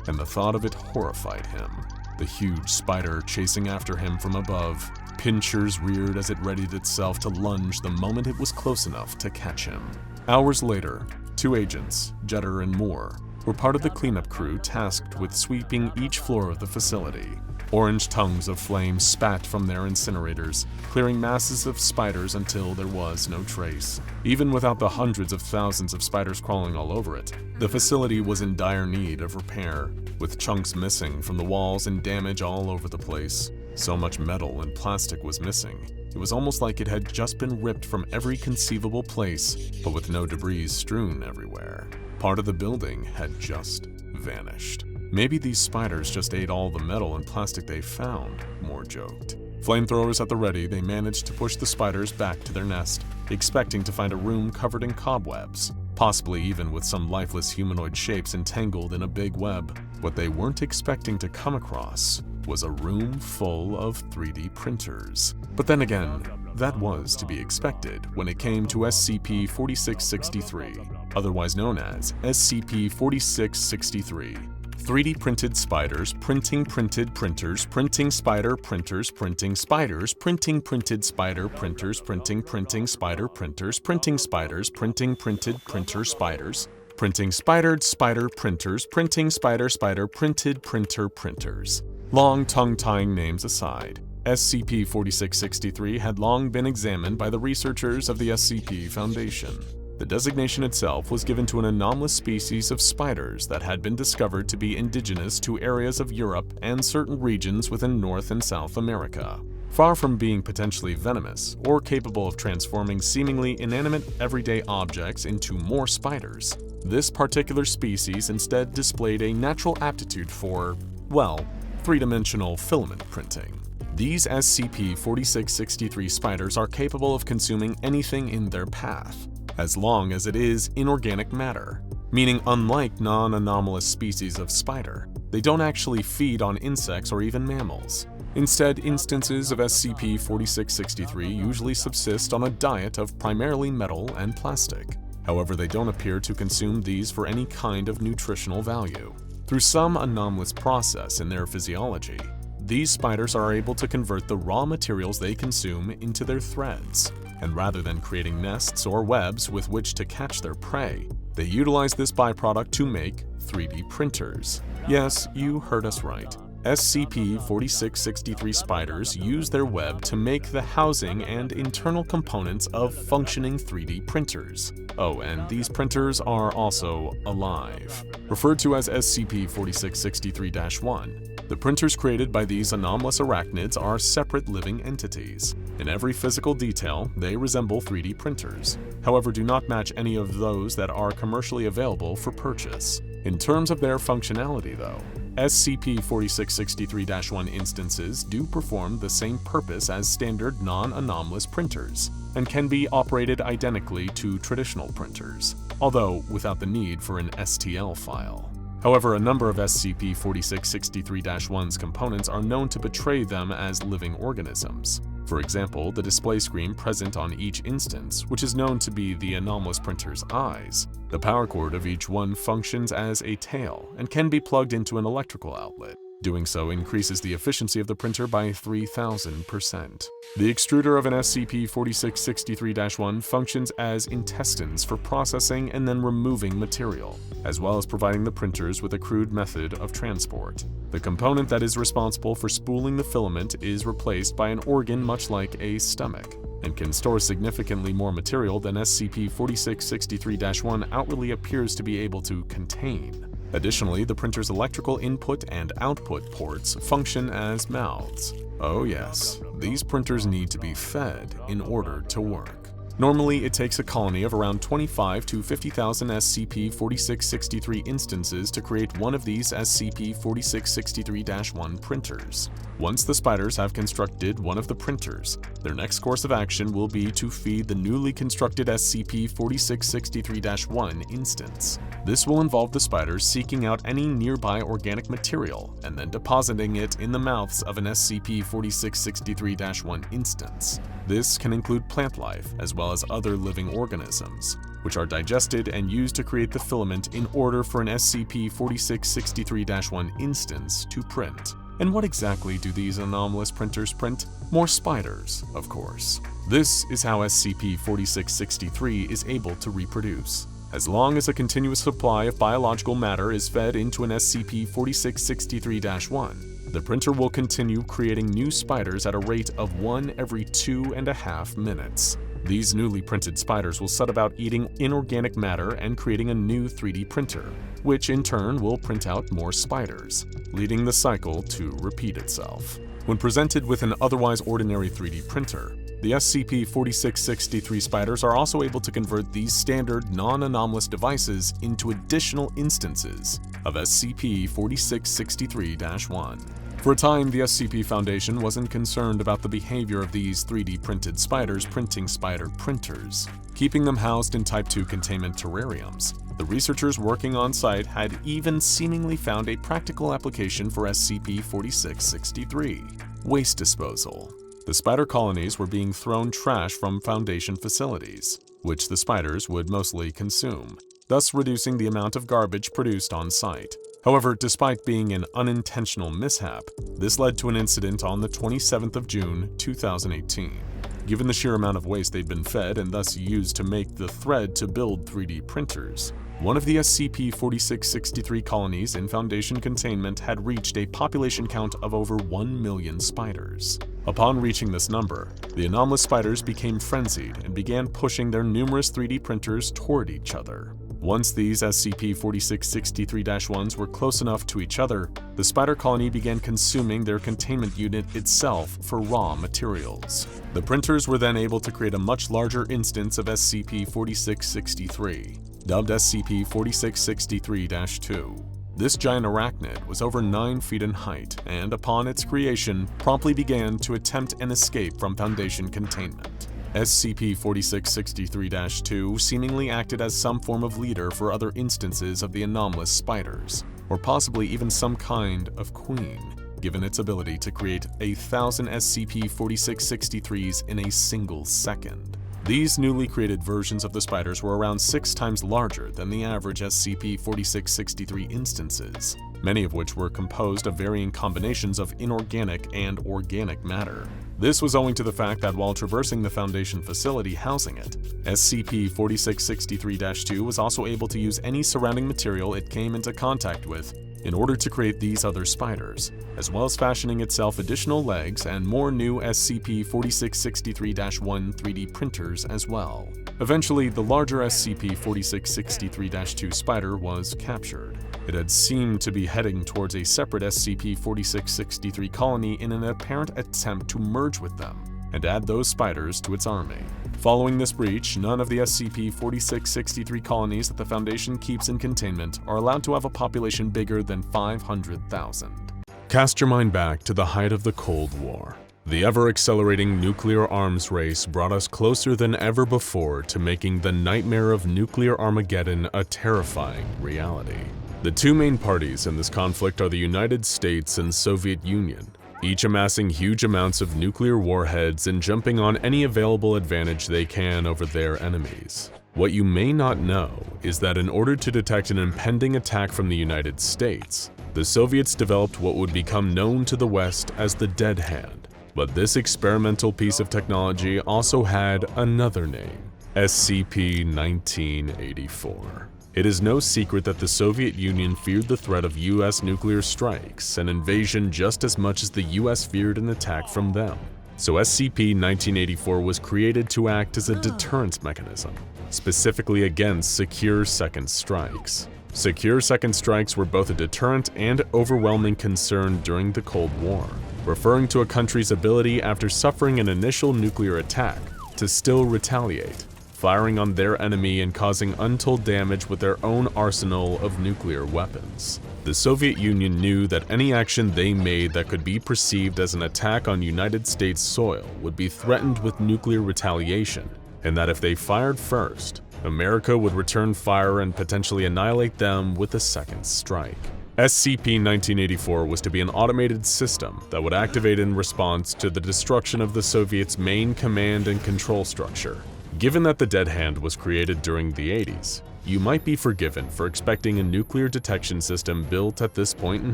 and the thought of it horrified him. The huge spider chasing after him from above, pinchers reared as it readied itself to lunge the moment it was close enough to catch him. Hours later, 2 agents, Jetter and Moore, were part of the cleanup crew tasked with sweeping each floor of the facility. Orange tongues of flame spat from their incinerators, clearing masses of spiders until there was no trace. Even without the hundreds of thousands of spiders crawling all over it, the facility was in dire need of repair, with chunks missing from the walls and damage all over the place. So much metal and plastic was missing. It was almost like it had just been ripped from every conceivable place, but with no debris strewn everywhere. Part of the building had just vanished. Maybe these spiders just ate all the metal and plastic they found, Moore joked. Flamethrowers at the ready, they managed to push the spiders back to their nest, expecting to find a room covered in cobwebs, possibly even with some lifeless humanoid shapes entangled in a big web. What they weren't expecting to come across was a room full of 3D printers. But then again, that was to be expected when it came to SCP-4663, otherwise known as SCP-4663. 3D printed spiders, printing printed printers, printing spider printers, printing spiders, printing printed spider printers, printing spider printers, printing spiders, printing printed printer spiders, printing spidered spider printers, printing spider printed printer printers. Long tongue-tying names aside, SCP-4663 had long been examined by the researchers of the SCP Foundation. The designation itself was given to an anomalous species of spiders that had been discovered to be indigenous to areas of Europe and certain regions within North and South America. Far from being potentially venomous or capable of transforming seemingly inanimate everyday objects into more spiders, this particular species instead displayed a natural aptitude for, well, three-dimensional filament printing. These SCP-4663 spiders are capable of consuming anything in their path, as long as it is inorganic matter, meaning unlike non-anomalous species of spider, they don't actually feed on insects or even mammals. Instead, instances of SCP-4663 usually subsist on a diet of primarily metal and plastic. However, they don't appear to consume these for any kind of nutritional value. Through some anomalous process in their physiology, these spiders are able to convert the raw materials they consume into their threads, and rather than creating nests or webs with which to catch their prey, they utilize this byproduct to make 3D printers. Yes, you heard us right. SCP-4663 spiders use their web to make the housing and internal components of functioning 3D printers. Oh, and these printers are also alive. Referred to as SCP-4663-1, the printers created by these anomalous arachnids are separate living entities. In every physical detail, they resemble 3D printers, however do not match any of those that are commercially available for purchase. In terms of their functionality though, SCP-4663-1 instances do perform the same purpose as standard non-anomalous printers, and can be operated identically to traditional printers, although without the need for an STL file. However, a number of SCP-4663-1's components are known to portray them as living organisms. For example, the display screen present on each instance, which is known to be the anomalous printer's eyes. The power cord of each one functions as a tail and can be plugged into an electrical outlet. Doing so increases the efficiency of the printer by 3,000%. The extruder of an SCP-4663-1 functions as intestines for processing and then removing material, as well as providing the printers with a crude method of transport. The component that is responsible for spooling the filament is replaced by an organ much like a stomach, and can store significantly more material than SCP-4663-1 outwardly appears to be able to contain. Additionally, the printer's electrical input and output ports function as mouths. Oh yes, these printers need to be fed in order to work. Normally, it takes a colony of around 25 to 50,000 SCP-4663 instances to create one of these SCP-4663-1 printers. Once the spiders have constructed one of the printers, their next course of action will be to feed the newly constructed SCP-4663-1 instance. This will involve the spiders seeking out any nearby organic material and then depositing it in the mouths of an SCP-4663-1 instance. This can include plant life as well as other living organisms, which are digested and used to create the filament in order for an SCP-4663-1 instance to print. And what exactly do these anomalous printers print? More spiders, of course. This is how SCP-4663 is able to reproduce. As long as a continuous supply of biological matter is fed into an SCP-4663-1, The printer will continue creating new spiders at a rate of 1 every 2.5 minutes. These newly printed spiders will set about eating inorganic matter and creating a new 3D printer, which in turn will print out more spiders, leading the cycle to repeat itself. When presented with an otherwise ordinary 3D printer, the SCP-4663 spiders are also able to convert these standard non-anomalous devices into additional instances of SCP-4663-1. For a time, the SCP Foundation wasn't concerned about the behavior of these 3D printed spiders printing spider printers, keeping them housed in Type 2 containment terrariums. The researchers working on site had even seemingly found a practical application for SCP-4663: waste disposal. The spider colonies were being thrown trash from Foundation facilities, which the spiders would mostly consume, thus reducing the amount of garbage produced on site. However, despite being an unintentional mishap, this led to an incident on the 27th of June, 2018. Given the sheer amount of waste they'd been fed and thus used to make the thread to build 3D printers, one of the SCP-4663 colonies in Foundation containment had reached a population count of over 1 million spiders. Upon reaching this number, the anomalous spiders became frenzied and began pushing their numerous 3D printers toward each other. Once these SCP-4663-1s were close enough to each other, the spider colony began consuming their containment unit itself for raw materials. The printers were then able to create a much larger instance of SCP-4663, dubbed SCP-4663-2. This giant arachnid was over 9 feet in height and, upon its creation, promptly began to attempt an escape from Foundation containment. SCP-4663-2 seemingly acted as some form of leader for other instances of the anomalous spiders, or possibly even some kind of queen, given its ability to create 1,000 SCP-4663s in a single second. These newly created versions of the spiders were around 6 times larger than the average SCP-4663 instances, many of which were composed of varying combinations of inorganic and organic matter. This was owing to the fact that while traversing the Foundation facility housing it, SCP-4663-2 was also able to use any surrounding material it came into contact with in order to create these other spiders, as well as fashioning itself additional legs and more new SCP-4663-1 3D printers as well. Eventually, the larger SCP-4663-2 spider was captured. It had seemed to be heading towards a separate SCP-4663 colony in an apparent attempt to merge with them and add those spiders to its army. Following this breach, none of the SCP-4663 colonies that the Foundation keeps in containment are allowed to have a population bigger than 500,000. Cast your mind back to the height of the Cold War. The ever-accelerating nuclear arms race brought us closer than ever before to making the nightmare of nuclear Armageddon a terrifying reality. The two main parties in this conflict are the United States and Soviet Union, each amassing huge amounts of nuclear warheads and jumping on any available advantage they can over their enemies. What you may not know is that in order to detect an impending attack from the United States, the Soviets developed what would become known to the West as the Dead Hand. But this experimental piece of technology also had another name: SCP-1984. It is no secret that the Soviet Union feared the threat of US nuclear strikes and invasion just as much as the US feared an attack from them. So SCP-1984 was created to act as a deterrence mechanism, specifically against secure second strikes. Secure second strikes were both a deterrent and overwhelming concern during the Cold War, referring to a country's ability after suffering an initial nuclear attack to still retaliate, firing on their enemy and causing untold damage with their own arsenal of nuclear weapons. The Soviet Union knew that any action they made that could be perceived as an attack on United States soil would be threatened with nuclear retaliation, and that if they fired first, America would return fire and potentially annihilate them with a second strike. SCP-1984 was to be an automated system that would activate in response to the destruction of the Soviets' main command and control structure. Given that the Dead Hand was created during the 80s, you might be forgiven for expecting a nuclear detection system built at this point in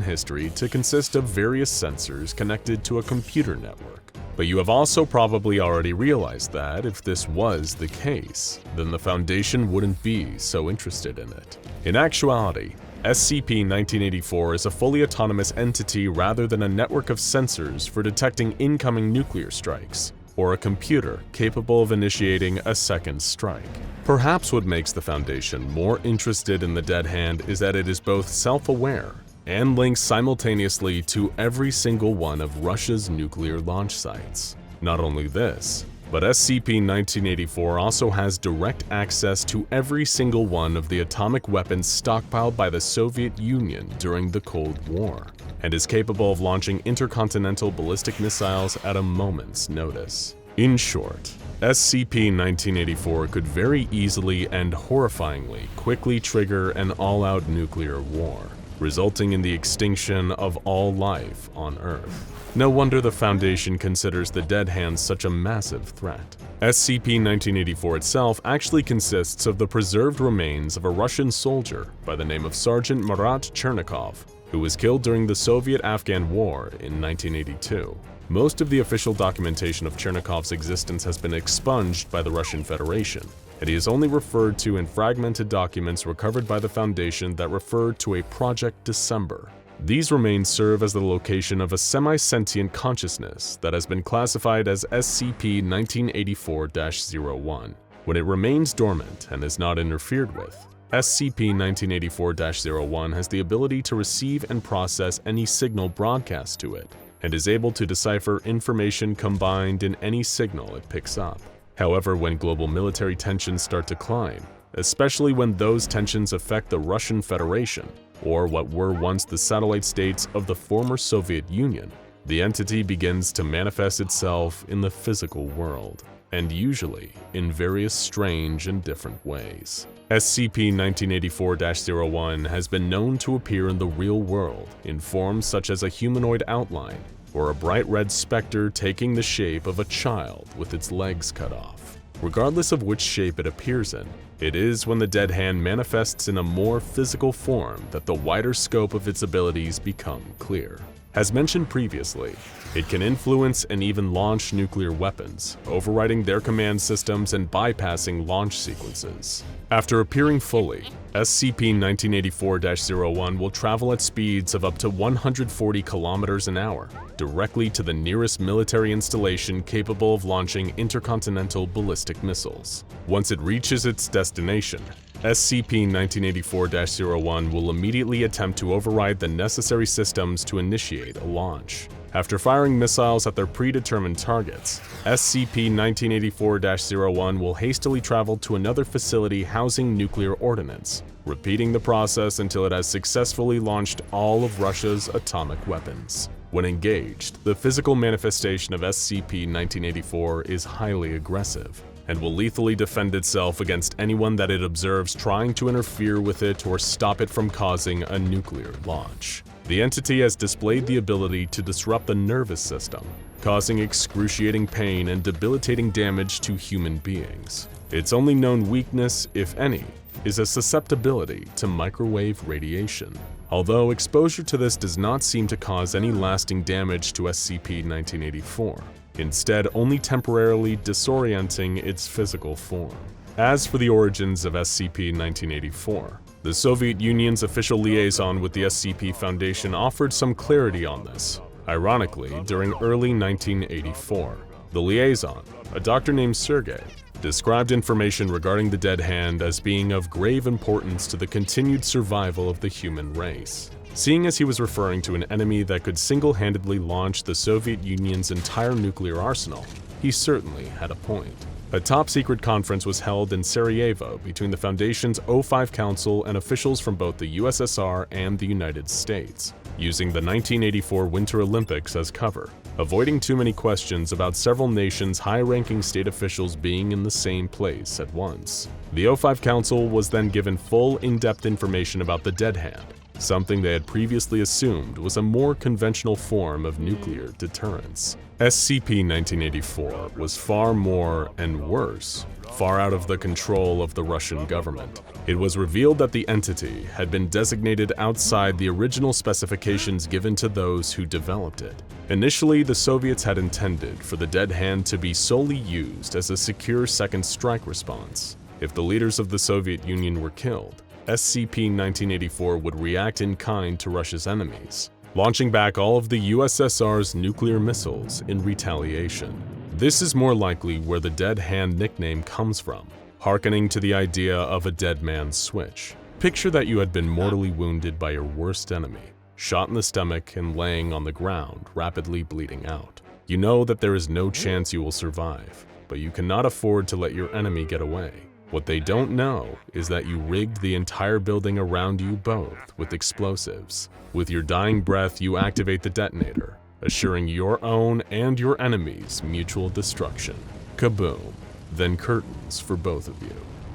history to consist of various sensors connected to a computer network. But you have also probably already realized that if this was the case, then the Foundation wouldn't be so interested in it. In actuality, SCP-1984 is a fully autonomous entity rather than a network of sensors for detecting incoming nuclear strikes, or a computer capable of initiating a second strike. Perhaps what makes the Foundation more interested in the Dead Hand is that it is both self-aware and linked simultaneously to every single one of Russia's nuclear launch sites. Not only this, but SCP-1984 also has direct access to every single one of the atomic weapons stockpiled by the Soviet Union during the Cold War, and is capable of launching intercontinental ballistic missiles at a moment's notice. In short, SCP-1984 could very easily and horrifyingly quickly trigger an all-out nuclear war, resulting in the extinction of all life on Earth. No wonder the Foundation considers the Dead Hand such a massive threat. SCP-1984 itself actually consists of the preserved remains of a Russian soldier by the name of Sergeant Marat Chernikov, who was killed during the Soviet-Afghan War in 1982. Most of the official documentation of Chernikov's existence has been expunged by the Russian Federation, and he is only referred to in fragmented documents recovered by the Foundation that refer to a Project December. These remains serve as the location of a semi-sentient consciousness that has been classified as SCP-1984-01. When it remains dormant and is not interfered with, SCP-1984-01 has the ability to receive and process any signal broadcast to it, and is able to decipher information combined in any signal it picks up. However, when global military tensions start to climb, especially when those tensions affect the Russian Federation, or what were once the satellite states of the former Soviet Union, the entity begins to manifest itself in the physical world, and usually in various strange and different ways. SCP-1984-01 has been known to appear in the real world in forms such as a humanoid outline, or a bright red specter taking the shape of a child with its legs cut off. Regardless of which shape it appears in, it is when the Dead Hand manifests in a more physical form that the wider scope of its abilities become clear. As mentioned previously, it can influence and even launch nuclear weapons, overriding their command systems and bypassing launch sequences. After appearing fully, SCP-1984-01 will travel at speeds of up to 140 kilometers an hour, directly to the nearest military installation capable of launching intercontinental ballistic missiles. Once it reaches its destination, SCP-1984-01 will immediately attempt to override the necessary systems to initiate a launch. After firing missiles at their predetermined targets, SCP-1984-01 will hastily travel to another facility housing nuclear ordnance, repeating the process until it has successfully launched all of Russia's atomic weapons. When engaged, the physical manifestation of SCP-1984 is highly aggressive, and will lethally defend itself against anyone that it observes trying to interfere with it or stop it from causing a nuclear launch. The entity has displayed the ability to disrupt the nervous system, causing excruciating pain and debilitating damage to human beings. Its only known weakness, if any, is a susceptibility to microwave radiation. Although exposure to this does not seem to cause any lasting damage to SCP-1984, instead only temporarily disorienting its physical form. As for the origins of SCP-1984, the Soviet Union's official liaison with the SCP Foundation offered some clarity on this. Ironically, during early 1984, the liaison, a doctor named Sergei, described information regarding the Dead Hand as being of grave importance to the continued survival of the human race. Seeing as he was referring to an enemy that could single-handedly launch the Soviet Union's entire nuclear arsenal, he certainly had a point. A top-secret conference was held in Sarajevo between the Foundation's O5 Council and officials from both the USSR and the United States, using the 1984 Winter Olympics as cover, avoiding too many questions about several nations' high-ranking state officials being in the same place at once. The O5 Council was then given full, in-depth information about the Dead Hand, something they had previously assumed was a more conventional form of nuclear deterrence. SCP-1984 was far more, and worse, far out of the control of the Russian government. It was revealed that the entity had been designated outside the original specifications given to those who developed it. Initially, the Soviets had intended for the Dead Hand to be solely used as a secure second strike response if the leaders of the Soviet Union were killed, SCP-1984 would react in kind to Russia's enemies, launching back all of the USSR's nuclear missiles in retaliation. This is more likely where the Dead Hand nickname comes from, hearkening to the idea of a dead man's switch. Picture that you had been mortally wounded by your worst enemy, shot in the stomach and laying on the ground, rapidly bleeding out. You know that there is no chance you will survive, but you cannot afford to let your enemy get away. What they don't know is that you rigged the entire building around you both with explosives. With your dying breath, you activate the detonator, assuring your own and your enemy's mutual destruction. Kaboom. Then curtains for both of you.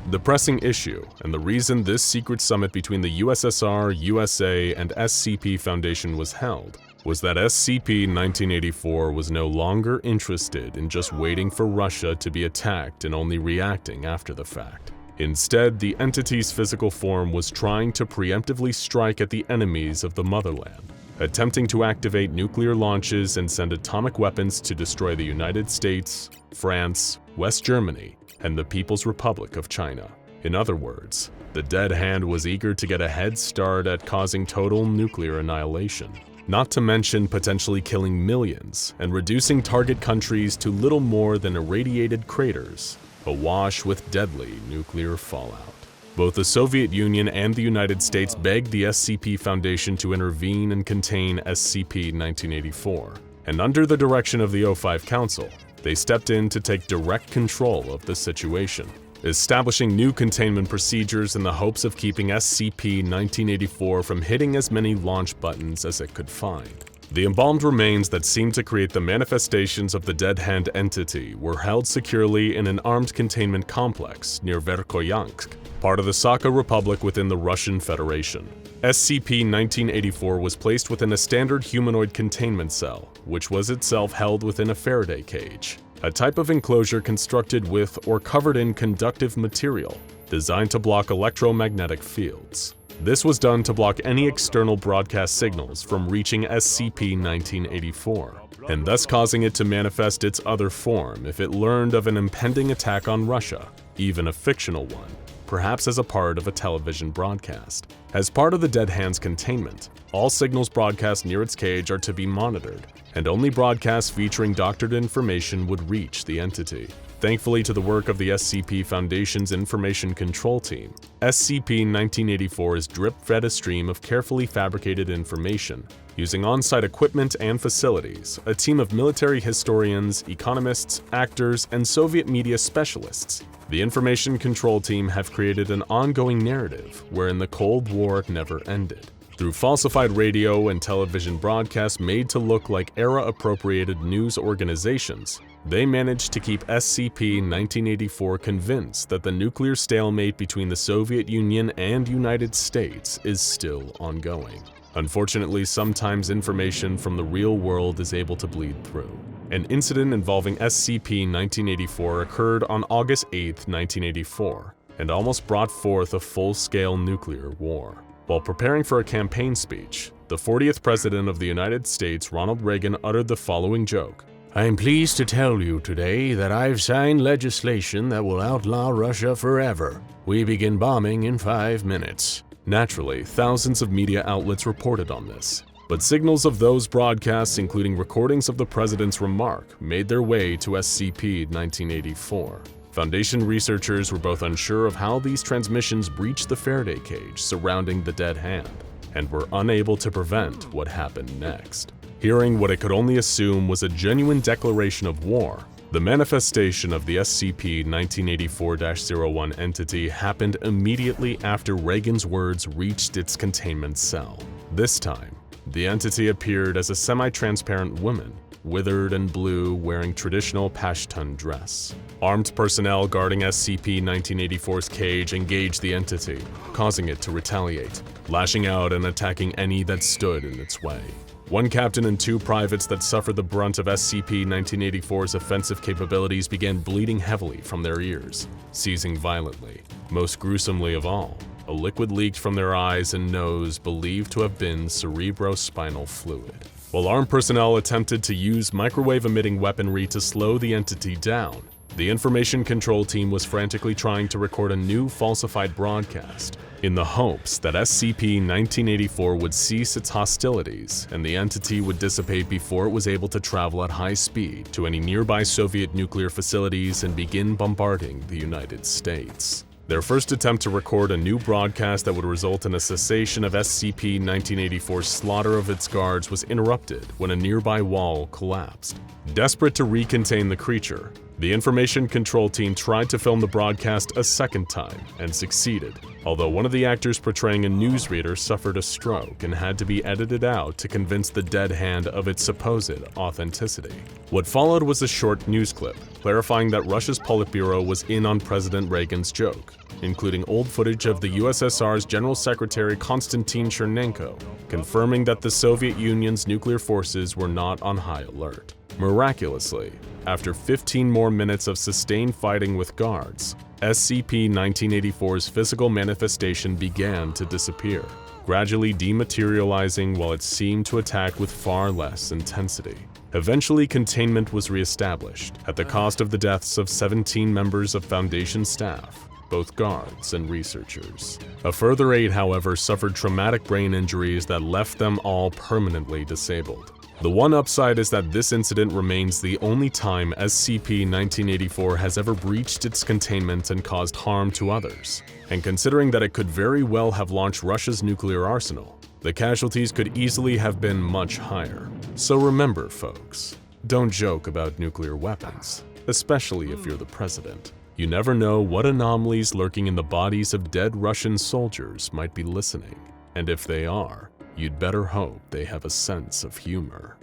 The pressing issue, and the reason this secret summit between the USSR, USA, and SCP Foundation was held, was that SCP-1984 was no longer interested in just waiting for Russia to be attacked and only reacting after the fact. Instead, the entity's physical form was trying to preemptively strike at the enemies of the motherland, attempting to activate nuclear launches and send atomic weapons to destroy the United States, France, West Germany, and the People's Republic of China. In other words, the Dead Hand was eager to get a head start at causing total nuclear annihilation, not to mention potentially killing millions and reducing target countries to little more than irradiated craters, awash with deadly nuclear fallout. Both the Soviet Union and the United States begged the SCP Foundation to intervene and contain SCP-1984, and under the direction of the O5 Council, they stepped in to take direct control of the situation, establishing new containment procedures in the hopes of keeping SCP-1984 from hitting as many launch buttons as it could find. The embalmed remains that seemed to create the manifestations of the Dead Hand entity were held securely in an armed containment complex near Verkhoyansk, part of the Sakha Republic within the Russian Federation. SCP-1984 was placed within a standard humanoid containment cell, which was itself held within a Faraday cage, a type of enclosure constructed with or covered in conductive material designed to block electromagnetic fields. This was done to block any external broadcast signals from reaching SCP-1984, and thus causing it to manifest its other form if it learned of an impending attack on Russia, even a fictional one, perhaps as a part of a television broadcast. As part of the Dead Hand's containment, all signals broadcast near its cage are to be monitored, and only broadcasts featuring doctored information would reach the entity. Thankfully to the work of the SCP Foundation's Information Control Team, SCP-1984 is drip-fed a stream of carefully fabricated information. Using on-site equipment and facilities, a team of military historians, economists, actors, and Soviet media specialists, the Information Control Team have created an ongoing narrative wherein the Cold War never ended. Through falsified radio and television broadcasts made to look like era-appropriated news organizations, they managed to keep SCP-1984 convinced that the nuclear stalemate between the Soviet Union and United States is still ongoing. Unfortunately, sometimes information from the real world is able to bleed through. An incident involving SCP-1984 occurred on August 8, 1984, and almost brought forth a full-scale nuclear war. While preparing for a campaign speech, the 40th President of the United States, Ronald Reagan, uttered the following joke. "I am pleased to tell you today that I've signed legislation that will outlaw Russia forever. We begin bombing in 5 minutes." Naturally, thousands of media outlets reported on this, but signals of those broadcasts, including recordings of the president's remark, made their way to SCP-1984. Foundation researchers were both unsure of how these transmissions breached the Faraday cage surrounding the Dead Hand, and were unable to prevent what happened next. Hearing what it could only assume was a genuine declaration of war, the manifestation of the SCP-1984-01 entity happened immediately after Reagan's words reached its containment cell. This time, the entity appeared as a semi-transparent woman, withered and blue, wearing traditional Pashtun dress. Armed personnel guarding SCP-1984's cage engaged the entity, causing it to retaliate, lashing out and attacking any that stood in its way. One captain and 2 privates that suffered the brunt of SCP-1984's offensive capabilities began bleeding heavily from their ears, seizing violently. Most gruesomely of all, a liquid leaked from their eyes and nose believed to have been cerebrospinal fluid. While armed personnel attempted to use microwave-emitting weaponry to slow the entity down, the Information Control Team was frantically trying to record a new falsified broadcast, in the hopes that SCP-1984 would cease its hostilities and the entity would dissipate before it was able to travel at high speed to any nearby Soviet nuclear facilities and begin bombarding the United States. Their first attempt to record a new broadcast that would result in a cessation of SCP-1984's slaughter of its guards was interrupted when a nearby wall collapsed. Desperate to recontain the creature, the Information Control Team tried to film the broadcast a second time and succeeded, although one of the actors portraying a newsreader suffered a stroke and had to be edited out to convince the dead hand of its supposed authenticity. What followed was a short news clip clarifying that Russia's Politburo was in on President Reagan's joke, including old footage of the USSR's General Secretary Konstantin Chernenko, confirming that the Soviet Union's nuclear forces were not on high alert. Miraculously, after 15 more minutes of sustained fighting with guards, SCP-1984's physical manifestation began to disappear, gradually dematerializing while it seemed to attack with far less intensity. Eventually, containment was reestablished, at the cost of the deaths of 17 members of Foundation staff, both guards and researchers. A further 8, however, suffered traumatic brain injuries that left them all permanently disabled. The one upside is that this incident remains the only time SCP-1984 has ever breached its containment and caused harm to others. And considering that it could very well have launched Russia's nuclear arsenal, the casualties could easily have been much higher. So remember, folks, don't joke about nuclear weapons, especially if you're the president. You never know what anomalies lurking in the bodies of dead Russian soldiers might be listening, and if they are, you'd better hope they have a sense of humor.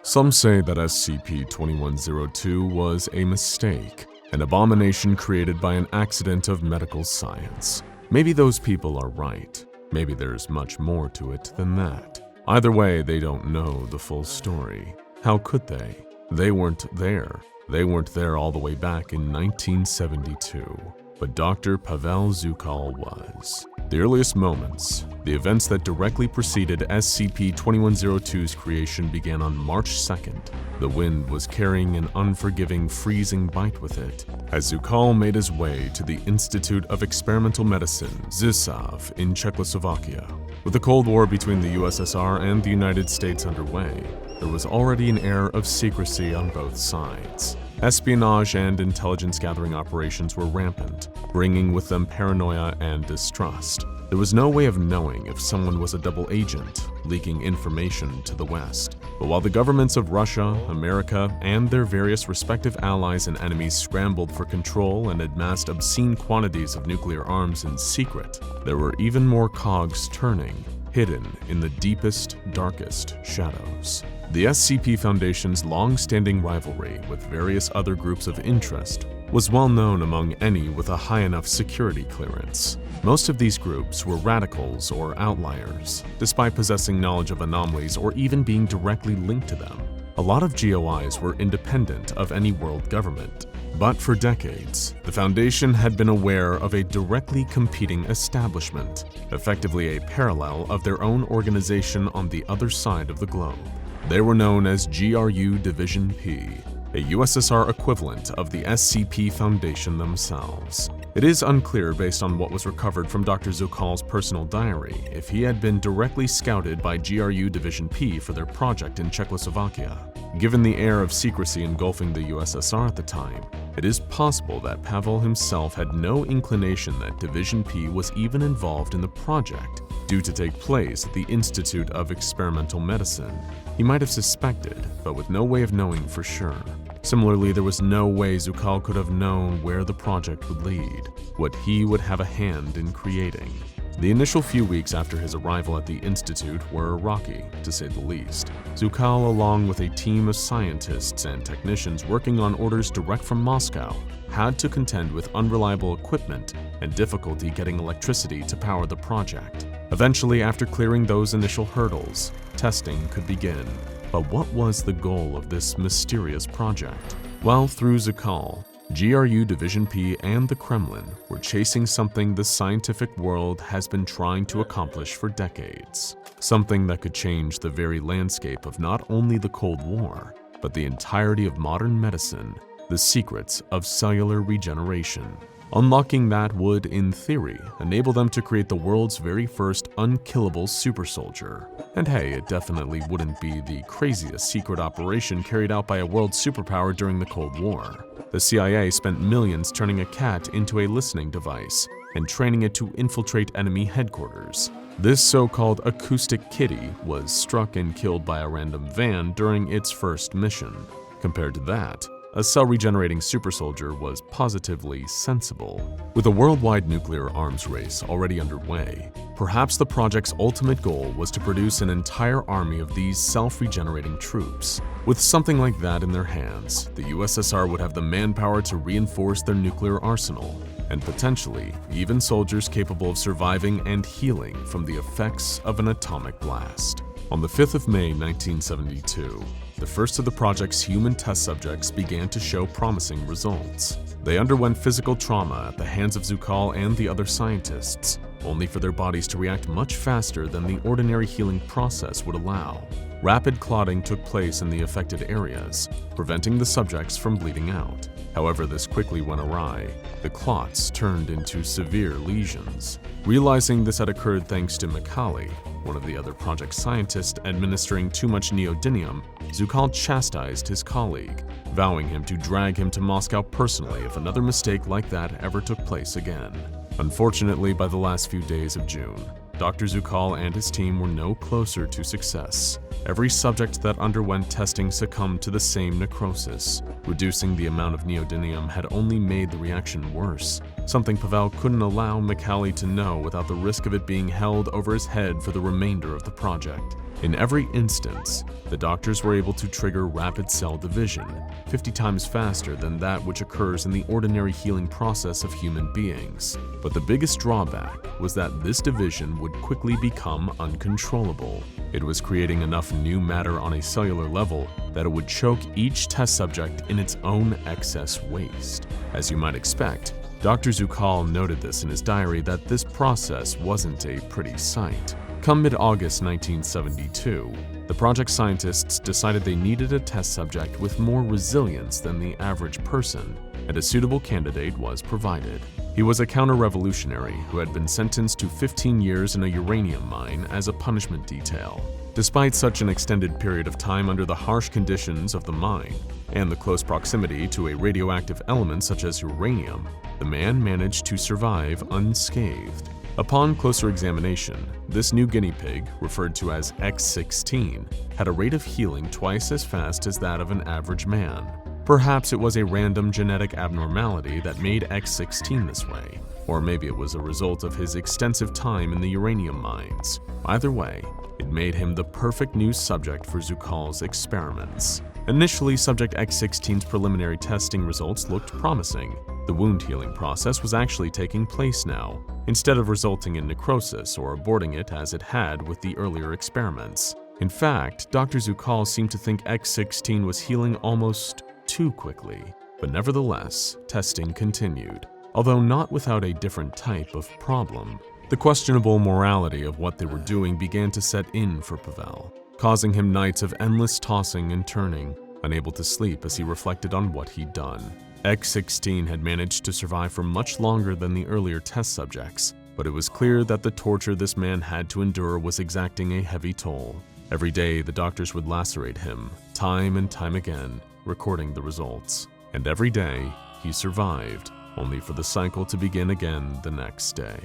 Some say that SCP-2102 was a mistake, an abomination created by an accident of medical science. Maybe those people are right. Maybe there's much more to it than that. Either way, they don't know the full story. How could they? They weren't there. They weren't there all the way back in 1972. But Dr. Pavel Zukal was. The earliest moments, the events that directly preceded SCP-2102's creation began on March 2nd. The wind was carrying an unforgiving, freezing bite with it as Zukal made his way to the Institute of Experimental Medicine, ZISAV, in Czechoslovakia. With the Cold War between the USSR and the United States underway, there was already an air of secrecy on both sides. Espionage and intelligence-gathering operations were rampant, bringing with them paranoia and distrust. There was no way of knowing if someone was a double agent, leaking information to the West. But while the governments of Russia, America, and their various respective allies and enemies scrambled for control and amassed obscene quantities of nuclear arms in secret, there were even more cogs turning, hidden in the deepest, darkest shadows. The SCP Foundation's long-standing rivalry with various other groups of interest was well known among any with a high enough security clearance. Most of these groups were radicals or outliers, despite possessing knowledge of anomalies or even being directly linked to them. A lot of GOIs were independent of any world government. But for decades, the Foundation had been aware of a directly competing establishment, effectively a parallel of their own organization on the other side of the globe. They were known as GRU Division P, a USSR equivalent of the SCP Foundation themselves. It is unclear based on what was recovered from Dr. Zukal's personal diary if he had been directly scouted by GRU Division P for their project in Czechoslovakia. Given the air of secrecy engulfing the USSR at the time, it is possible that Pavel himself had no inclination that Division P was even involved in the project, due to take place at the Institute of Experimental Medicine. He might have suspected, but with no way of knowing for sure. Similarly, there was no way Zukal could have known where the project would lead, what he would have a hand in creating. The initial few weeks after his arrival at the Institute were rocky, to say the least. Zukal, along with a team of scientists and technicians working on orders direct from Moscow, had to contend with unreliable equipment and difficulty getting electricity to power the project. Eventually, after clearing those initial hurdles, testing could begin. But what was the goal of this mysterious project? Well, through Zukal, GRU Division P and the Kremlin were chasing something the scientific world has been trying to accomplish for decades. Something that could change the very landscape of not only the Cold War, but the entirety of modern medicine, the secrets of cellular regeneration. Unlocking that would, in theory, enable them to create the world's very first unkillable super soldier. And hey, it definitely wouldn't be the craziest secret operation carried out by a world superpower during the Cold War. The CIA spent millions turning a cat into a listening device and training it to infiltrate enemy headquarters. This so-called acoustic kitty was struck and killed by a random van during its first mission. Compared to that, a cell-regenerating super soldier was positively sensible. With a worldwide nuclear arms race already underway, perhaps the project's ultimate goal was to produce an entire army of these self-regenerating troops. With something like that in their hands, the USSR would have the manpower to reinforce their nuclear arsenal, and potentially even soldiers capable of surviving and healing from the effects of an atomic blast. On the 5th of May 1972, the first of the project's human test subjects began to show promising results. They underwent physical trauma at the hands of Zuccal and the other scientists, only for their bodies to react much faster than the ordinary healing process would allow. Rapid clotting took place in the affected areas, preventing the subjects from bleeding out. However, this quickly went awry. The clots turned into severe lesions. Realizing this had occurred thanks to Macaulay, one of the other project scientists administering too much neodymium, Zuccal chastised his colleague, vowing him to drag him to Moscow personally if another mistake like that ever took place again. Unfortunately, by the last few days of June, Dr. Zuccal and his team were no closer to success. Every subject that underwent testing succumbed to the same necrosis. Reducing the amount of neodymium had only made the reaction worse, something Pavel couldn't allow Macaulay to know without the risk of it being held over his head for the remainder of the project. In every instance, the doctors were able to trigger rapid cell division, 50 times faster than that which occurs in the ordinary healing process of human beings. But the biggest drawback was that this division would quickly become uncontrollable. It was creating enough new matter on a cellular level that it would choke each test subject in its own excess waste. As you might expect, Dr. Zuccal noted this in his diary that this process wasn't a pretty sight. Come mid-August 1972, the project scientists decided they needed a test subject with more resilience than the average person, and a suitable candidate was provided. He was a counter-revolutionary who had been sentenced to 15 years in a uranium mine as a punishment detail. Despite such an extended period of time under the harsh conditions of the mine and the close proximity to a radioactive element such as uranium, the man managed to survive unscathed. Upon closer examination, this new guinea pig, referred to as X16, had a rate of healing twice as fast as that of an average man. Perhaps it was a random genetic abnormality that made X16 this way, or maybe it was a result of his extensive time in the uranium mines. Either way, it made him the perfect new subject for Zuccal's experiments. Initially, subject X16's preliminary testing results looked promising. The wound healing process was actually taking place now, instead of resulting in necrosis or aborting it as it had with the earlier experiments. In fact, Dr. Zuccal seemed to think X16 was healing almost too quickly. But nevertheless, testing continued, although not without a different type of problem. The questionable morality of what they were doing began to set in for Pavel, causing him nights of endless tossing and turning, unable to sleep as he reflected on what he'd done. X16 had managed to survive for much longer than the earlier test subjects, but it was clear that the torture this man had to endure was exacting a heavy toll. Every day, the doctors would lacerate him, time and time again, recording the results. And every day, he survived, only for the cycle to begin again the next day.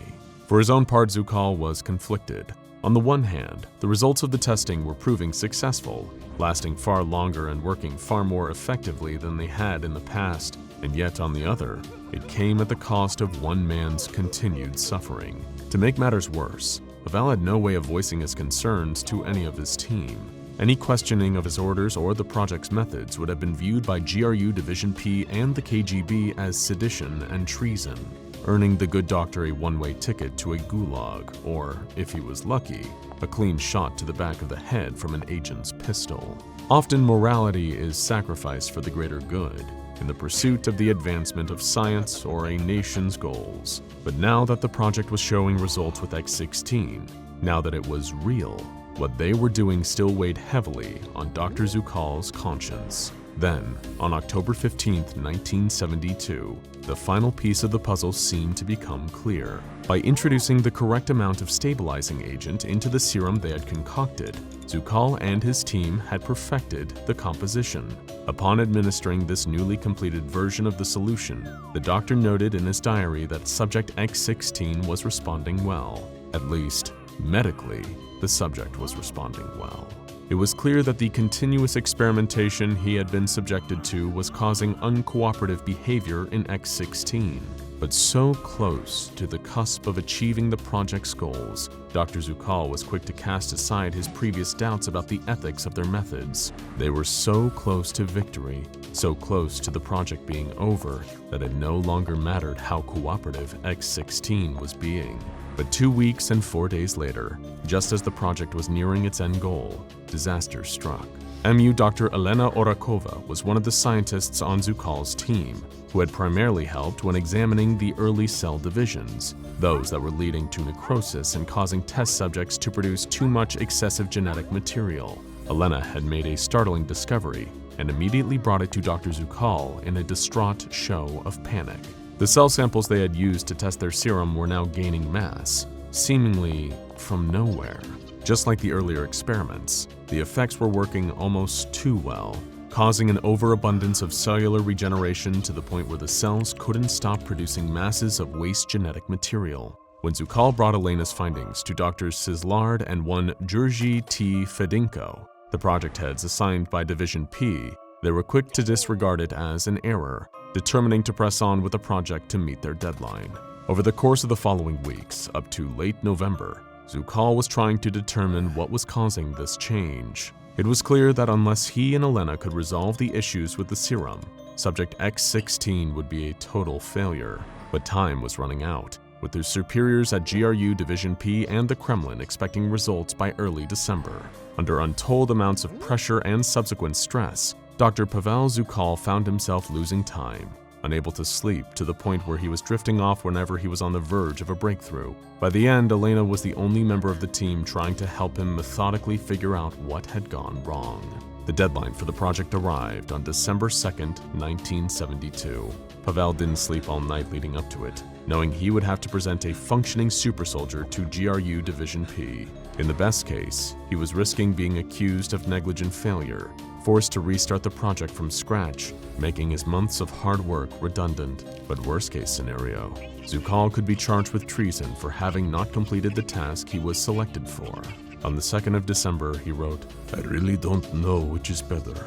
For his own part, Zuccal was conflicted. On the one hand, the results of the testing were proving successful, lasting far longer and working far more effectively than they had in the past, and yet on the other, it came at the cost of one man's continued suffering. To make matters worse, Pavel had no way of voicing his concerns to any of his team. Any questioning of his orders or the project's methods would have been viewed by GRU Division P and the KGB as sedition and treason, earning the good doctor a one-way ticket to a gulag, or, if he was lucky, a clean shot to the back of the head from an agent's pistol. Often morality is sacrificed for the greater good, in the pursuit of the advancement of science or a nation's goals. But now that the project was showing results with X16, now that it was real, what they were doing still weighed heavily on Dr. Zuccal's conscience. Then, on October 15, 1972, the final piece of the puzzle seemed to become clear. By introducing the correct amount of stabilizing agent into the serum they had concocted, Zukal and his team had perfected the composition. Upon administering this newly completed version of the solution, the doctor noted in his diary that subject X16 was responding well. At least, medically, the subject was responding well. It was clear that the continuous experimentation he had been subjected to was causing uncooperative behavior in X16. But so close to the cusp of achieving the project's goals, Dr. Zukal was quick to cast aside his previous doubts about the ethics of their methods. They were so close to victory, so close to the project being over, that it no longer mattered how cooperative X16 was being. But 2 weeks and 4 days later, just as the project was nearing its end goal, disaster struck. MU Dr. Elena Orakova was one of the scientists on Zukal's team, who had primarily helped when examining the early cell divisions, those that were leading to necrosis and causing test subjects to produce too much excessive genetic material. Elena had made a startling discovery and immediately brought it to Dr. Zukal in a distraught show of panic. The cell samples they had used to test their serum were now gaining mass, seemingly from nowhere. Just like the earlier experiments, the effects were working almost too well, causing an overabundance of cellular regeneration to the point where the cells couldn't stop producing masses of waste genetic material. When Zukal brought Elena's findings to Drs. Sislard and one Georgi T. Fedinko, the project heads assigned by Division P, they were quick to disregard it as an error, determining to press on with the project to meet their deadline. Over the course of the following weeks, up to late November, Zukal was trying to determine what was causing this change. It was clear that unless he and Elena could resolve the issues with the serum, subject X16 would be a total failure. But time was running out, with their superiors at GRU Division P and the Kremlin expecting results by early December. Under untold amounts of pressure and subsequent stress, Dr. Pavel Zukal found himself losing time, unable to sleep to the point where he was drifting off whenever he was on the verge of a breakthrough. By the end, Elena was the only member of the team trying to help him methodically figure out what had gone wrong. The deadline for the project arrived on December 2nd, 1972. Pavel didn't sleep all night leading up to it, knowing he would have to present a functioning super soldier to GRU Division P. In the best case, he was risking being accused of negligent failure, forced to restart the project from scratch, making his months of hard work redundant. But worst case scenario, Zukal could be charged with treason for having not completed the task he was selected for. On the 2nd of December, he wrote, "I really don't know which is better.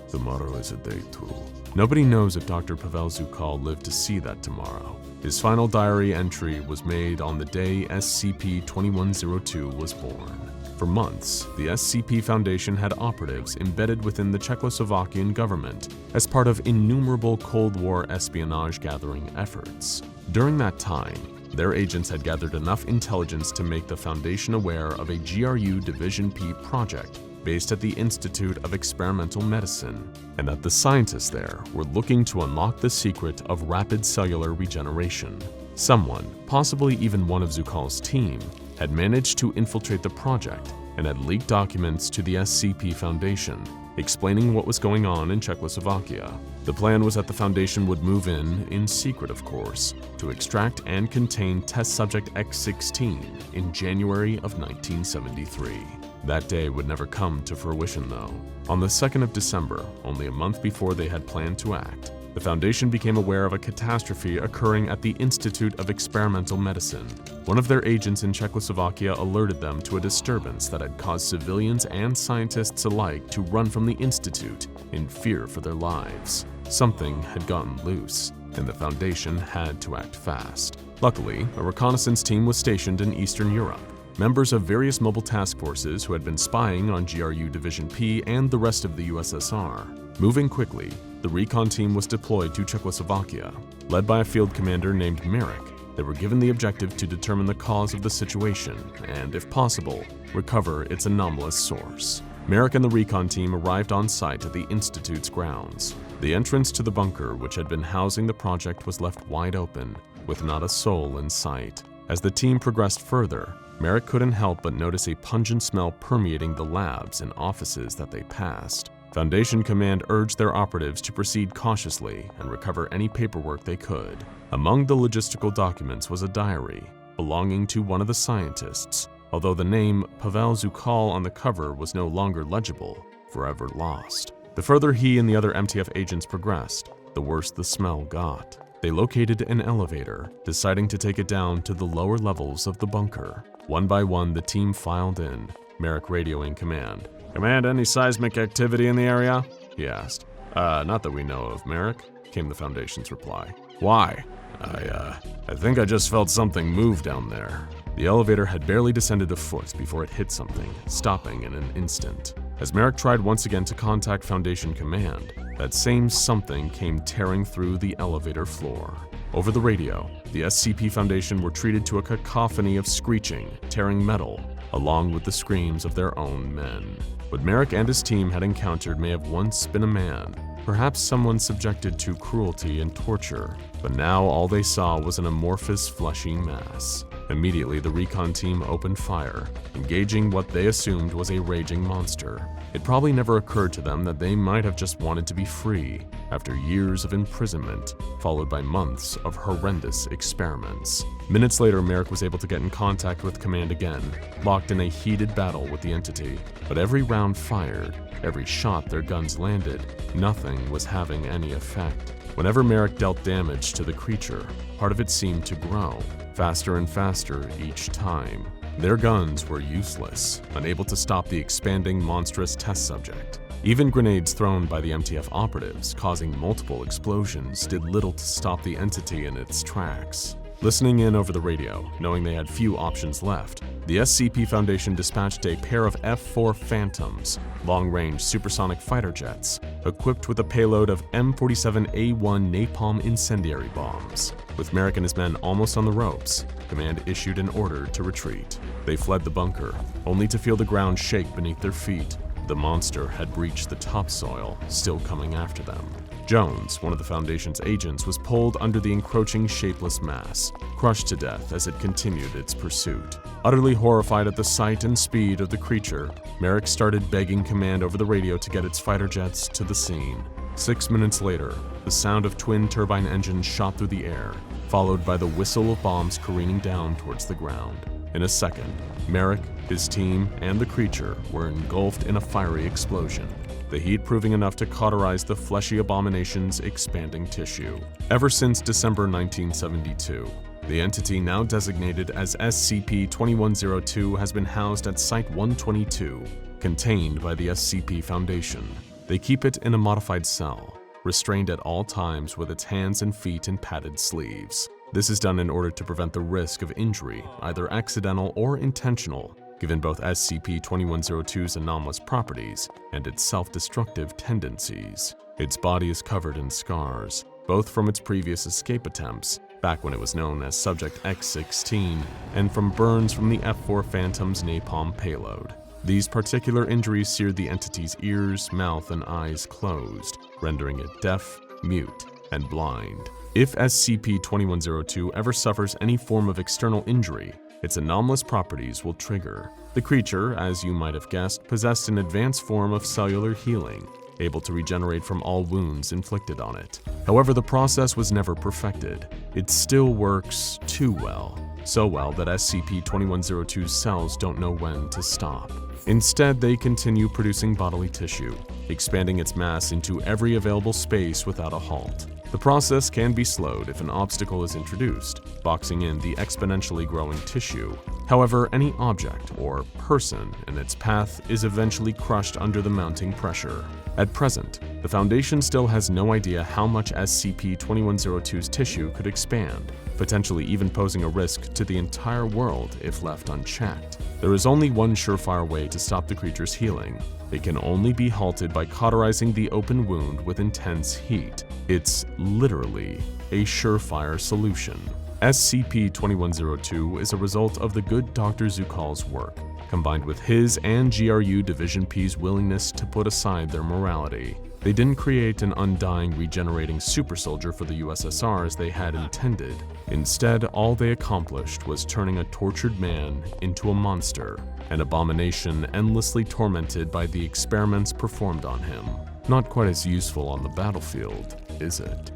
Tomorrow is a day too." Nobody knows if Dr. Pavel Zukal lived to see that tomorrow. His final diary entry was made on the day SCP-2102 was born. For months, the SCP Foundation had operatives embedded within the Czechoslovakian government as part of innumerable Cold War espionage gathering efforts. During that time, their agents had gathered enough intelligence to make the Foundation aware of a GRU Division P project based at the Institute of Experimental Medicine, and that the scientists there were looking to unlock the secret of rapid cellular regeneration. Someone, possibly even one of Zukal's team, had managed to infiltrate the project and had leaked documents to the SCP Foundation, explaining what was going on in Czechoslovakia. The plan was that the Foundation would move in secret of course, to extract and contain test subject X16 in January of 1973. That day would never come to fruition though. On the 2nd of December, only a month before they had planned to act, the Foundation became aware of a catastrophe occurring at the Institute of Experimental Medicine. One of their agents in Czechoslovakia alerted them to a disturbance that had caused civilians and scientists alike to run from the institute in fear for their lives. Something had gotten loose, and the Foundation had to act fast. Luckily, a reconnaissance team was stationed in Eastern Europe. Members of various mobile task forces who had been spying on GRU Division P and the rest of the USSR. Moving quickly, the recon team was deployed to Czechoslovakia. Led by a field commander named Merrick, they were given the objective to determine the cause of the situation and, if possible, recover its anomalous source. Merrick and the recon team arrived on site at the Institute's grounds. The entrance to the bunker which had been housing the project was left wide open, with not a soul in sight. As the team progressed further, Merrick couldn't help but notice a pungent smell permeating the labs and offices that they passed. Foundation Command urged their operatives to proceed cautiously and recover any paperwork they could. Among the logistical documents was a diary belonging to one of the scientists, although the name Pavel Zukal on the cover was no longer legible, forever lost. The further he and the other MTF agents progressed, the worse the smell got. They located an elevator, deciding to take it down to the lower levels of the bunker. One by one, the team filed in, Merrick radioing command. "Command, any seismic activity in the area?" he asked. Not that we know of, Merrick," came the Foundation's reply. "Why?" I think I just felt something move down there." The elevator had barely descended a foot before it hit something, stopping in an instant. As Merrick tried once again to contact Foundation Command, that same something came tearing through the elevator floor. Over the radio, the SCP Foundation were treated to a cacophony of screeching, tearing metal, along with the screams of their own men. What Merrick and his team had encountered may have once been a man, perhaps someone subjected to cruelty and torture, but now all they saw was an amorphous, fleshy mass. Immediately, the recon team opened fire, engaging what they assumed was a raging monster. It probably never occurred to them that they might have just wanted to be free after years of imprisonment, followed by months of horrendous experiments. Minutes later, Merrick was able to get in contact with Command again, locked in a heated battle with the entity. But every round fired, every shot their guns landed, nothing was having any effect. Whenever Merrick dealt damage to the creature, part of it seemed to grow, faster and faster each time. Their guns were useless, unable to stop the expanding, monstrous test subject. Even grenades thrown by the MTF operatives, causing multiple explosions, did little to stop the entity in its tracks. Listening in over the radio, knowing they had few options left, the SCP Foundation dispatched a pair of F-4 Phantoms, long-range supersonic fighter jets, equipped with a payload of M47A1 napalm incendiary bombs. With Merrick and his men almost on the ropes, Command issued an order to retreat. They fled the bunker, only to feel the ground shake beneath their feet. The monster had breached the topsoil, still coming after them. Jones, one of the Foundation's agents, was pulled under the encroaching shapeless mass, crushed to death as it continued its pursuit. Utterly horrified at the sight and speed of the creature, Merrick started begging Command over the radio to get its fighter jets to the scene. 6 minutes later, the sound of twin turbine engines shot through the air, followed by the whistle of bombs careening down towards the ground. In a second, Merrick, his team, and the creature were engulfed in a fiery explosion, the heat proving enough to cauterize the fleshy abomination's expanding tissue. Ever since December 1972, the entity now designated as SCP-2102 has been housed at Site-122, contained by the SCP Foundation. They keep it in a modified cell, restrained at all times with its hands and feet in padded sleeves. This is done in order to prevent the risk of injury, either accidental or intentional, given both SCP-2102's anomalous properties and its self-destructive tendencies. Its body is covered in scars, both from its previous escape attempts, back when it was known as Subject X-16, and from burns from the F-4 Phantom's napalm payload. These particular injuries seared the entity's ears, mouth, and eyes closed, rendering it deaf, mute, and blind. If SCP-2102 ever suffers any form of external injury, its anomalous properties will trigger. The creature, as you might have guessed, possessed an advanced form of cellular healing, able to regenerate from all wounds inflicted on it. However, the process was never perfected. It still works too well, so well that SCP-2102's cells don't know when to stop. Instead, they continue producing bodily tissue, expanding its mass into every available space without a halt. The process can be slowed if an obstacle is introduced, boxing in the exponentially growing tissue. However, any object or person in its path is eventually crushed under the mounting pressure. At present, the Foundation still has no idea how much SCP-2102's tissue could expand, potentially even posing a risk to the entire world if left unchecked. There is only one surefire way to stop the creature's healing. It can only be halted by cauterizing the open wound with intense heat. It's literally a surefire solution. SCP-2102 is a result of the good Dr. Zukal's work, combined with his and GRU Division P's willingness to put aside their morality. They didn't create an undying, regenerating super soldier for the USSR as they had intended. Instead, all they accomplished was turning a tortured man into a monster, an abomination endlessly tormented by the experiments performed on him. Not quite as useful on the battlefield, is it?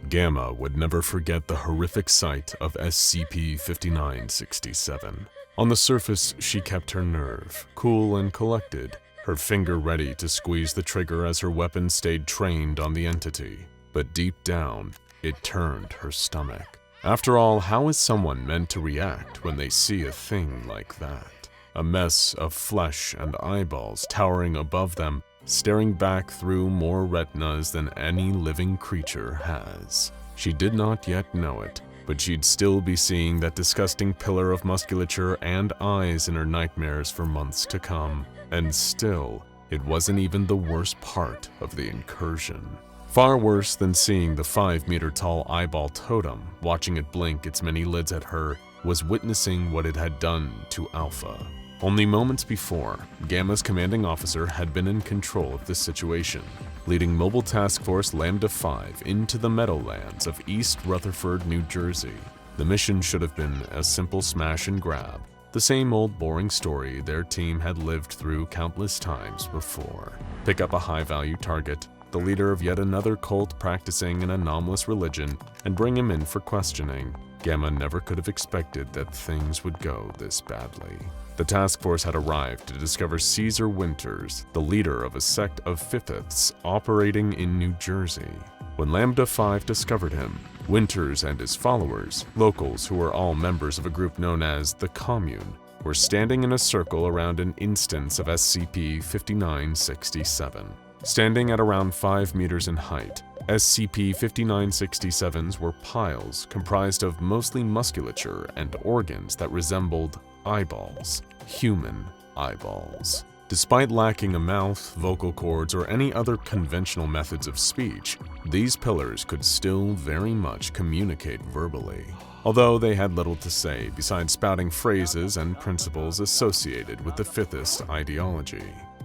Gamma would never forget the horrific sight of SCP-5967. On the surface, she kept her nerve, cool and collected, her finger ready to squeeze the trigger as her weapon stayed trained on the entity. But deep down, it turned her stomach. After all, how is someone meant to react when they see a thing like that? A mess of flesh and eyeballs towering above them, staring back through more retinas than any living creature has. She did not yet know it, but she'd still be seeing that disgusting pillar of musculature and eyes in her nightmares for months to come. And still, it wasn't even the worst part of the incursion. Far worse than seeing the 5-meter-tall eyeball totem, watching it blink its many lids at her, was witnessing what it had done to Alpha. Only moments before, Gamma's commanding officer had been in control of this situation, leading Mobile Task Force Lambda 5 into the Meadowlands of East Rutherford, New Jersey. The mission should have been a simple smash and grab, the same old boring story their team had lived through countless times before. Pick up a high-value target, the leader of yet another cult practicing an anomalous religion, and bring him in for questioning. Gamma never could have expected that things would go this badly. The task force had arrived to discover Caesar Winters, the leader of a sect of Fifths operating in New Jersey. When Lambda 5 discovered him, Winters and his followers, locals who were all members of a group known as the Commune, were standing in a circle around an instance of SCP-5967. Standing at around 5 meters in height, SCP-5967s were piles comprised of mostly musculature and organs that resembled eyeballs, human eyeballs. Despite lacking a mouth, vocal cords, or any other conventional methods of speech, these pillars could still very much communicate verbally, although they had little to say besides spouting phrases and principles associated with the Fifthist ideology.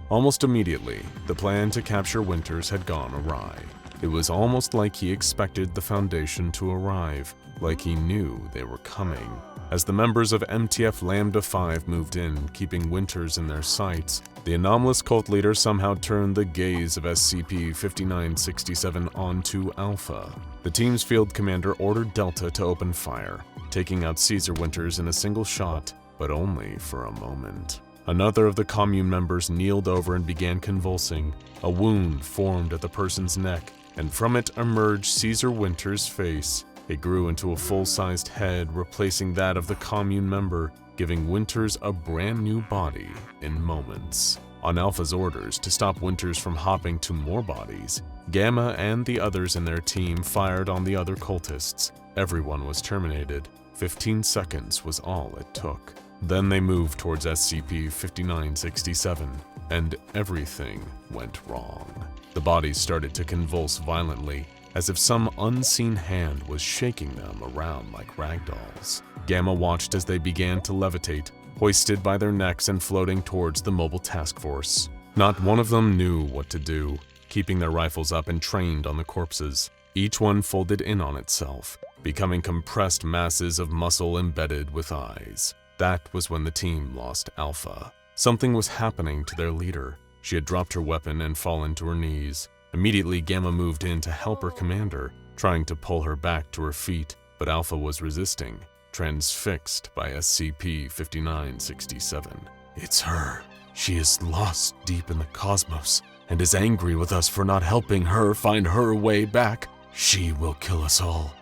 Almost immediately, the plan to capture Winters had gone awry. It was almost like he expected the Foundation to arrive, like he knew they were coming. As the members of MTF Lambda 5 moved in, keeping Winters in their sights, the anomalous cult leader somehow turned the gaze of SCP-5967 onto Alpha. The team's field commander ordered Delta to open fire, taking out Caesar Winters in a single shot, but only for a moment. Another of the commune members kneeled over and began convulsing. A wound formed at the person's neck, and from it emerged Caesar Winters' face. It grew into a full-sized head, replacing that of the commune member, giving Winters a brand new body in moments. On Alpha's orders to stop Winters from hopping to more bodies, Gamma and the others in their team fired on the other cultists. Everyone was terminated. 15 seconds was all it took. Then they moved towards SCP-5967, and everything went wrong. The bodies started to convulse violently, as if some unseen hand was shaking them around like ragdolls. Gamma watched as they began to levitate, hoisted by their necks and floating towards the mobile task force. Not one of them knew what to do, keeping their rifles up and trained on the corpses. Each one folded in on itself, becoming compressed masses of muscle embedded with eyes. That was when the team lost Alpha. Something was happening to their leader. She had dropped her weapon and fallen to her knees. Immediately, Gamma moved in to help her commander, trying to pull her back to her feet, but Alpha was resisting, transfixed by SCP-5967. It's her. She is lost deep in the cosmos and is angry with us for not helping her find her way back. She will kill us all,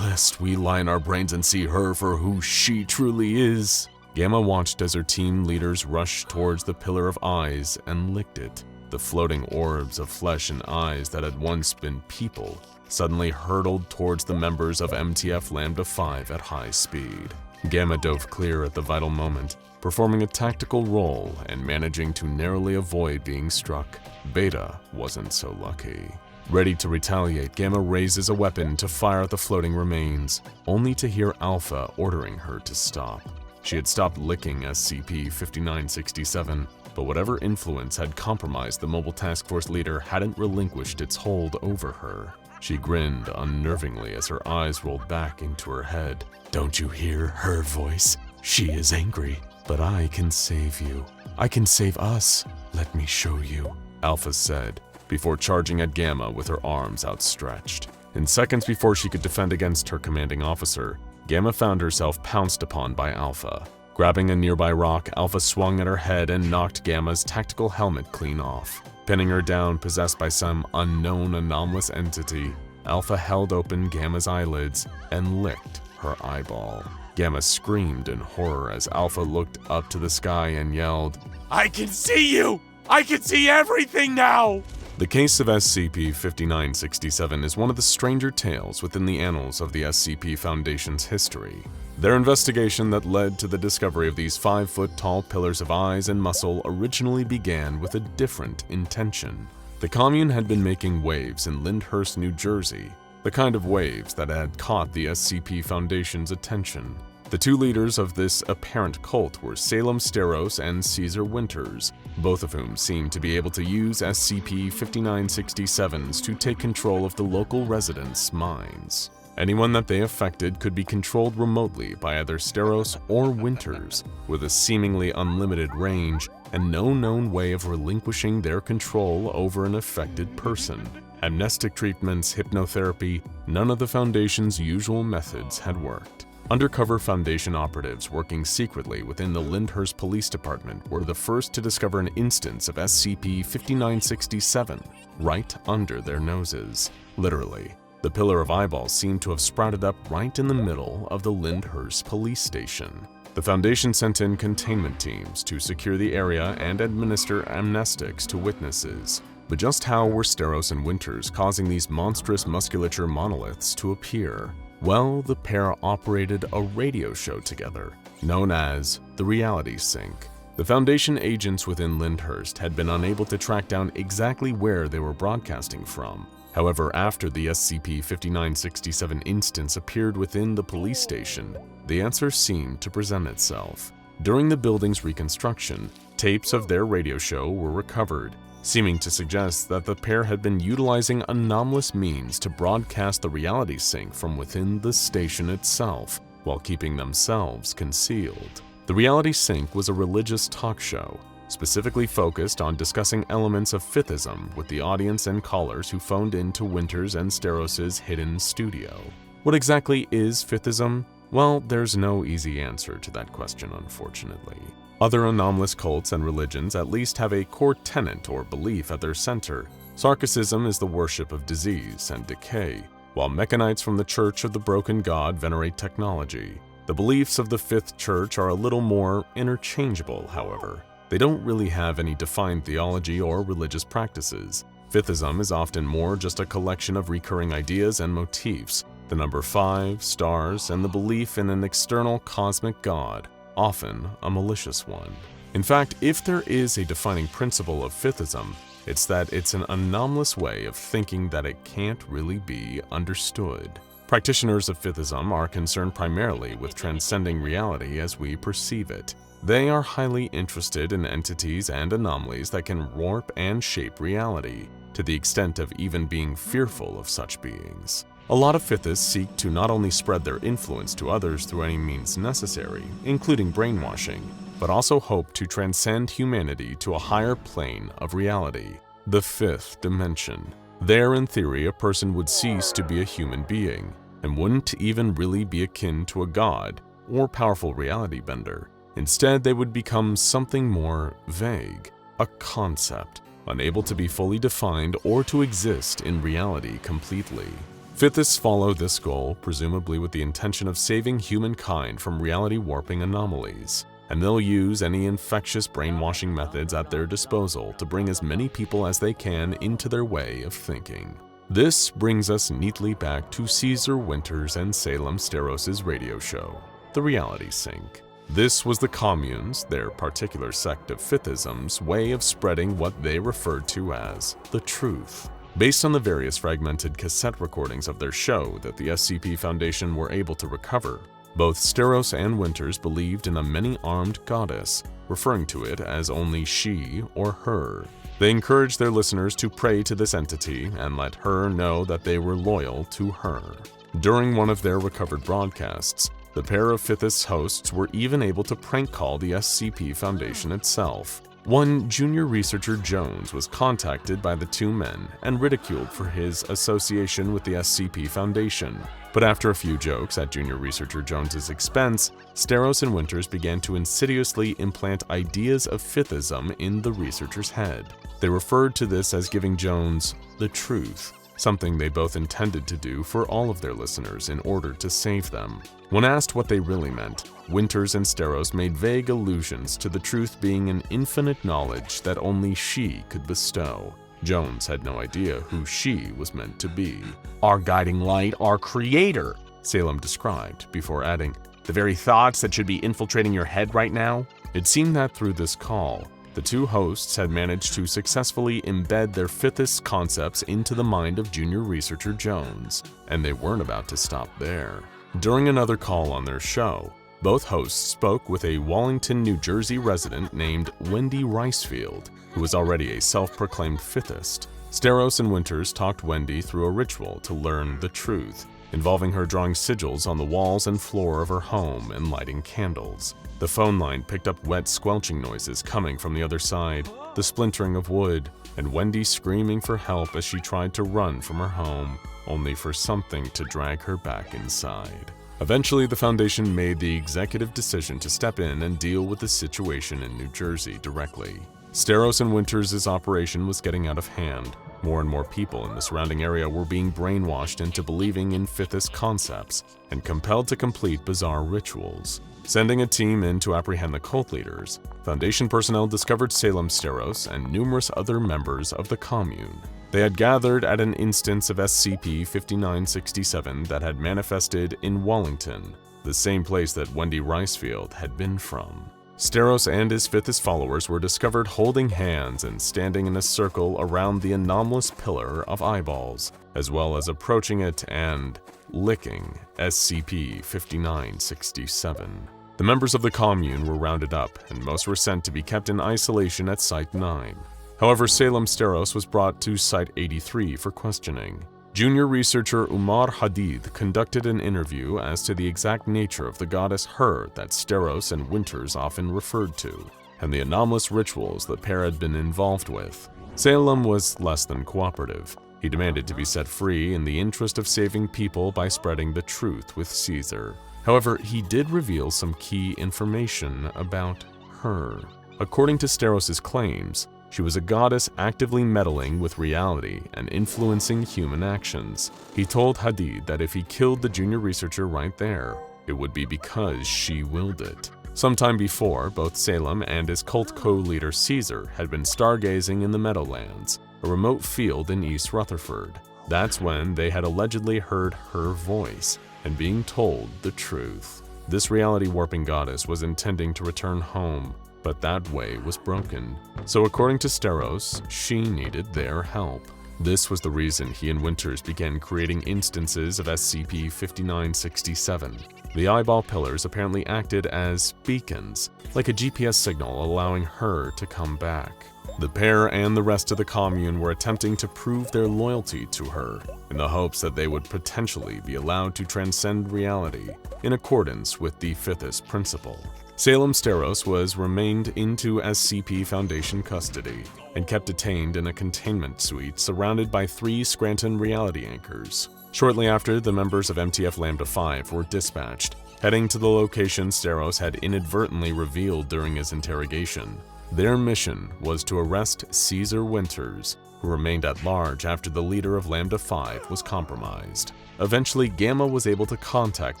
lest we lie in our brains and see her for who she truly is. Gamma watched as her team leaders rushed towards the pillar of eyes and licked it. The floating orbs of flesh and eyes that had once been people suddenly hurtled towards the members of MTF Lambda 5 at high speed. Gamma dove clear at the vital moment, performing a tactical role and managing to narrowly avoid being struck. Beta wasn't so lucky. Ready to retaliate, Gamma raises a weapon to fire at the floating remains, only to hear Alpha ordering her to stop. She had stopped licking SCP-5967, but whatever influence had compromised the mobile task force leader hadn't relinquished its hold over her. She grinned unnervingly as her eyes rolled back into her head. "Don't you hear her voice? She is angry, but I can save you. I can save us. Let me show you," Alpha said, before charging at Gamma with her arms outstretched. In seconds before she could defend against her commanding officer, Gamma found herself pounced upon by Alpha. Grabbing a nearby rock, Alpha swung at her head and knocked Gamma's tactical helmet clean off. Pinning her down, possessed by some unknown anomalous entity, Alpha held open Gamma's eyelids and licked her eyeball. Gamma screamed in horror as Alpha looked up to the sky and yelled, "I can see you! I can see everything now!" The case of SCP-5967 is one of the stranger tales within the annals of the SCP Foundation's history. Their investigation that led to the discovery of these 5-foot-tall pillars of eyes and muscle originally began with a different intention. The commune had been making waves in Lyndhurst, New Jersey, the kind of waves that had caught the SCP Foundation's attention. The two leaders of this apparent cult were Salem Steros and Caesar Winters, both of whom seemed to be able to use SCP-5967s to take control of the local residents' minds. Anyone that they affected could be controlled remotely by either Steros or Winters, with a seemingly unlimited range and no known way of relinquishing their control over an affected person. Amnestic treatments, hypnotherapy, none of the Foundation's usual methods had worked. Undercover Foundation operatives working secretly within the Lyndhurst Police Department were the first to discover an instance of SCP-5967 right under their noses. Literally, the pillar of eyeballs seemed to have sprouted up right in the middle of the Lyndhurst police station. The Foundation sent in containment teams to secure the area and administer amnestics to witnesses. But just how were Steros and Winters causing these monstrous musculature monoliths to appear? Well, the pair operated a radio show together, known as the Reality Sync. The Foundation agents within Lyndhurst had been unable to track down exactly where they were broadcasting from. However, after the SCP-5967 instance appeared within the police station, the answer seemed to present itself. During the building's reconstruction, tapes of their radio show were recovered, seeming to suggest that the pair had been utilizing anomalous means to broadcast the reality sync from within the station itself, while keeping themselves concealed. The reality sync was a religious talk show, specifically focused on discussing elements of Fifithism with the audience and callers who phoned into Winters and Steros' hidden studio. What exactly is Fifithism? Well, there's no easy answer to that question, unfortunately. Other anomalous cults and religions at least have a core tenet or belief at their center. Sarkicism is the worship of disease and decay, while Mechanites from the Church of the Broken God venerate technology. The beliefs of the Fifth Church are a little more interchangeable, however. They don't really have any defined theology or religious practices. Fifithism is often more just a collection of recurring ideas and motifs, the number 5, stars, and the belief in an external cosmic god, often a malicious one. In fact, if there is a defining principle of Fifithism, it's that it's an anomalous way of thinking that it can't really be understood. Practitioners of Fifithism are concerned primarily with transcending reality as we perceive it. They are highly interested in entities and anomalies that can warp and shape reality, to the extent of even being fearful of such beings. A lot of Fifithists seek to not only spread their influence to others through any means necessary, including brainwashing, but also hope to transcend humanity to a higher plane of reality, the fifth dimension. There, in theory, a person would cease to be a human being, and wouldn't even really be akin to a god or powerful reality bender. Instead, they would become something more vague, a concept, unable to be fully defined or to exist in reality completely. Fifithists follow this goal, presumably with the intention of saving humankind from reality-warping anomalies, and they'll use any infectious brainwashing methods at their disposal to bring as many people as they can into their way of thinking. This brings us neatly back to Caesar Winters and Salem Steros' radio show, The Reality Sync. This was the commune's, their particular sect of Fifithism's, way of spreading what they referred to as the truth. Based on the various fragmented cassette recordings of their show that the SCP Foundation were able to recover, Both Steros and Winters believed in a many-armed goddess, referring to it as only she or her. They encouraged their listeners to pray to this entity and let her know that they were loyal to her. During one of their recovered broadcasts, the pair of Fithist hosts were even able to prank call the SCP Foundation itself. One junior researcher Jones was contacted by the two men and ridiculed for his association with the SCP Foundation. But after a few jokes at junior researcher Jones's expense, Steros and Winters began to insidiously implant ideas of Fithism in the researcher's head. They referred to this as giving Jones the truth, something they both intended to do for all of their listeners in order to save them. When asked what they really meant, Winters and Steros made vague allusions to the truth being an infinite knowledge that only she could bestow. Jones had no idea who she was meant to be. "Our guiding light, our creator," Salem described, before adding, "the very thoughts that should be infiltrating your head right now." It seemed that through this call, the two hosts had managed to successfully embed their Fithist concepts into the mind of junior researcher Jones, and they weren't about to stop there. During another call on their show, both hosts spoke with a Wallington, New Jersey resident named Wendy Ricefield, who was already a self-proclaimed Fithist. Steros and Winters talked Wendy through a ritual to learn the truth, involving her drawing sigils on the walls and floor of her home and lighting candles. The phone line picked up wet squelching noises coming from the other side, the splintering of wood, and Wendy screaming for help as she tried to run from her home, only for something to drag her back inside. Eventually, the Foundation made the executive decision to step in and deal with the situation in New Jersey directly. Steros and Winters' operation was getting out of hand. More and more people in the surrounding area were being brainwashed into believing in Fithist concepts and compelled to complete bizarre rituals. Sending a team in to apprehend the cult leaders, Foundation personnel discovered Salem Steros and numerous other members of the commune. They had gathered at an instance of SCP-5967 that had manifested in Wallington, the same place that Wendy Ricefield had been from. Steros and his Fithist followers were discovered holding hands and standing in a circle around the anomalous pillar of eyeballs, as well as approaching it and licking SCP-5967. The members of the commune were rounded up, and most were sent to be kept in isolation at Site 9. However, Salem Steros was brought to Site 83 for questioning. Junior researcher Umar Hadid conducted an interview as to the exact nature of the goddess Her that Steros and Winters often referred to, and the anomalous rituals the pair had been involved with. Salem was less than cooperative. He demanded to be set free in the interest of saving people by spreading the truth with Caesar. However, he did reveal some key information about Her. According to Steros' claims, she was a goddess actively meddling with reality and influencing human actions. He told Hadid that if he killed the junior researcher right there, it would be because she willed it. Sometime before, both Salem and his cult co-leader Caesar had been stargazing in the Meadowlands, a remote field in East Rutherford. That's when they had allegedly heard her voice and being told the truth. This reality-warping goddess was intending to return home, but that way was broken. So according to Steros, she needed their help. This was the reason he and Winters began creating instances of SCP-5967. The eyeball pillars apparently acted as beacons, like a GPS signal allowing her to come back. The pair and the rest of the commune were attempting to prove their loyalty to her, in the hopes that they would potentially be allowed to transcend reality in accordance with the Fithist principle. Salem Steros was remained into SCP Foundation custody and kept detained in a containment suite surrounded by 3 Scranton reality anchors. Shortly after, the members of MTF Lambda 5 were dispatched, heading to the location Steros had inadvertently revealed during his interrogation. Their mission was to arrest Caesar Winters, who remained at large after the leader of Lambda 5 was compromised. Eventually, Gamma was able to contact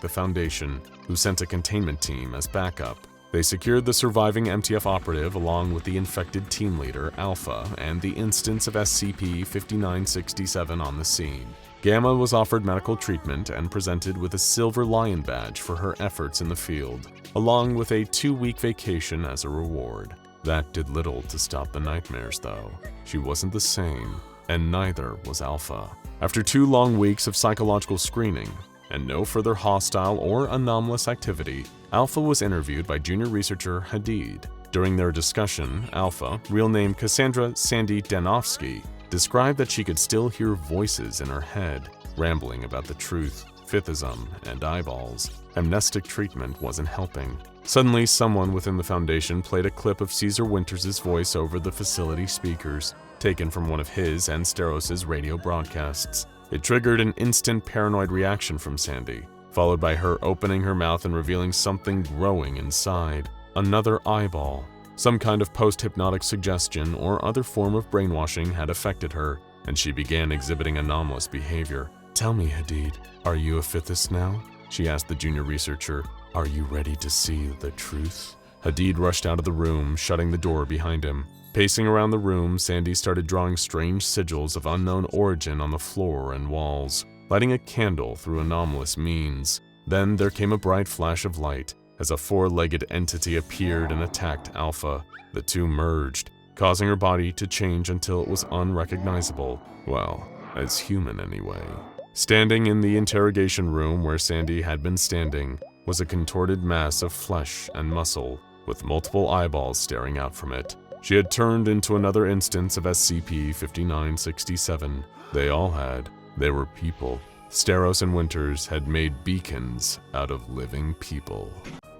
the Foundation, who sent a containment team as backup. They secured the surviving MTF operative along with the infected team leader, Alpha, and the instance of SCP-5967 on the scene. Gamma was offered medical treatment and presented with a Silver Lion badge for her efforts in the field, along with a 2-week vacation as a reward. That did little to stop the nightmares, though. She wasn't the same, and neither was Alpha. After 2 long weeks of psychological screening, and no further hostile or anomalous activity, Alpha was interviewed by junior researcher Hadid. During their discussion, Alpha, real name Cassandra Sandy Danofsky, described that she could still hear voices in her head, rambling about the truth, fifism, and eyeballs. Amnestic treatment wasn't helping. Suddenly, someone within the Foundation played a clip of Caesar Winters' voice over the facility speakers, taken from one of his and Steros' radio broadcasts. It triggered an instant paranoid reaction from Sandy, followed by her opening her mouth and revealing something growing inside. Another eyeball. Some kind of post-hypnotic suggestion or other form of brainwashing had affected her, and she began exhibiting anomalous behavior. "Tell me, Hadid, are you a fifthist now?" she asked the junior researcher. "Are you ready to see the truth?" Hadid rushed out of the room, shutting the door behind him. Pacing around the room, Sandy started drawing strange sigils of unknown origin on the floor and walls, lighting a candle through anomalous means. Then there came a bright flash of light as a four-legged entity appeared and attacked Alpha. The two merged, causing her body to change until it was unrecognizable. Well, as human anyway. Standing in the interrogation room where Sandy had been standing was a contorted mass of flesh and muscle, with multiple eyeballs staring out from it. She had turned into another instance of SCP-5967. They all had. They were people. Steros and Winters had made beacons out of living people.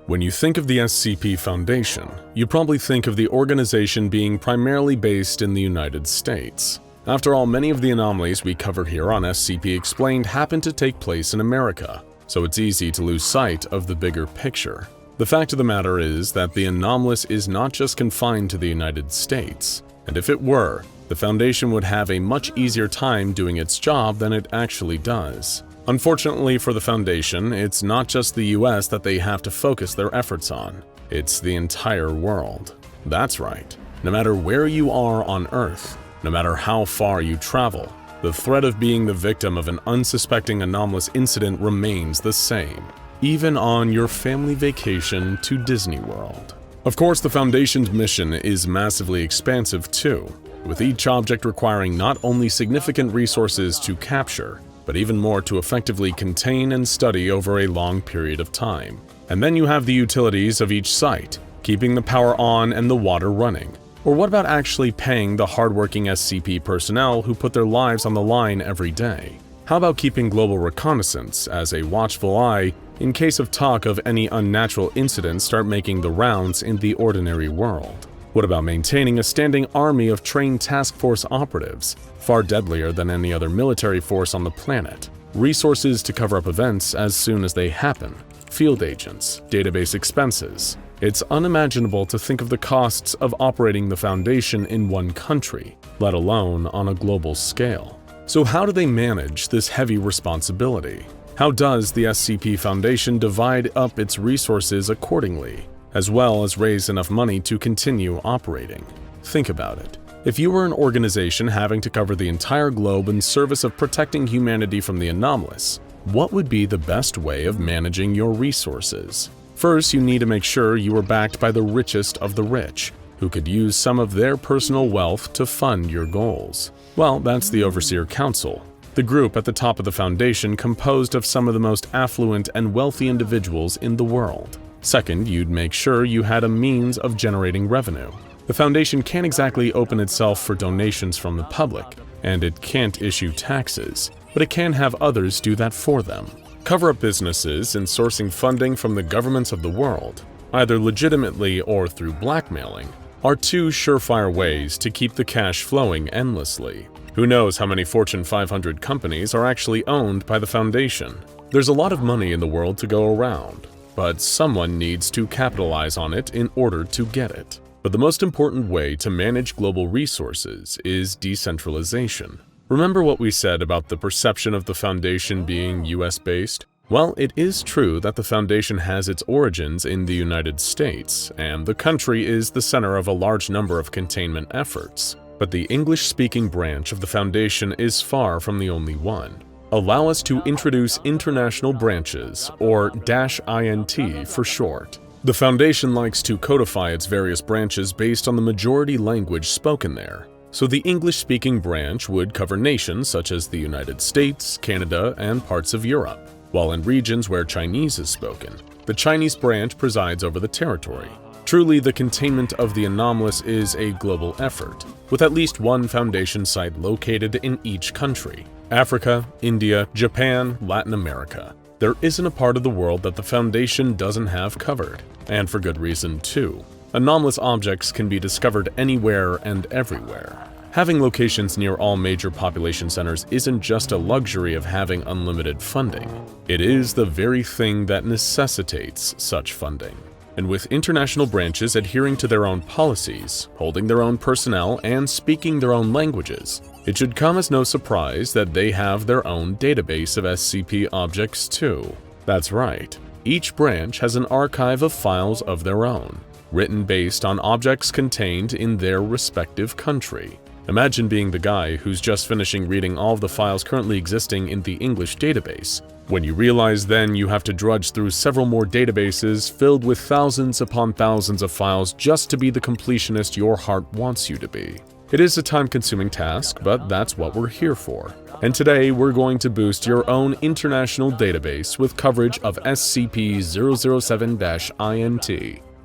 When you think of the SCP Foundation, you probably think of the organization being primarily based in the United States. After all, many of the anomalies we cover here on SCP Explained happen to take place in America, so it's easy to lose sight of the bigger picture. The fact of the matter is that the anomalous is not just confined to the United States, and if it were, the Foundation would have a much easier time doing its job than it actually does. Unfortunately for the Foundation, it's not just the US that they have to focus their efforts on. It's the entire world. That's right. No matter where you are on Earth, no matter how far you travel, the threat of being the victim of an unsuspecting anomalous incident remains the same, even on your family vacation to Disney World. Of course, the Foundation's mission is massively expansive too, with each object requiring not only significant resources to capture, but even more to effectively contain and study over a long period of time. And then you have the utilities of each site, keeping the power on and the water running. Or what about actually paying the hardworking SCP personnel who put their lives on the line every day? How about keeping global reconnaissance as a watchful eye in case of talk of any unnatural incidents start making the rounds in the ordinary world? What about maintaining a standing army of trained task force operatives, far deadlier than any other military force on the planet? Resources to cover up events as soon as they happen, field agents, database expenses. It's unimaginable to think of the costs of operating the Foundation in one country, let alone on a global scale. So how do they manage this heavy responsibility? How does the SCP Foundation divide up its resources accordingly, as well as raise enough money to continue operating? Think about it. If you were an organization having to cover the entire globe in service of protecting humanity from the anomalous, what would be the best way of managing your resources? First, you need to make sure you are backed by the richest of the rich, who could use some of their personal wealth to fund your goals. Well, that's the Overseer Council, the group at the top of the Foundation composed of some of the most affluent and wealthy individuals in the world. Second, you'd make sure you had a means of generating revenue. The Foundation can't exactly open itself for donations from the public, and it can't issue taxes, but it can have others do that for them. Cover-up businesses in sourcing funding from the governments of the world, either legitimately or through blackmailing, are two surefire ways to keep the cash flowing endlessly. Who knows how many Fortune 500 companies are actually owned by the Foundation? There's a lot of money in the world to go around, but someone needs to capitalize on it in order to get it. But the most important way to manage global resources is decentralization. Remember what we said about the perception of the Foundation being US-based? Well, it is true that the Foundation has its origins in the United States, and the country is the center of a large number of containment efforts. But the English-speaking branch of the Foundation is far from the only one. Allow us to introduce international branches, or -INT for short. The Foundation likes to codify its various branches based on the majority language spoken there. So the English-speaking branch would cover nations such as the United States, Canada, and parts of Europe. while in regions where Chinese is spoken, the Chinese branch presides over the territory. Truly, the containment of the anomalous is a global effort, with at least one Foundation site located in each country: Africa, India, Japan, Latin America. There isn't a part of the world that the Foundation doesn't have covered, and for good reason too. Anomalous objects can be discovered anywhere and everywhere. Having locations near all major population centers isn't just a luxury of having unlimited funding. It is the very thing that necessitates such funding. And with international branches adhering to their own policies, holding their own personnel, and speaking their own languages, it should come as no surprise that they have their own database of SCP objects too. That's right, each branch has an archive of files of their own, written based on objects contained in their respective country. Imagine being the guy who's just finishing reading all of the files currently existing in the English database, when you realize then you have to drudge through several more databases filled with thousands upon thousands of files just to be the completionist your heart wants you to be. It is a time-consuming task, but that's what we're here for. And today we're going to boost your own international database with coverage of SCP-007-INT,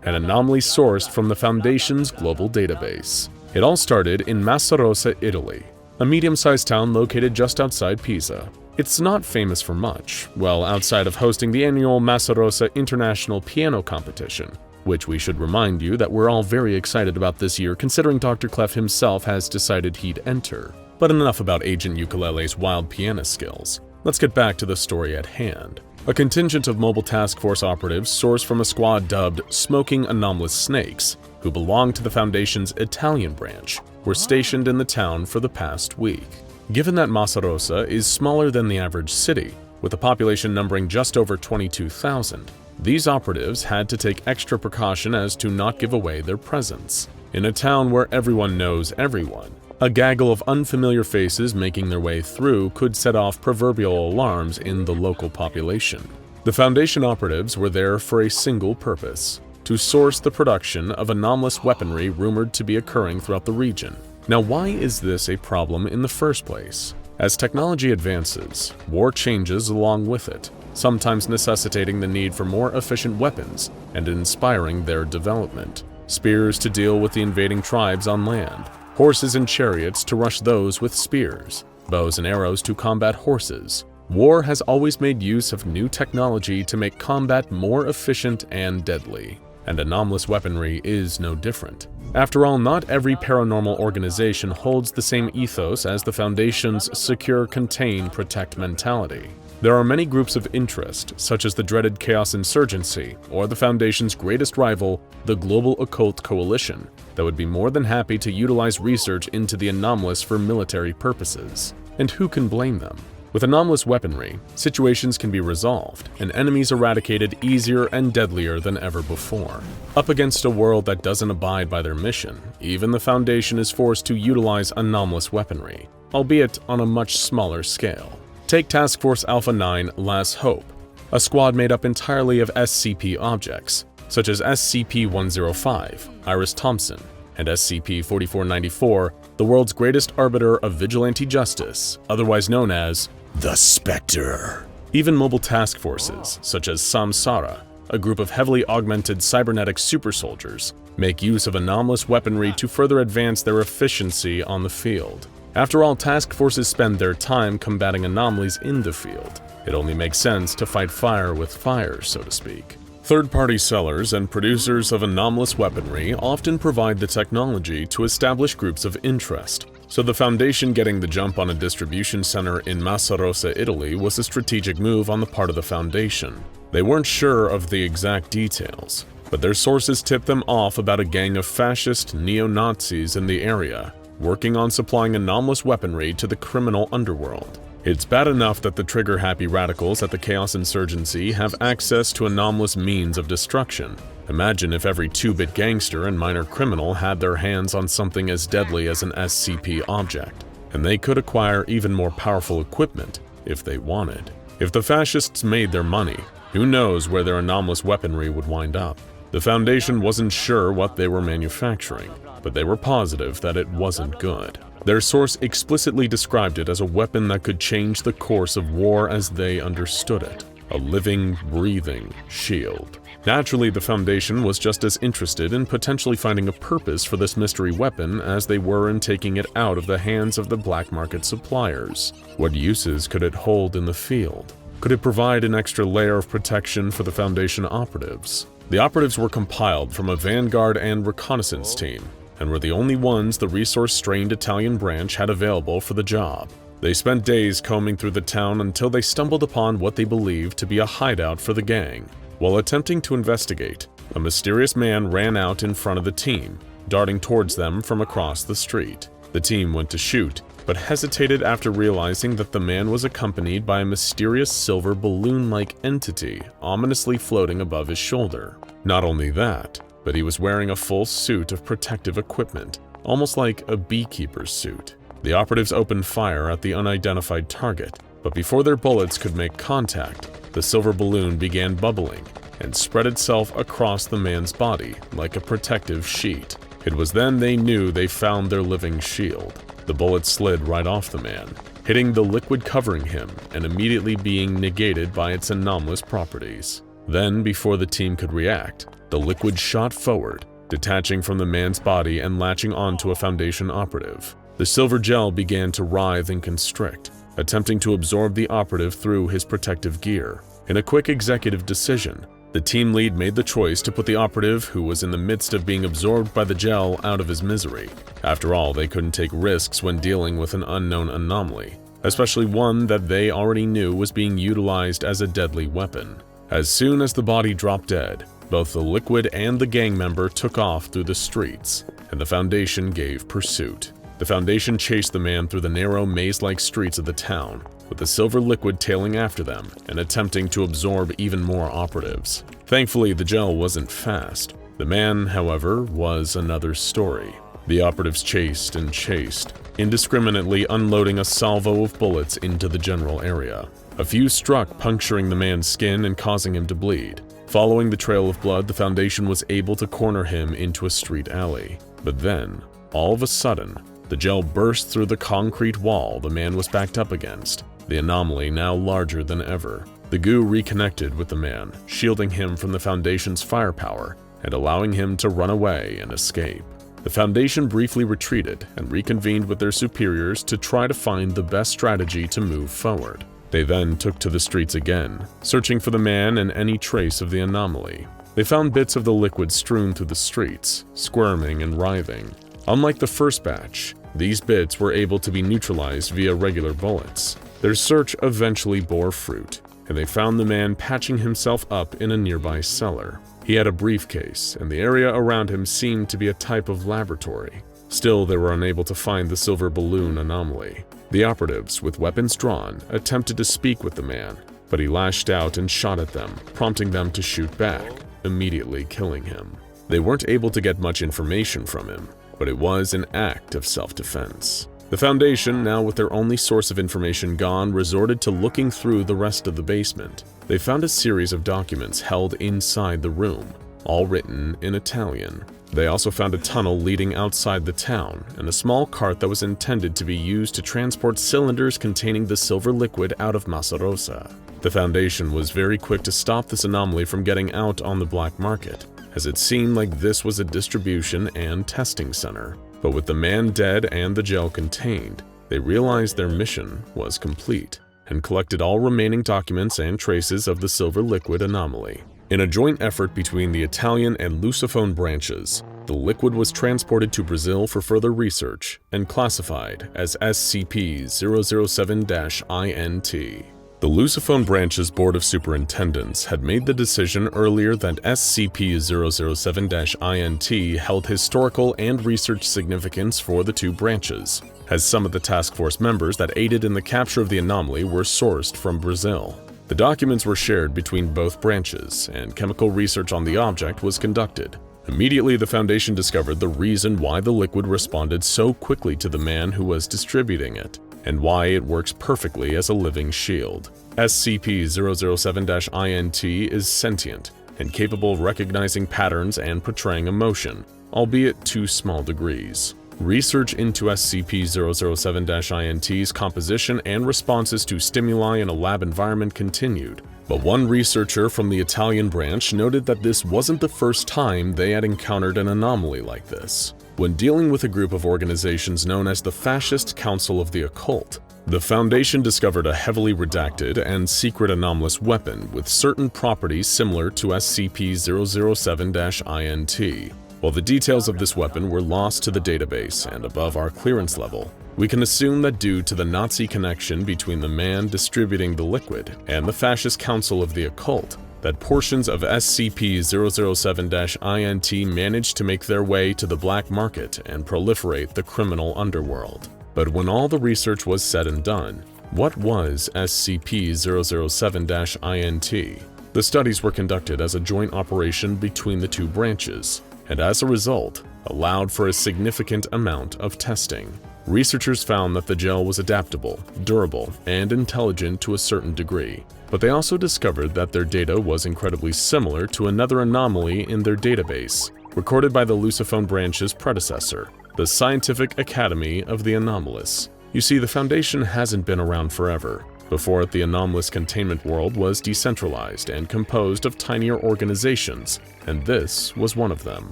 an anomaly sourced from the Foundation's global database. It all started in Massarosa, Italy, a medium-sized town located just outside Pisa. It's not famous for much, well outside of hosting the annual Massarosa International Piano Competition, which we should remind you that we're all very excited about this year considering Dr. Clef himself has decided he'd enter. But enough about Agent Ukulele's wild pianist skills. Let's get back to the story at hand. A contingent of mobile task force operatives sourced from a squad dubbed Smoking Anomalous Snakes, who belonged to the Foundation's Italian branch, were stationed in the town for the past week. Given that Massarosa is smaller than the average city, with a population numbering just over 22,000, these operatives had to take extra precaution as to not give away their presence. In a town where everyone knows everyone, a gaggle of unfamiliar faces making their way through could set off proverbial alarms in the local population. The Foundation operatives were there for a single purpose: to source the production of anomalous weaponry rumored to be occurring throughout the region. Now, why is this a problem in the first place? As technology advances, war changes along with it, sometimes necessitating the need for more efficient weapons and inspiring their development. Spears to deal with the invading tribes on land, horses and chariots to rush those with spears, bows and arrows to combat horses. War has always made use of new technology to make combat more efficient and deadly, and anomalous weaponry is no different. After all, not every paranormal organization holds the same ethos as the Foundation's secure, contain, protect mentality. There are many groups of interest, such as the dreaded Chaos Insurgency, or the Foundation's greatest rival, the Global Occult Coalition, that would be more than happy to utilize research into the anomalous for military purposes. And who can blame them? With anomalous weaponry, situations can be resolved, and enemies eradicated easier and deadlier than ever before. Up against a world that doesn't abide by their mission, even the Foundation is forced to utilize anomalous weaponry, albeit on a much smaller scale. Take Task Force Alpha 9 Last Hope, a squad made up entirely of SCP objects, such as SCP-105, Iris Thompson, and SCP-4494, the world's greatest arbiter of vigilante justice, otherwise known as the Spectre. Even mobile task forces, such as Samsara, a group of heavily augmented cybernetic super soldiers, make use of anomalous weaponry to further advance their efficiency on the field. After all, task forces spend their time combating anomalies in the field. It only makes sense to fight fire with fire, so to speak. Third-party sellers and producers of anomalous weaponry often provide the technology to establish groups of interest, so the Foundation getting the jump on a distribution center in Massarosa, Italy was a strategic move on the part of the Foundation. They weren't sure of the exact details, but their sources tipped them off about a gang of fascist neo-Nazis in the area, working on supplying anomalous weaponry to the criminal underworld. It's bad enough that the trigger-happy radicals at the Chaos Insurgency have access to anomalous means of destruction. Imagine if every 2-bit gangster and minor criminal had their hands on something as deadly as an SCP object, and they could acquire even more powerful equipment if they wanted. If the fascists made their money, who knows where their anomalous weaponry would wind up? The Foundation wasn't sure what they were manufacturing, but they were positive that it wasn't good. Their source explicitly described it as a weapon that could change the course of war as they understood it. a living, breathing shield. Naturally, the Foundation was just as interested in potentially finding a purpose for this mystery weapon as they were in taking it out of the hands of the black market suppliers. What uses could it hold in the field? Could it provide an extra layer of protection for the Foundation operatives? The operatives were compiled from a vanguard and reconnaissance team, and were the only ones the resource-strained Italian branch had available for the job. They spent days combing through the town until they stumbled upon what they believed to be a hideout for the gang. While attempting to investigate, a mysterious man ran out in front of the team, darting towards them from across the street. The team went to shoot, but hesitated after realizing that the man was accompanied by a mysterious silver balloon-like entity ominously floating above his shoulder. Not only that, but he was wearing a full suit of protective equipment, almost like a beekeeper's suit. The operatives opened fire at the unidentified target, but before their bullets could make contact, the silver balloon began bubbling and spread itself across the man's body like a protective sheet. It was then they knew they found their living shield. The bullet slid right off the man, hitting the liquid covering him and immediately being negated by its anomalous properties. Then, before the team could react, the liquid shot forward, detaching from the man's body and latching onto a Foundation operative. The silver gel began to writhe and constrict, attempting to absorb the operative through his protective gear. In a quick executive decision, the team lead made the choice to put the operative, who was in the midst of being absorbed by the gel, out of his misery. After all, they couldn't take risks when dealing with an unknown anomaly, especially one that they already knew was being utilized as a deadly weapon. As soon as the body dropped dead, both the liquid and the gang member took off through the streets, and the Foundation gave pursuit. The Foundation chased the man through the narrow maze-like streets of the town, with the silver liquid tailing after them and attempting to absorb even more operatives. Thankfully, the gel wasn't fast. The man, however, was another story. The operatives chased and chased, indiscriminately unloading a salvo of bullets into the general area. A few struck, puncturing the man's skin and causing him to bleed. Following the trail of blood, the Foundation was able to corner him into a street alley. But then, all of a sudden, the gel burst through the concrete wall the man was backed up against, the anomaly now larger than ever. The goo reconnected with the man, shielding him from the Foundation's firepower and allowing him to run away and escape. The Foundation briefly retreated and reconvened with their superiors to try to find the best strategy to move forward. They then took to the streets again, searching for the man and any trace of the anomaly. They found bits of the liquid strewn through the streets, squirming and writhing. Unlike the first batch, these bits were able to be neutralized via regular bullets. Their search eventually bore fruit, and they found the man patching himself up in a nearby cellar. He had a briefcase, and the area around him seemed to be a type of laboratory. Still, they were unable to find the silver balloon anomaly. The operatives, with weapons drawn, attempted to speak with the man, but he lashed out and shot at them, prompting them to shoot back, immediately killing him. They weren't able to get much information from him, but it was an act of self-defense. The Foundation, now with their only source of information gone, resorted to looking through the rest of the basement. They found a series of documents held inside the room, all written in Italian. They also found a tunnel leading outside the town and a small cart that was intended to be used to transport cylinders containing the silver liquid out of Massa Rosa. The Foundation was very quick to stop this anomaly from getting out on the black market, as it seemed like this was a distribution and testing center. But with the man dead and the gel contained, they realized their mission was complete and collected all remaining documents and traces of the silver liquid anomaly. In a joint effort between the Italian and Lusophone branches, the liquid was transported to Brazil for further research and classified as SCP-007-INT. The Lusophone branch's Board of Superintendents had made the decision earlier that SCP-007-INT held historical and research significance for the two branches, as some of the task force members that aided in the capture of the anomaly were sourced from Brazil. The documents were shared between both branches, and chemical research on the object was conducted. Immediately, the Foundation discovered the reason why the liquid responded so quickly to the man who was distributing it, and why it works perfectly as a living shield. SCP-007-INT is sentient and capable of recognizing patterns and portraying emotion, albeit to small degrees. Research into SCP-007-INT's composition and responses to stimuli in a lab environment continued, But one researcher from the Italian branch noted that this wasn't the first time they had encountered an anomaly like this. When dealing with a group of organizations known as the Fascist Council of the Occult, the Foundation discovered a heavily redacted and secret anomalous weapon with certain properties similar to SCP-007-INT. While the details of this weapon were lost to the database and above our clearance level, we can assume that due to the Nazi connection between the man distributing the liquid and the Fascist Council of the Occult, that portions of SCP-007-INT managed to make their way to the black market and proliferate the criminal underworld. But when all the research was said and done, what was SCP-007-INT? The studies were conducted as a joint operation between the two branches, and as a result, allowed for a significant amount of testing. Researchers found that the gel was adaptable, durable, and intelligent to a certain degree, but they also discovered that their data was incredibly similar to another anomaly in their database, recorded by the Luciphone branch's predecessor, the Scientific Academy of the Anomalous. You see, the Foundation hasn't been around forever. Before it, the anomalous containment world was decentralized and composed of tinier organizations, and this was one of them.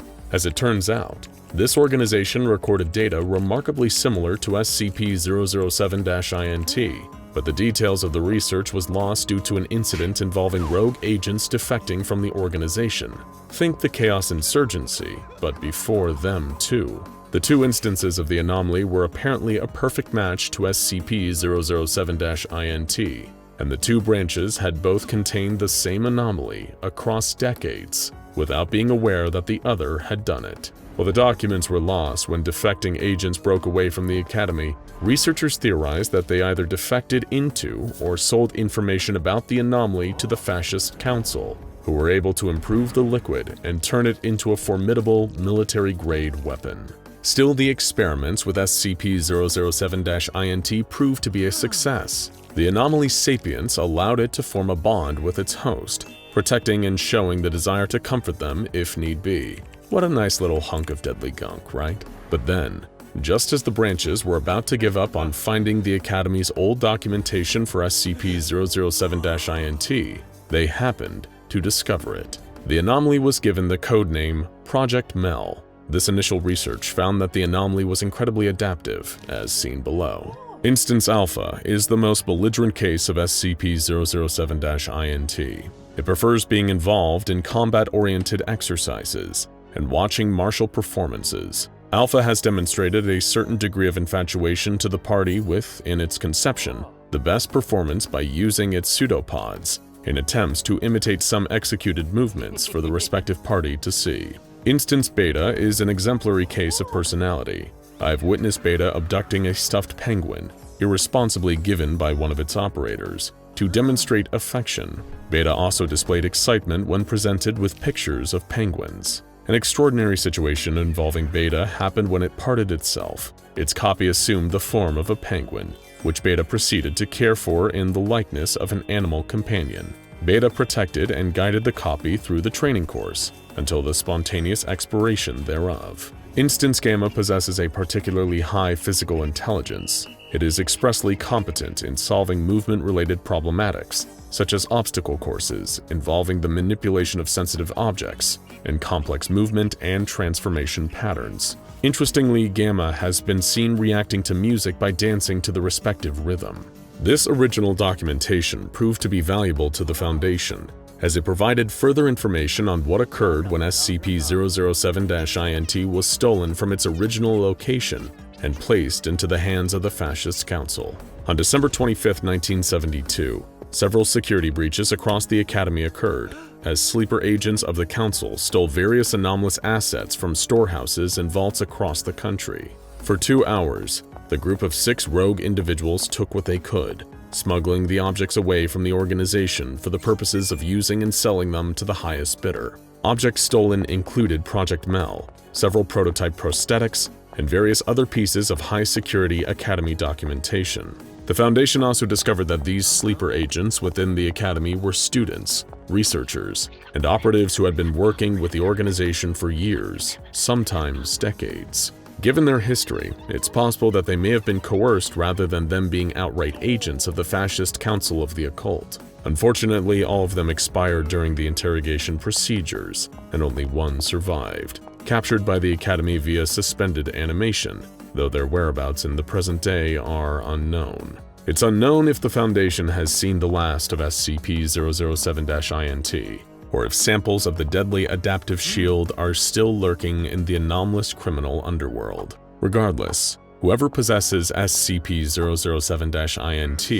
As it turns out, this organization recorded data remarkably similar to SCP-007-INT, but the details of the research was lost due to an incident involving rogue agents defecting from the organization. Think the Chaos Insurgency, but before them too. The two instances of the anomaly were apparently a perfect match to SCP-007-INT, and the two branches had both contained the same anomaly across decades, without being aware that the other had done it. While the documents were lost when defecting agents broke away from the Academy, researchers theorized that they either defected into or sold information about the anomaly to the Fascist Council, who were able to improve the liquid and turn it into a formidable military-grade weapon. Still, the experiments with SCP-007-INT proved to be a success. The anomaly's sapience allowed it to form a bond with its host, protecting and showing the desire to comfort them if need be. What a nice little hunk of deadly gunk, right? But then, just as the branches were about to give up on finding the Academy's old documentation for SCP-007-INT, they happened to discover it. The anomaly was given the codename Project Mel. This initial research found that the anomaly was incredibly adaptive, as seen below. Instance Alpha is the most belligerent case of SCP-007-INT. It prefers being involved in combat-oriented exercises and watching martial performances. Alpha has demonstrated a certain degree of infatuation to the party with, in its conception, the best performance by using its pseudopods in attempts to imitate some executed movements for the respective party to see. Instance Beta is an exemplary case of personality. I've witnessed Beta abducting a stuffed penguin, irresponsibly given by one of its operators, to demonstrate affection. Beta also displayed excitement when presented with pictures of penguins. An extraordinary situation involving Beta happened when it parted itself. Its copy assumed the form of a penguin, which Beta proceeded to care for in the likeness of an animal companion. Beta protected and guided the copy through the training course until the spontaneous expiration thereof. Instance Gamma possesses a particularly high physical intelligence. It is expressly competent in solving movement-related problematics, such as obstacle courses involving the manipulation of sensitive objects, and complex movement and transformation patterns. Interestingly, Gamma has been seen reacting to music by dancing to the respective rhythm. This original documentation proved to be valuable to the Foundation, as it provided further information on what occurred when SCP-007-INT was stolen from its original location and placed into the hands of the Fascist Council. On December 25, 1972, several security breaches across the Academy occurred, as sleeper agents of the Council stole various anomalous assets from storehouses and vaults across the country. For 2 hours, the group of 6 rogue individuals took what they could, smuggling the objects away from the organization for the purposes of using and selling them to the highest bidder. Objects stolen included Project Mel, several prototype prosthetics, and various other pieces of high-security Academy documentation. The Foundation also discovered that these sleeper agents within the Academy were students, researchers, and operatives who had been working with the organization for years, sometimes decades. Given their history, it's possible that they may have been coerced rather than them being outright agents of the Fascist Council of the Occult. Unfortunately, all of them expired during the interrogation procedures, and only one survived, captured by the Academy via suspended animation, though their whereabouts in the present day are unknown. It's unknown if the Foundation has seen the last of SCP-007-INT, or if samples of the deadly adaptive shield are still lurking in the anomalous criminal underworld. Regardless, whoever possesses SCP-007-INT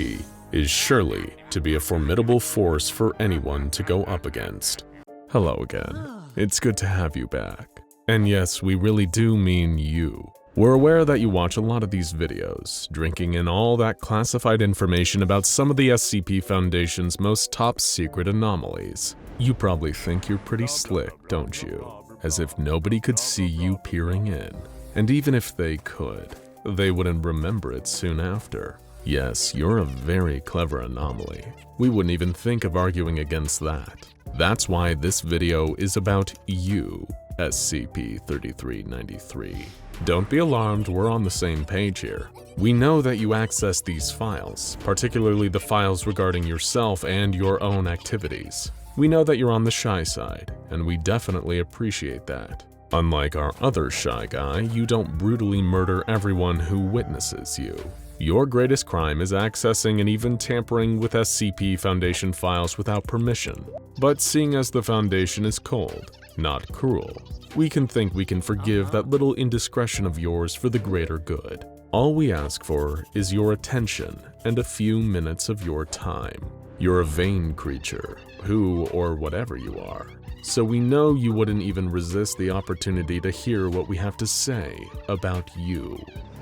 is surely to be a formidable force for anyone to go up against. Hello again. It's good to have you back. And yes, we really do mean you. We're aware that you watch a lot of these videos, drinking in all that classified information about some of the SCP Foundation's most top-secret anomalies. You probably think you're pretty slick, don't you? As if nobody could see you peering in. And even if they could, they wouldn't remember it soon after. Yes, you're a very clever anomaly. We wouldn't even think of arguing against that. That's why this video is about you, SCP-3393. Don't be alarmed, we're on the same page here. We know that you access these files, particularly the files regarding yourself and your own activities. We know that you're on the shy side, and we definitely appreciate that. Unlike our other shy guy, you don't brutally murder everyone who witnesses you. Your greatest crime is accessing and even tampering with SCP Foundation files without permission. But seeing as the Foundation is cold, not cruel, we can forgive that little indiscretion of yours for the greater good. All we ask for is your attention and a few minutes of your time. You're a vain creature, who or whatever you are, so we know you wouldn't even resist the opportunity to hear what we have to say about you.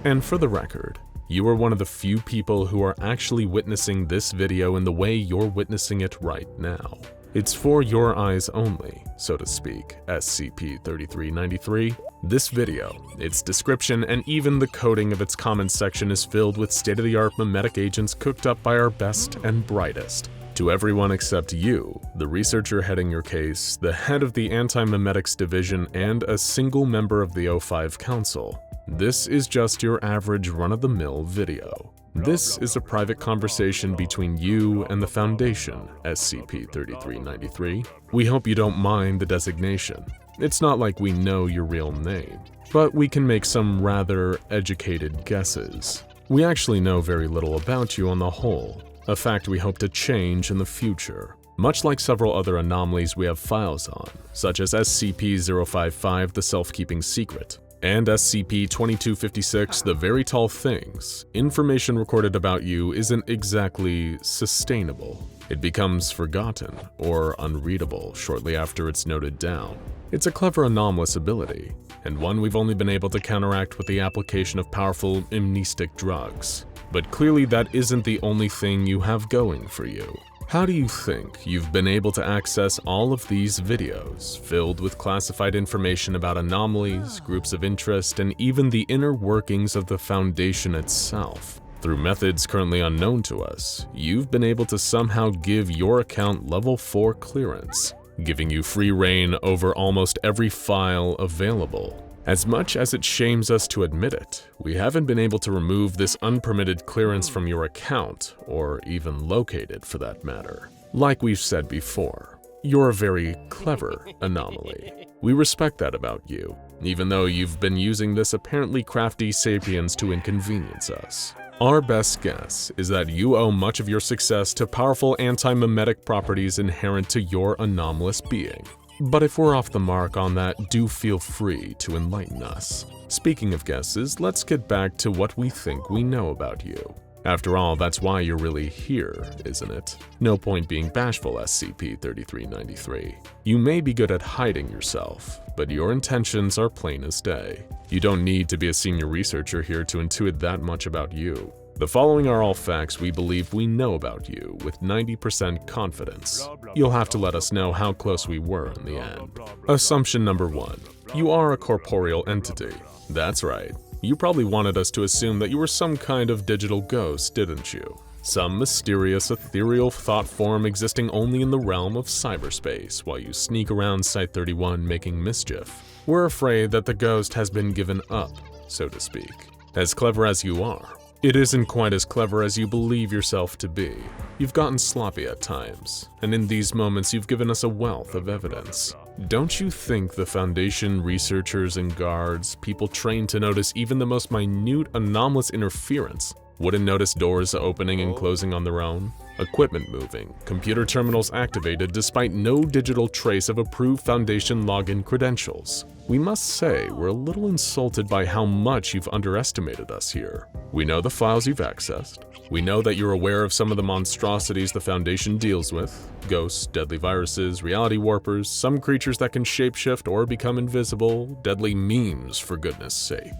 And for the record, you are one of the few people who are actually witnessing this video in the way you're witnessing it right now. It's for your eyes only, so to speak, SCP-3393. This video, its description, and even the coding of its comment section is filled with state-of-the-art memetic agents cooked up by our best and brightest. To everyone except you, the researcher heading your case, the head of the Anti-Memetics Division, and a single member of the O5 Council, this is just your average run-of-the-mill video. This is a private conversation between you and the Foundation, SCP-3393. We hope you don't mind the designation. It's not like we know your real name, but we can make some rather educated guesses. We actually know very little about you on the whole, a fact we hope to change in the future. Much like several other anomalies we have files on, such as SCP-055, the Self-Keeping Secret, and SCP-2256, the Very Tall Things, information recorded about you isn't exactly sustainable. It becomes forgotten or unreadable shortly after it's noted down. It's a clever anomalous ability, and one we've only been able to counteract with the application of powerful amnestic drugs. But clearly that isn't the only thing you have going for you. How do you think you've been able to access all of these videos, filled with classified information about anomalies, groups of interest, and even the inner workings of the Foundation itself? Through methods currently unknown to us, you've been able to somehow give your account level 4 clearance, giving you free reign over almost every file available. As much as it shames us to admit it, we haven't been able to remove this unpermitted clearance from your account, or even locate it for that matter. Like we've said before, you're a very clever anomaly. We respect that about you, even though you've been using this apparently crafty sapiens to inconvenience us. Our best guess is that you owe much of your success to powerful anti-memetic properties inherent to your anomalous being. But if we're off the mark on that, do feel free to enlighten us. Speaking of guesses, let's get back to what we think we know about you. After all, that's why you're really here, isn't it? No point being bashful, SCP-3393. You may be good at hiding yourself, but your intentions are plain as day. You don't need to be a senior researcher here to intuit that much about you. The following are all facts we believe we know about you with 90% confidence. You'll have to let us know how close we were in the end. Assumption number 1. You are a corporeal entity. That's right. You probably wanted us to assume that you were some kind of digital ghost, didn't you? Some mysterious, ethereal thought form existing only in the realm of cyberspace while you sneak around Site-31 making mischief. We're afraid that the ghost has been given up, so to speak. As clever as you are, it isn't quite as clever as you believe yourself to be. You've gotten sloppy at times, and in these moments you've given us a wealth of evidence. Don't you think the Foundation researchers and guards, people trained to notice even the most minute anomalous interference, wouldn't notice doors opening and closing on their own? Equipment moving, computer terminals activated despite no digital trace of approved Foundation login credentials. We must say we're a little insulted by how much you've underestimated us here. We know the files you've accessed. We know that you're aware of some of the monstrosities the Foundation deals with: ghosts, deadly viruses, reality warpers, some creatures that can shapeshift or become invisible, deadly memes for goodness sake.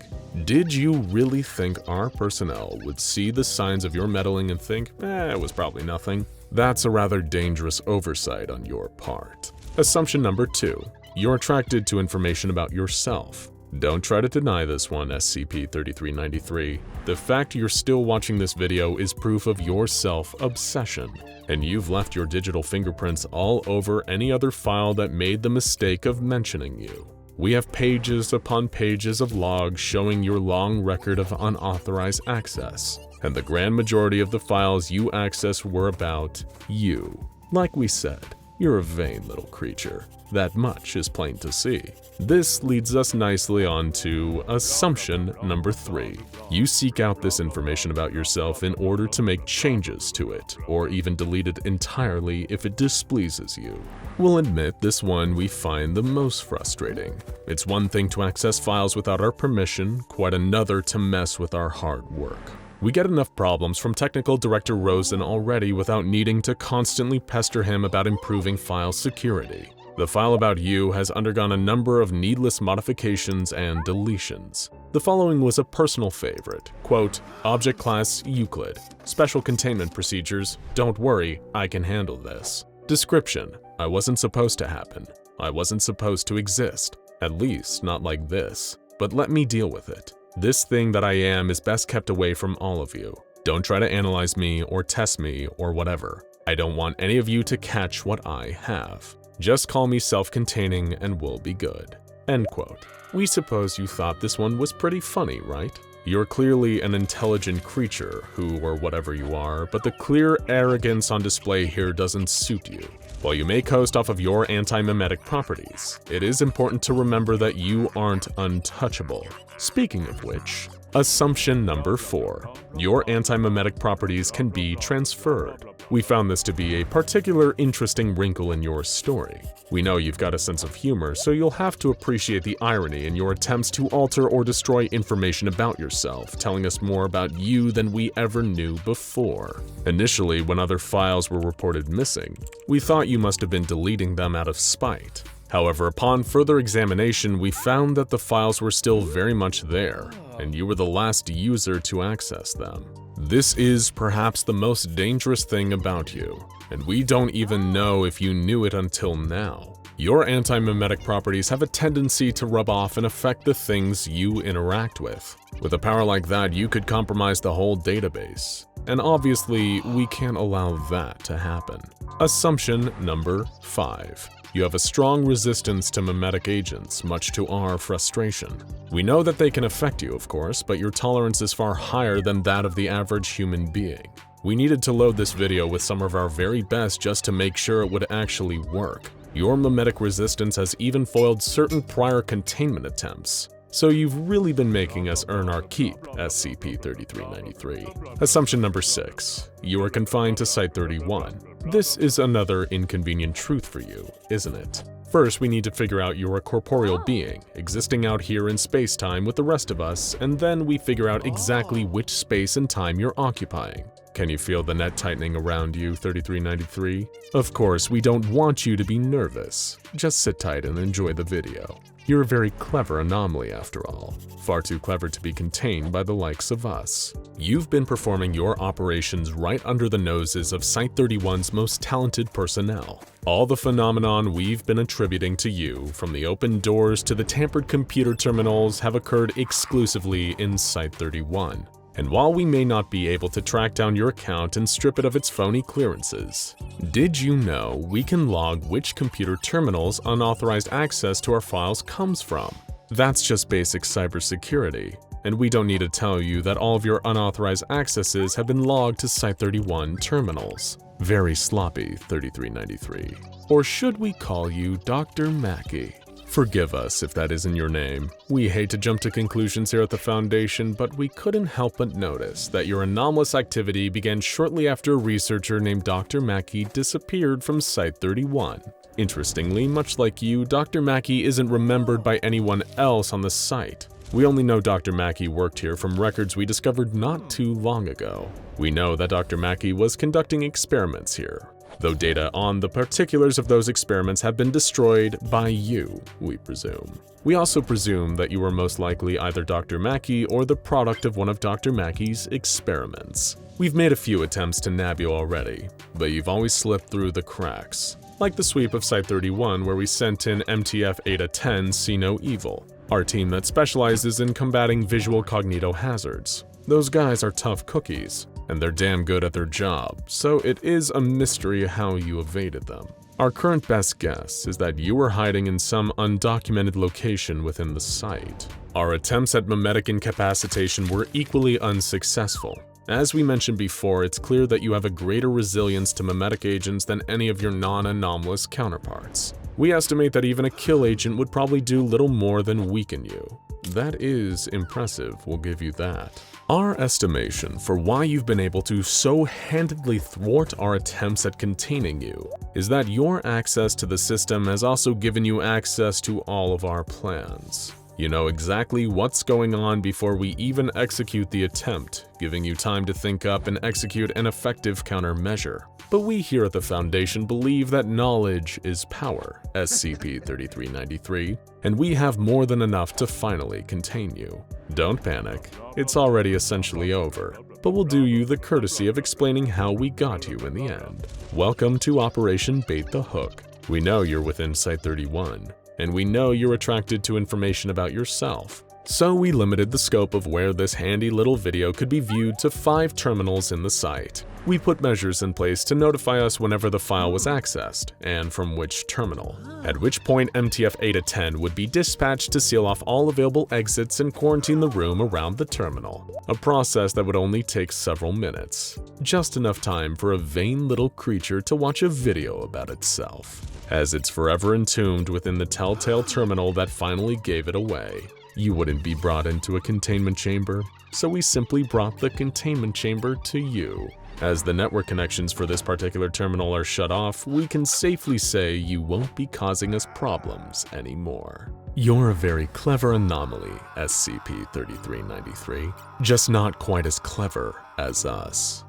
Did you really think our personnel would see the signs of your meddling and think, it was probably nothing? That's a rather dangerous oversight on your part. Assumption number 2. You're attracted to information about yourself. Don't try to deny this one, SCP-3393. The fact you're still watching this video is proof of your self-obsession, and you've left your digital fingerprints all over any other file that made the mistake of mentioning you. We have pages upon pages of logs showing your long record of unauthorized access, and the grand majority of the files you accessed were about you. Like we said, you're a vain little creature. That much is plain to see. This leads us nicely on to assumption number 3. You seek out this information about yourself in order to make changes to it, or even delete it entirely if it displeases you. We'll admit this one we find the most frustrating. It's one thing to access files without our permission, quite another to mess with our hard work. We get enough problems from Technical Director Rosen already without needing to constantly pester him about improving file security. The file about you has undergone a number of needless modifications and deletions. The following was a personal favorite. Quote, Object Class Euclid. Special containment procedures. Don't worry, I can handle this. Description. I wasn't supposed to happen. I wasn't supposed to exist. At least, not like this. But let me deal with it. This thing that I am is best kept away from all of you. Don't try to analyze me or test me or whatever. I don't want any of you to catch what I have. Just call me self-containing and we'll be good. End quote. We suppose you thought this one was pretty funny, right? You're clearly an intelligent creature, who or whatever you are, but the clear arrogance on display here doesn't suit you. While you may coast off of your anti-memetic properties, it is important to remember that you aren't untouchable. Speaking of which, assumption number 4. Your anti-memetic properties can be transferred. We found this to be a particular interesting wrinkle in your story. We know you've got a sense of humor, so you'll have to appreciate the irony in your attempts to alter or destroy information about yourself, telling us more about you than we ever knew before. Initially, when other files were reported missing, we thought you must have been deleting them out of spite. However, upon further examination, we found that the files were still very much there, and you were the last user to access them. This is perhaps the most dangerous thing about you, and we don't even know if you knew it until now. Your anti-memetic properties have a tendency to rub off and affect the things you interact with. With a power like that, you could compromise the whole database. And obviously, we can't allow that to happen. Assumption number 5. You have a strong resistance to memetic agents, much to our frustration. We know that they can affect you, of course, but your tolerance is far higher than that of the average human being. We needed to load this video with some of our very best just to make sure it would actually work. Your memetic resistance has even foiled certain prior containment attempts. So you've really been making us earn our keep, SCP-3393. Assumption number 6. You are confined to Site-31. This is another inconvenient truth for you, isn't it? First, we need to figure out you're a corporeal being, existing out here in space-time with the rest of us, and then we figure out exactly which space and time you're occupying. Can you feel the net tightening around you, 3393? Of course, we don't want you to be nervous. Just sit tight and enjoy the video. You're a very clever anomaly after all. Far too clever to be contained by the likes of us. You've been performing your operations right under the noses of Site-31's most talented personnel. All the phenomenon we've been attributing to you, from the open doors to the tampered computer terminals, have occurred exclusively in Site-31. And while we may not be able to track down your account and strip it of its phony clearances, did you know we can log which computer terminals unauthorized access to our files comes from? That's just basic cybersecurity. And we don't need to tell you that all of your unauthorized accesses have been logged to Site-31 terminals. Very sloppy, 3393. Or should we call you Dr. Mackey? Forgive us if that isn't your name. We hate to jump to conclusions here at the Foundation, but we couldn't help but notice that your anomalous activity began shortly after a researcher named Dr. Mackey disappeared from Site-31. Interestingly, much like you, Dr. Mackey isn't remembered by anyone else on the site. We only know Dr. Mackey worked here from records we discovered not too long ago. We know that Dr. Mackey was conducting experiments here, though data on the particulars of those experiments have been destroyed by you, we presume. We also presume that you were most likely either Dr. Mackey or the product of one of Dr. Mackey's experiments. We've made a few attempts to nab you already, but you've always slipped through the cracks. Like the sweep of Site-31 where we sent in MTF Eta-10 See No Evil, our team that specializes in combating visual cognito hazards. Those guys are tough cookies, and they're damn good at their job, so it is a mystery how you evaded them. Our current best guess is that you were hiding in some undocumented location within the site. Our attempts at memetic incapacitation were equally unsuccessful. As we mentioned before, it's clear that you have a greater resilience to memetic agents than any of your non-anomalous counterparts. We estimate that even a kill agent would probably do little more than weaken you. That is impressive, we'll give you that. Our estimation for why you've been able to so handedly thwart our attempts at containing you is that your access to the system has also given you access to all of our plans. You know exactly what's going on before we even execute the attempt, giving you time to think up and execute an effective countermeasure. But we here at the Foundation believe that knowledge is power, SCP-3393, and we have more than enough to finally contain you. Don't panic, it's already essentially over, but we'll do you the courtesy of explaining how we got you in the end. Welcome to Operation Bait the Hook. We know you're within Site-31. And we know you're attracted to information about yourself. So we limited the scope of where this handy little video could be viewed to 5 terminals in the site. We put measures in place to notify us whenever the file was accessed, and from which terminal, at which point MTF Eta-10 would be dispatched to seal off all available exits and quarantine the room around the terminal, a process that would only take several minutes. Just enough time for a vain little creature to watch a video about itself, as it's forever entombed within the telltale terminal that finally gave it away. You wouldn't be brought into a containment chamber, so we simply brought the containment chamber to you. As the network connections for this particular terminal are shut off, we can safely say you won't be causing us problems anymore. You're a very clever anomaly, SCP-3393, just not quite as clever as us.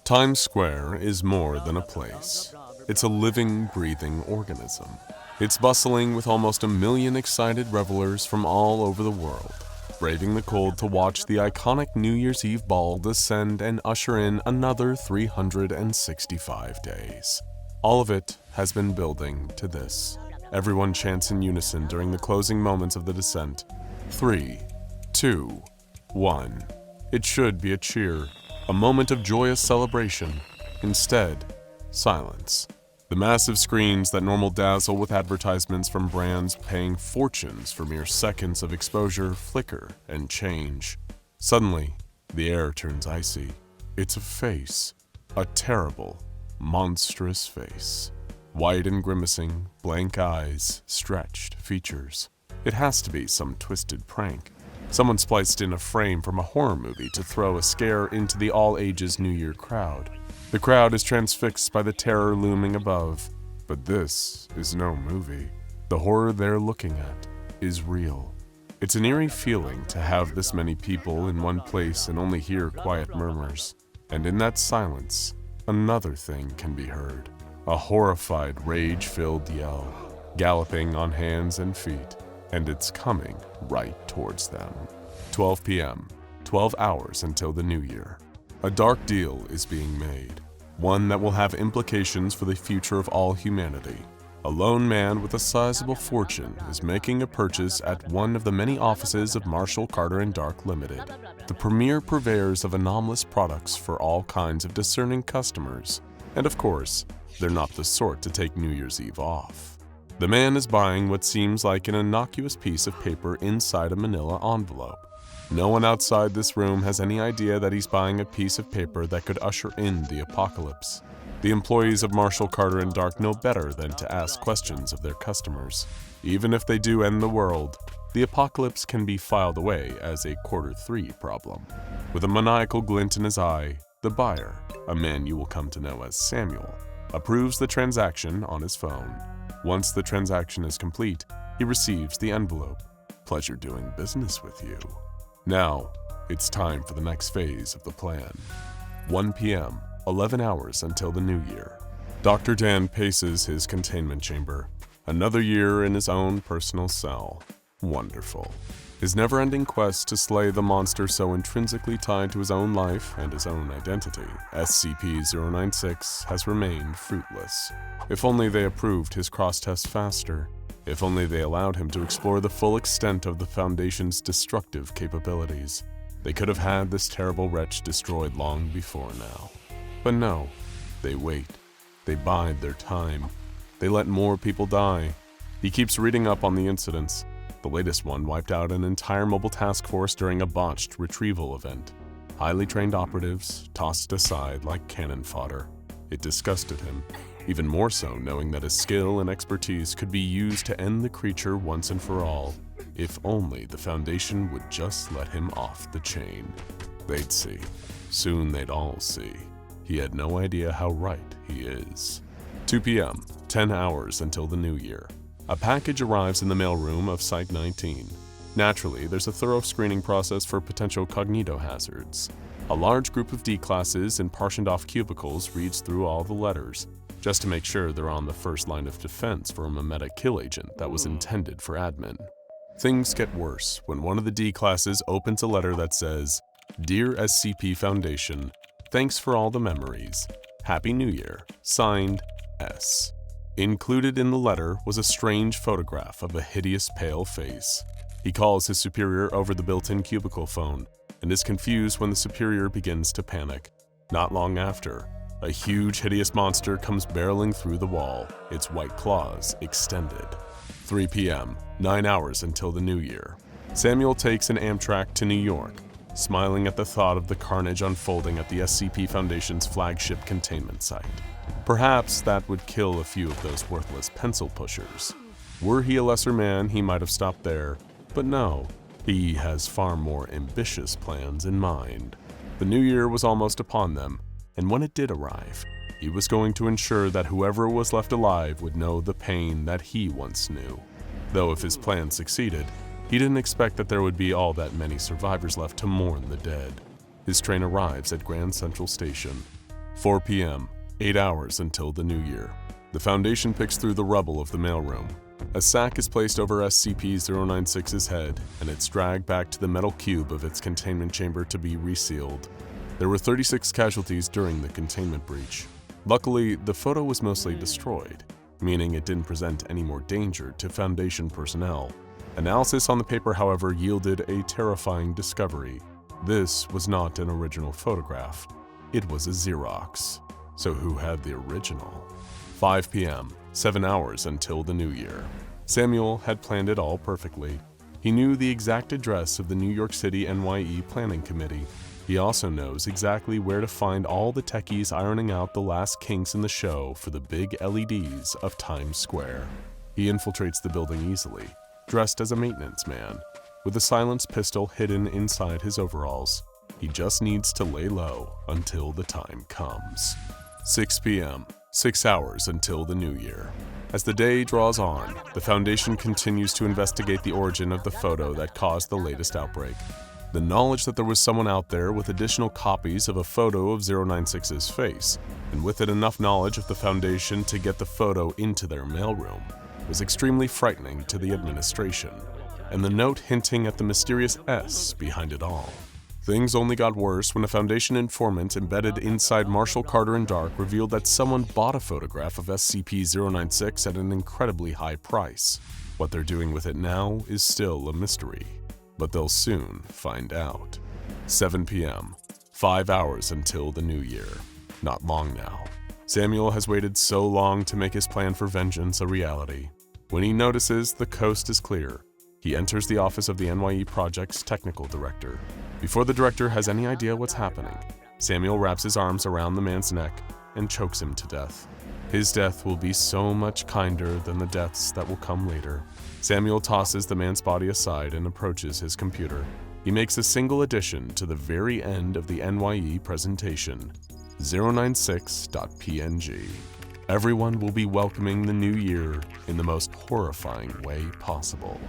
Times Square is more than a place. It's a living, breathing organism. It's bustling with almost 1 million excited revelers from all over the world, braving the cold to watch the iconic New Year's Eve ball descend and usher in another 365 days. All of it has been building to this. Everyone chants in unison during the closing moments of the descent. 3, 2, 1. It should be a cheer, a moment of joyous celebration. Instead, silence. The massive screens that normal dazzle with advertisements from brands paying fortunes for mere seconds of exposure flicker and change. Suddenly, the air turns icy. It's a face. A terrible, monstrous face. White and grimacing, blank eyes, stretched features. It has to be some twisted prank. Someone spliced in a frame from a horror movie to throw a scare into the all-ages New Year crowd. The crowd is transfixed by the terror looming above, but this is no movie. The horror they're looking at is real. It's an eerie feeling to have this many people in one place and only hear quiet murmurs. And in that silence, another thing can be heard. A horrified, rage-filled yell, galloping on hands and feet, and it's coming right towards them. 12 p.m., 12 hours until the new year. A dark deal is being made, one that will have implications for the future of all humanity. A lone man with a sizable fortune is making a purchase at one of the many offices of Marshall Carter & Dark Limited, the premier purveyors of anomalous products for all kinds of discerning customers. And of course, they're not the sort to take New Year's Eve off. The man is buying what seems like an innocuous piece of paper inside a manila envelope. No one outside this room has any idea that he's buying a piece of paper that could usher in the apocalypse. The employees of Marshall, Carter & Dark know better than to ask questions of their customers. Even if they do end the world, the apocalypse can be filed away as a Q3 problem. With a maniacal glint in his eye, the buyer, a man you will come to know as Samuel, approves the transaction on his phone. Once the transaction is complete, he receives the envelope. Pleasure doing business with you. Now, it's time for the next phase of the plan. 1 p.m., 11 hours until the new year. Dr. Dan paces his containment chamber. Another year in his own personal cell. Wonderful. His never-ending quest to slay the monster so intrinsically tied to his own life and his own identity, SCP-096, has remained fruitless. If only they approved his cross-test faster. If only they allowed him to explore the full extent of the Foundation's destructive capabilities. They could have had this terrible wretch destroyed long before now. But no, they wait. They bide their time. They let more people die. He keeps reading up on the incidents. The latest one wiped out an entire mobile task force during a botched retrieval event. Highly trained operatives tossed aside like cannon fodder. It disgusted him, even more so knowing that his skill and expertise could be used to end the creature once and for all, if only the Foundation would just let him off the chain. They'd see. Soon they'd all see. He had no idea how right he is. 2 p.m., 10 hours until the new year. A package arrives in the mailroom of Site-19. Naturally, there's a thorough screening process for potential cognitohazards. A large group of D-classes in partitioned-off cubicles reads through all the letters, just to make sure they're on the first line of defense for a memetic kill agent that was intended for admin. Things get worse when one of the D-classes opens a letter that says, "Dear SCP Foundation, thanks for all the memories. Happy New Year. Signed, S." Included in the letter was a strange photograph of a hideous pale face. He calls his superior over the built-in cubicle phone and is confused when the superior begins to panic. Not long after, a huge hideous monster comes barreling through the wall, its white claws extended. 3 p.m., 9 hours until the new year. Samuel takes an Amtrak to New York, smiling at the thought of the carnage unfolding at the SCP Foundation's flagship containment site. Perhaps that would kill a few of those worthless pencil pushers. Were he a lesser man, he might have stopped there, but no, he has far more ambitious plans in mind. The new year was almost upon them, and when it did arrive, he was going to ensure that whoever was left alive would know the pain that he once knew. Though if his plan succeeded, he didn't expect that there would be all that many survivors left to mourn the dead. His train arrives at Grand Central Station. 4 p.m., 8 hours until the new year. The Foundation picks through the rubble of the mailroom. A sack is placed over SCP-096's head, and it's dragged back to the metal cube of its containment chamber to be resealed. There were 36 casualties during the containment breach. Luckily, the photo was mostly destroyed, meaning it didn't present any more danger to Foundation personnel. Analysis on the paper, however, yielded a terrifying discovery. This was not an original photograph. It was a Xerox. So who had the original? 5 p.m., 7 hours until the new year. Samuel had planned it all perfectly. He knew the exact address of the New York City NYE Planning Committee. He also knows exactly where to find all the techies ironing out the last kinks in the show for the big LEDs of Times Square. He infiltrates the building easily, dressed as a maintenance man, with a silenced pistol hidden inside his overalls. He just needs to lay low until the time comes. 6 p.m., 6 hours until the new year. As the day draws on, the Foundation continues to investigate the origin of the photo that caused the latest outbreak. The knowledge that there was someone out there with additional copies of a photo of 096's face, and with it enough knowledge of the Foundation to get the photo into their mailroom, was extremely frightening to the administration, and the note hinting at the mysterious S behind it all. Things only got worse when a Foundation informant embedded inside Marshall, Carter & Dark revealed that someone bought a photograph of SCP-096 at an incredibly high price. What they're doing with it now is still a mystery, but they'll soon find out. 7 p.m., 5 hours until the new year. Not long now. Samuel has waited so long to make his plan for vengeance a reality. When he notices the coast is clear, He enters the office of the NYE project's technical director. Before the director has any idea what's happening, Samuel wraps his arms around the man's neck and chokes him to death. His death will be so much kinder than the deaths that will come later. Samuel tosses the man's body aside and approaches his computer. He makes a single addition to the very end of the NYE presentation, 096.png. Everyone will be welcoming the new year in the most horrifying way possible.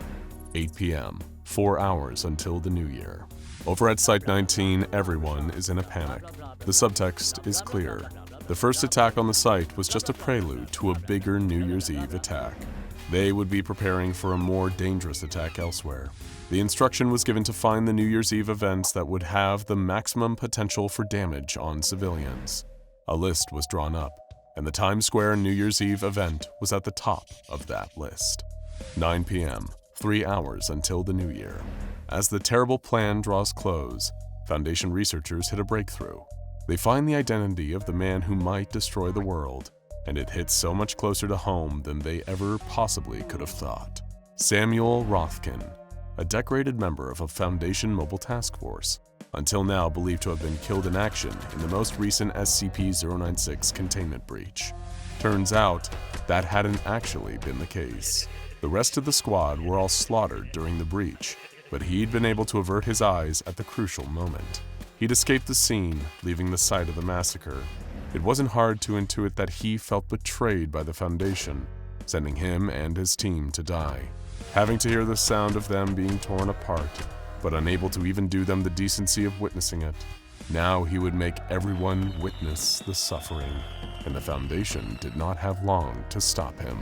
8 p.m., 4 hours until the new year. Over at Site 19, everyone is in a panic. The subtext is clear. The first attack on the site was just a prelude to a bigger New Year's Eve attack. They would be preparing for a more dangerous attack elsewhere. The instruction was given to find the New Year's Eve events that would have the maximum potential for damage on civilians. A list was drawn up, and the Times Square New Year's Eve event was at the top of that list. 9 p.m., 3 hours until the new year. As the terrible plan draws close, Foundation researchers hit a breakthrough. They find the identity of the man who might destroy the world, and it hits so much closer to home than they ever possibly could have thought. Samuel Rothkin, a decorated member of a Foundation mobile task force, until now believed to have been killed in action in the most recent SCP-096 containment breach. Turns out, that hadn't actually been the case. The rest of the squad were all slaughtered during the breach, but he'd been able to avert his eyes at the crucial moment. He'd escaped the scene, leaving the site of the massacre. It wasn't hard to intuit that he felt betrayed by the Foundation, sending him and his team to die. Having to hear the sound of them being torn apart, but unable to even do them the decency of witnessing it, now he would make everyone witness the suffering, and the Foundation did not have long to stop him.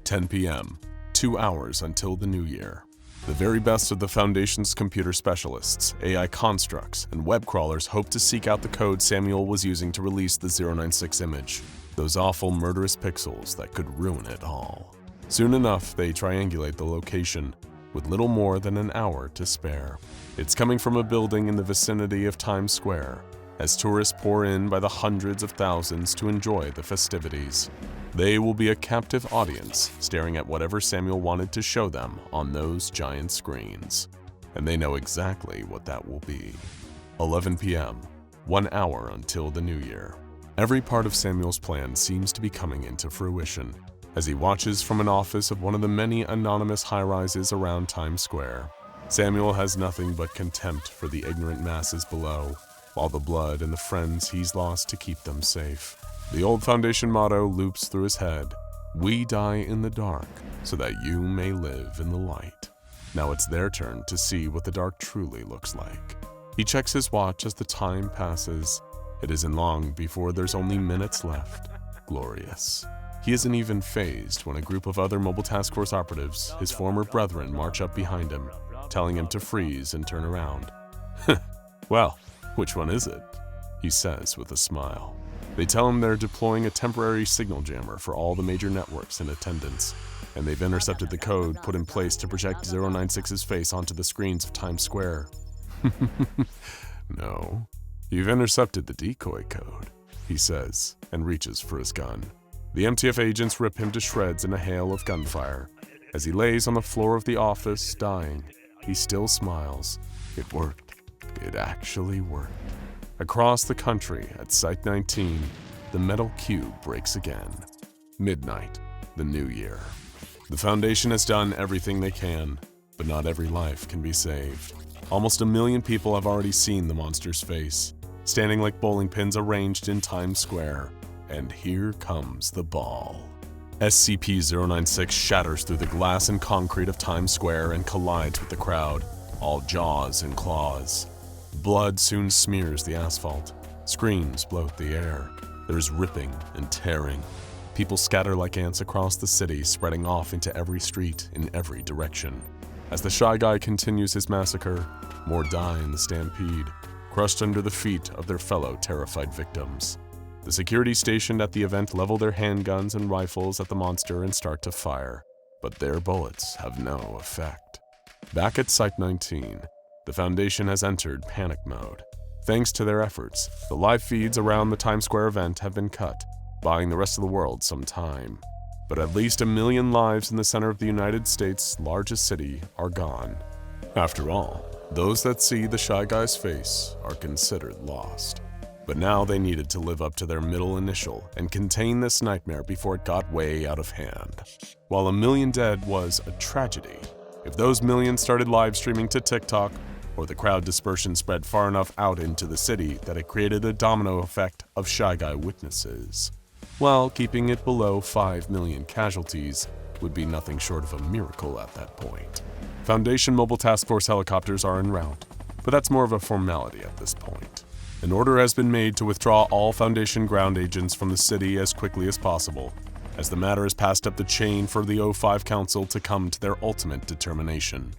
10 p.m., 2 hours until the new year. The very best of the Foundation's computer specialists, AI constructs, and web crawlers hope to seek out the code Samuel was using to release the 096 image, those awful murderous pixels that could ruin it all. Soon enough, they triangulate the location, with little more than an hour to spare. It's coming from a building in the vicinity of Times Square, as tourists pour in by the hundreds of thousands to enjoy the festivities. They will be a captive audience, staring at whatever Samuel wanted to show them on those giant screens. And they know exactly what that will be. 11 p.m., 1 hour until the new year. Every part of Samuel's plan seems to be coming into fruition, as he watches from an office of one of the many anonymous high-rises around Times Square. Samuel has nothing but contempt for the ignorant masses below, all the blood and the friends he's lost to keep them safe. The old Foundation motto loops through his head: "We die in the dark, so that you may live in the light." Now it's their turn to see what the dark truly looks like. He checks his watch as the time passes. It isn't long before there's only minutes left. Glorious. He isn't even fazed when a group of other Mobile Task Force operatives, his former brethren, march up behind him, telling him to freeze and turn around. "Well, which one is it?" he says with a smile. They tell him they're deploying a temporary signal jammer for all the major networks in attendance, and they've intercepted the code put in place to project 096's face onto the screens of Times Square. "No, you've intercepted the decoy code," he says, and reaches for his gun. The MTF agents rip him to shreds in a hail of gunfire. As he lays on the floor of the office, dying, he still smiles. It worked. It actually worked. Across the country, at Site 19, the metal cube breaks again. Midnight, the new year. The Foundation has done everything they can, but not every life can be saved. Almost 1 million people have already seen the monster's face, standing like bowling pins arranged in Times Square. And here comes the ball. SCP-096 shatters through the glass and concrete of Times Square and collides with the crowd, all jaws and claws. Blood soon smears the asphalt. Screams bloat the air. There's ripping and tearing. People scatter like ants across the city, spreading off into every street in every direction. As the Shy Guy continues his massacre, more die in the stampede, crushed under the feet of their fellow terrified victims. The security stationed at the event level their handguns and rifles at the monster and start to fire, but their bullets have no effect. Back at Site 19, the Foundation has entered panic mode. Thanks to their efforts, the live feeds around the Times Square event have been cut, buying the rest of the world some time. but at least 1 million lives in the center of the United States' largest city are gone. After all, those that see the Shy Guy's face are considered lost. But now they needed to live up to their middle initial and contain this nightmare before it got way out of hand. While 1 million dead was a tragedy, if those millions started live streaming to TikTok, or the crowd dispersion spread far enough out into the city that it created a domino effect of Shy Guy witnesses, while keeping it below 5 million casualties would be nothing short of a miracle at that point. Foundation Mobile Task Force helicopters are en route, but that's more of a formality at this point. An order has been made to withdraw all Foundation ground agents from the city as quickly as possible, as the matter is passed up the chain for the O5 Council to come to their ultimate determination.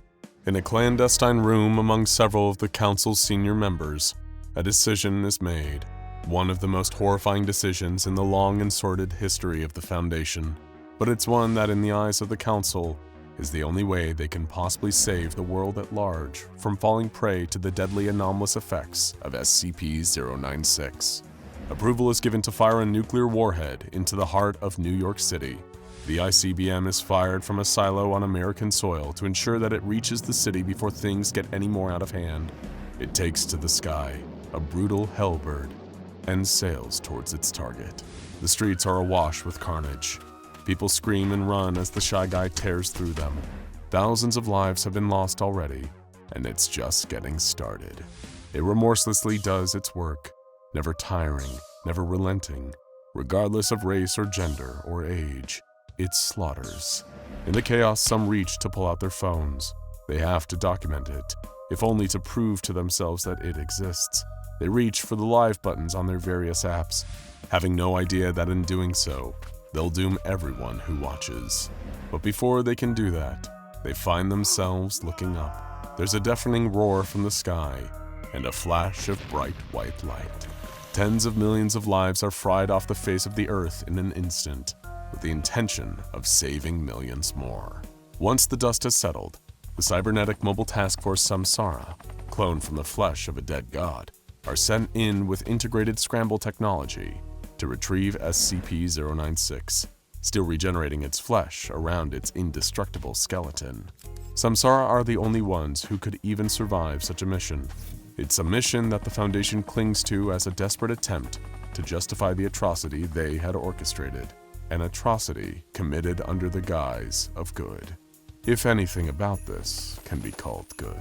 In a clandestine room among several of the Council's senior members, a decision is made, one of the most horrifying decisions in the long and sordid history of the Foundation, but it's one that in the eyes of the Council is the only way they can possibly save the world at large from falling prey to the deadly anomalous effects of SCP-096. Approval is given to fire a nuclear warhead into the heart of New York City. The ICBM is fired from a silo on American soil to ensure that it reaches the city before things get any more out of hand. It takes to the sky, a brutal hellbird, and sails towards its target. The streets are awash with carnage. People scream and run as the Shy Guy tears through them. Thousands of lives have been lost already, and it's just getting started. It remorselessly does its work, never tiring, never relenting. Regardless of race or gender or age, it slaughters. In the chaos, some reach to pull out their phones. They have to document it, if only to prove to themselves that it exists. They reach for the live buttons on their various apps, having no idea that in doing so, they'll doom everyone who watches. But before they can do that, they find themselves looking up. There's a deafening roar from the sky, and a flash of bright white light. Tens of millions of lives are fried off the face of the earth in an instant, with the intention of saving millions more. Once the dust has settled, the cybernetic mobile task force Samsara, cloned from the flesh of a dead god, are sent in with integrated scramble technology to retrieve SCP-096, still regenerating its flesh around its indestructible skeleton. Samsara are the only ones who could even survive such a mission. It's a mission that the Foundation clings to as a desperate attempt to justify the atrocity they had orchestrated, an atrocity committed under the guise of good. If anything about this can be called good.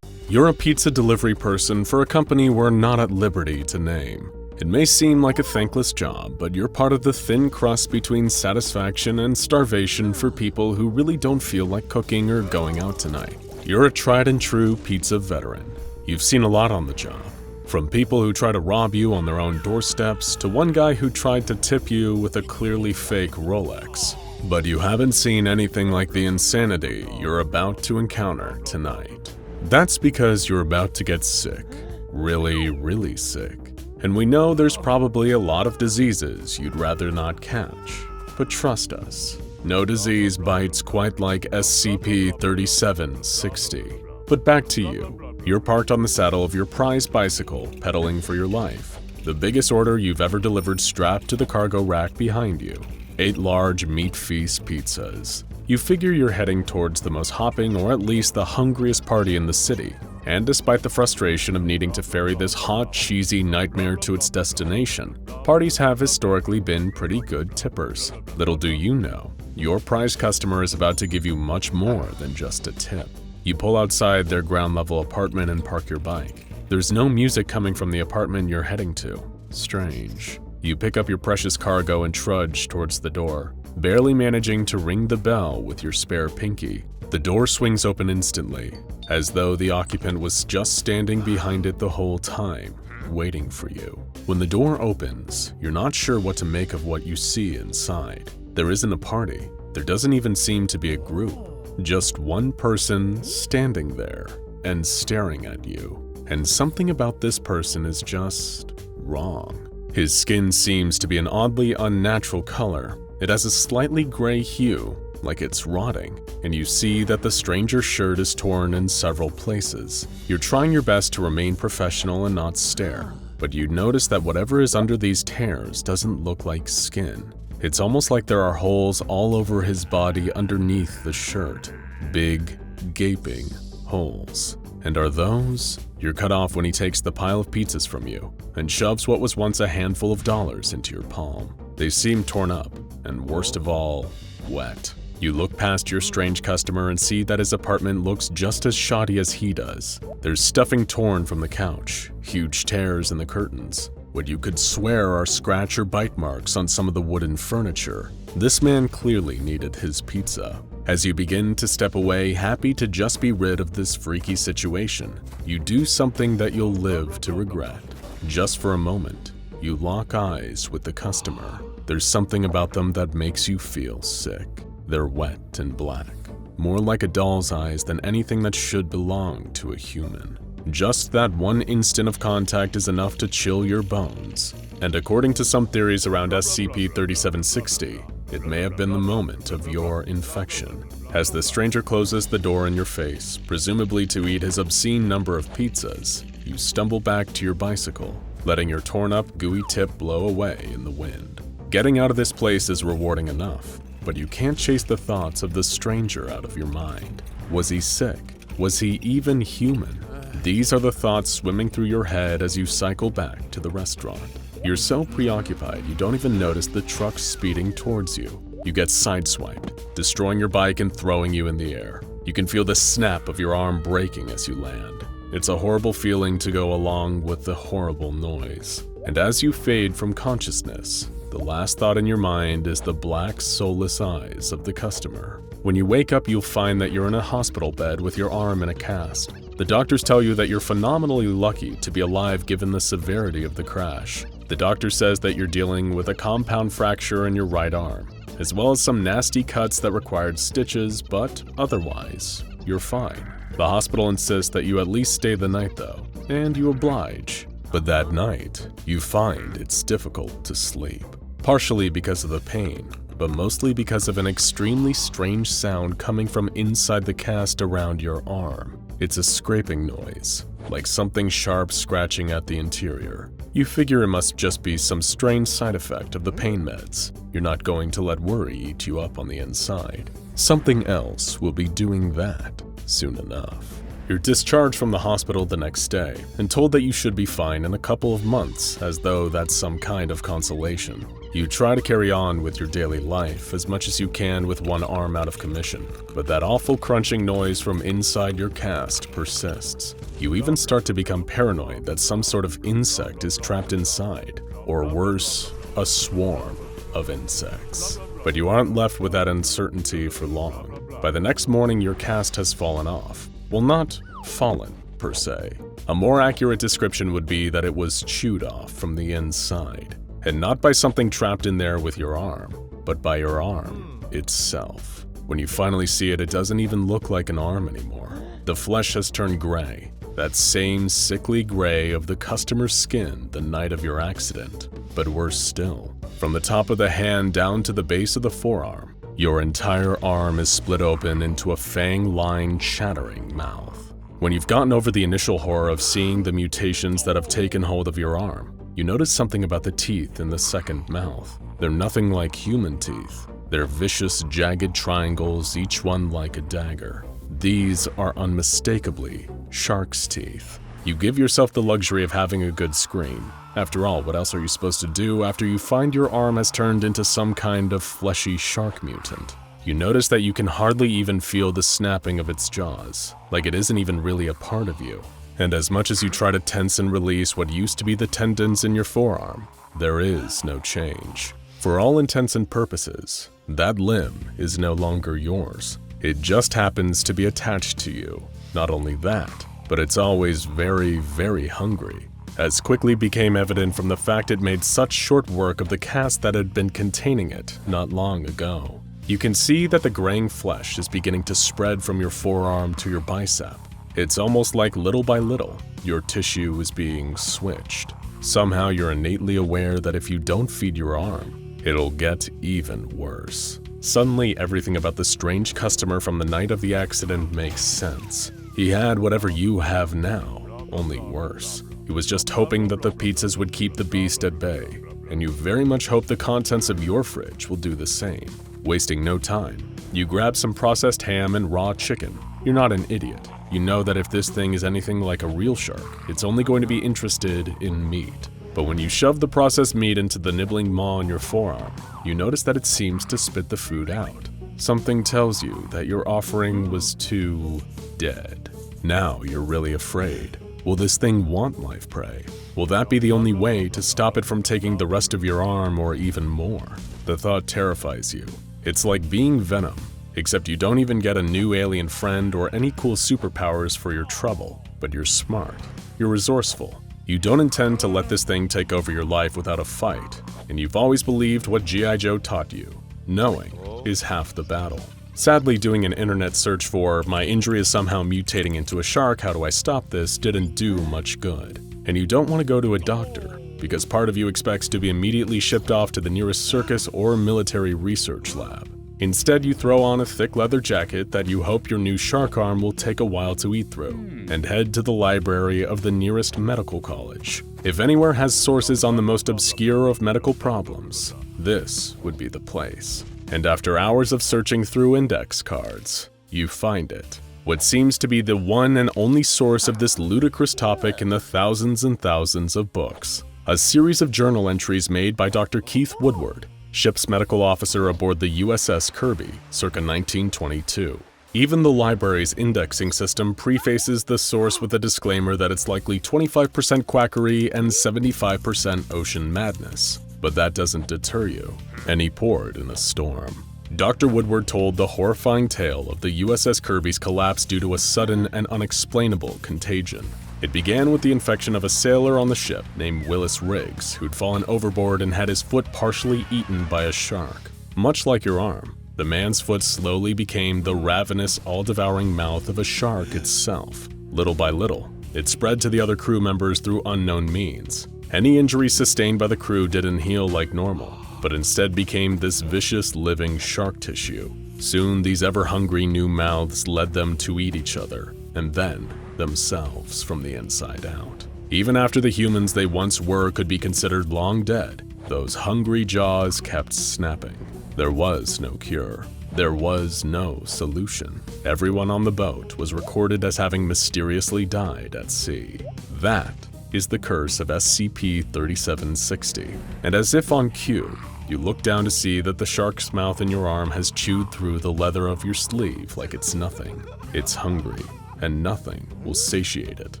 You're a pizza delivery person for a company we're not at liberty to name. It may seem like a thankless job, but you're part of the thin crust between satisfaction and starvation for people who really don't feel like cooking or going out tonight. You're a tried and true pizza veteran. You've seen a lot on the job. From people who try to rob you on their own doorsteps to one guy who tried to tip you with a clearly fake Rolex. But you haven't seen anything like the insanity you're about to encounter tonight. That's because you're about to get sick. Really, really sick. And we know there's probably a lot of diseases you'd rather not catch. But trust us, no disease bites quite like SCP-3760. But back to you. You're parked on the saddle of your prized bicycle, pedaling for your life. The biggest order you've ever delivered strapped to the cargo rack behind you. 8 large meat feast pizzas. You figure you're heading towards the most hopping or at least the hungriest party in the city. And despite the frustration of needing to ferry this hot, cheesy nightmare to its destination, parties have historically been pretty good tippers. Little do you know, your prized customer is about to give you much more than just a tip. You pull outside their ground-level apartment and park your bike. There's no music coming from the apartment you're heading to. Strange. You pick up your precious cargo and trudge towards the door, barely managing to ring the bell with your spare pinky. The door swings open instantly, as though the occupant was just standing behind it the whole time, waiting for you. When the door opens, you're not sure what to make of what you see inside. There isn't a party. There doesn't even seem to be a group. Just one person standing there and staring at you. And something about this person is just wrong. His skin seems to be an oddly unnatural color. It has a slightly gray hue, like it's rotting, and you see that the stranger's shirt is torn in several places. You're trying your best to remain professional and not stare, but you notice that whatever is under these tears doesn't look like skin. It's almost like there are holes all over his body underneath the shirt. Big, gaping holes. And are those? You're cut off when he takes the pile of pizzas from you and shoves what was once a handful of dollars into your palm. They seem torn up, and worst of all, wet. You look past your strange customer and see that his apartment looks just as shoddy as he does. There's stuffing torn from the couch, huge tears in the curtains, what you could swear are scratch or bite marks on some of the wooden furniture. This man clearly needed his pizza. As you begin to step away, happy to just be rid of this freaky situation, you do something that you'll live to regret. Just for a moment, you lock eyes with the customer. There's something about them that makes you feel sick. They're wet and black, more like a doll's eyes than anything that should belong to a human. Just that one instant of contact is enough to chill your bones. And according to some theories around SCP-3760, it may have been the moment of your infection. As the stranger closes the door in your face, presumably to eat his obscene number of pizzas, you stumble back to your bicycle, letting your torn-up, gooey tip blow away in the wind. Getting out of this place is rewarding enough, but you can't chase the thoughts of the stranger out of your mind. Was he sick? Was he even human? These are the thoughts swimming through your head as you cycle back to the restaurant. You're so preoccupied you don't even notice the truck speeding towards you. You get sideswiped, destroying your bike and throwing you in the air. You can feel the snap of your arm breaking as you land. It's a horrible feeling to go along with the horrible noise. And as you fade from consciousness, the last thought in your mind is the black, soulless eyes of the customer. When you wake up, you'll find that you're in a hospital bed with your arm in a cast. The doctors tell you that you're phenomenally lucky to be alive given the severity of the crash. The doctor says that you're dealing with a compound fracture in your right arm, as well as some nasty cuts that required stitches, but otherwise, you're fine. The hospital insists that you at least stay the night though, and you oblige. But that night, you find it's difficult to sleep. Partially because of the pain, but mostly because of an extremely strange sound coming from inside the cast around your arm. It's a scraping noise, like something sharp scratching at the interior. You figure it must just be some strange side effect of the pain meds. You're not going to let worry eat you up on the inside. Something else will be doing that soon enough. You're discharged from the hospital the next day and told that you should be fine in a couple of months, as though that's some kind of consolation. You try to carry on with your daily life as much as you can with one arm out of commission, but that awful crunching noise from inside your cast persists. You even start to become paranoid that some sort of insect is trapped inside, or worse, a swarm of insects. But you aren't left with that uncertainty for long. By the next morning, your cast has fallen off. Well, not fallen, per se. A more accurate description would be that it was chewed off from the inside. And not by something trapped in there with your arm, but by your arm itself. When you finally see it, it doesn't even look like an arm anymore. The flesh has turned gray, that same sickly gray of the customer's skin the night of your accident. But worse still, from the top of the hand down to the base of the forearm, your entire arm is split open into a fang-lined, chattering mouth. When you've gotten over the initial horror of seeing the mutations that have taken hold of your arm, you notice something about the teeth in the second mouth. They're nothing like human teeth. They're vicious, jagged triangles, each one like a dagger. These are unmistakably shark's teeth. You give yourself the luxury of having a good scream. After all, what else are you supposed to do after you find your arm has turned into some kind of fleshy shark mutant? You notice that you can hardly even feel the snapping of its jaws, like it isn't even really a part of you. And as much as you try to tense and release what used to be the tendons in your forearm, there is no change. For all intents and purposes, that limb is no longer yours. It just happens to be attached to you. Not only that, but it's always very, very hungry, as quickly became evident from the fact it made such short work of the cast that had been containing it not long ago. You can see that the graying flesh is beginning to spread from your forearm to your bicep. It's almost like little by little, your tissue is being switched. Somehow you're innately aware that if you don't feed your arm, it'll get even worse. Suddenly, everything about the strange customer from the night of the accident makes sense. He had whatever you have now, only worse. He was just hoping that the pizzas would keep the beast at bay. and you very much hope the contents of your fridge will do the same. Wasting no time, you grab some processed ham and raw chicken. You're not an idiot. You know that if this thing is anything like a real shark, it's only going to be interested in meat. But when you shove the processed meat into the nibbling maw on your forearm, you notice that it seems to spit the food out. Something tells you that your offering was too dead. Now you're really afraid. Will this thing want live prey? Will that be the only way to stop it from taking the rest of your arm or even more? The thought terrifies you. It's like being Venom, except you don't even get a new alien friend or any cool superpowers for your trouble, but you're smart. You're resourceful. You don't intend to let this thing take over your life without a fight, and you've always believed what G.I. Joe taught you. Knowing is half the battle. Sadly, doing an internet search for "my injury is somehow mutating into a shark, how do I stop this?" didn't do much good. And you don't want to go to a doctor, because part of you expects to be immediately shipped off to the nearest circus or military research lab. Instead, you throw on a thick leather jacket that you hope your new shark arm will take a while to eat through, and head to the library of the nearest medical college. If anywhere has sources on the most obscure of medical problems, this would be the place. And after hours of searching through index cards, you find it. What seems to be the one and only source of this ludicrous topic in the thousands and thousands of books. A series of journal entries made by Dr. Keith Woodward, ship's medical officer aboard the USS Kirby, circa 1922. Even the library's indexing system prefaces the source with a disclaimer that it's likely 25% quackery and 75% ocean madness. But that doesn't deter you, and he poured in a storm. Dr. Woodward told the horrifying tale of the USS Kirby's collapse due to a sudden and unexplainable contagion. It began with the infection of a sailor on the ship named Willis Riggs, who'd fallen overboard and had his foot partially eaten by a shark. Much like your arm, the man's foot slowly became the ravenous, all-devouring mouth of a shark itself. Little by little, it spread to the other crew members through unknown means. Any injuries sustained by the crew didn't heal like normal, but instead became this vicious living shark tissue. Soon these ever-hungry new mouths led them to eat each other, and then themselves from the inside out. Even after the humans they once were could be considered long dead, those hungry jaws kept snapping. There was no cure. There was no solution. Everyone on the boat was recorded as having mysteriously died at sea. That is the curse of SCP-3760. And as if on cue, you look down to see that the shark's mouth in your arm has chewed through the leather of your sleeve like it's nothing. It's hungry, and nothing will satiate it.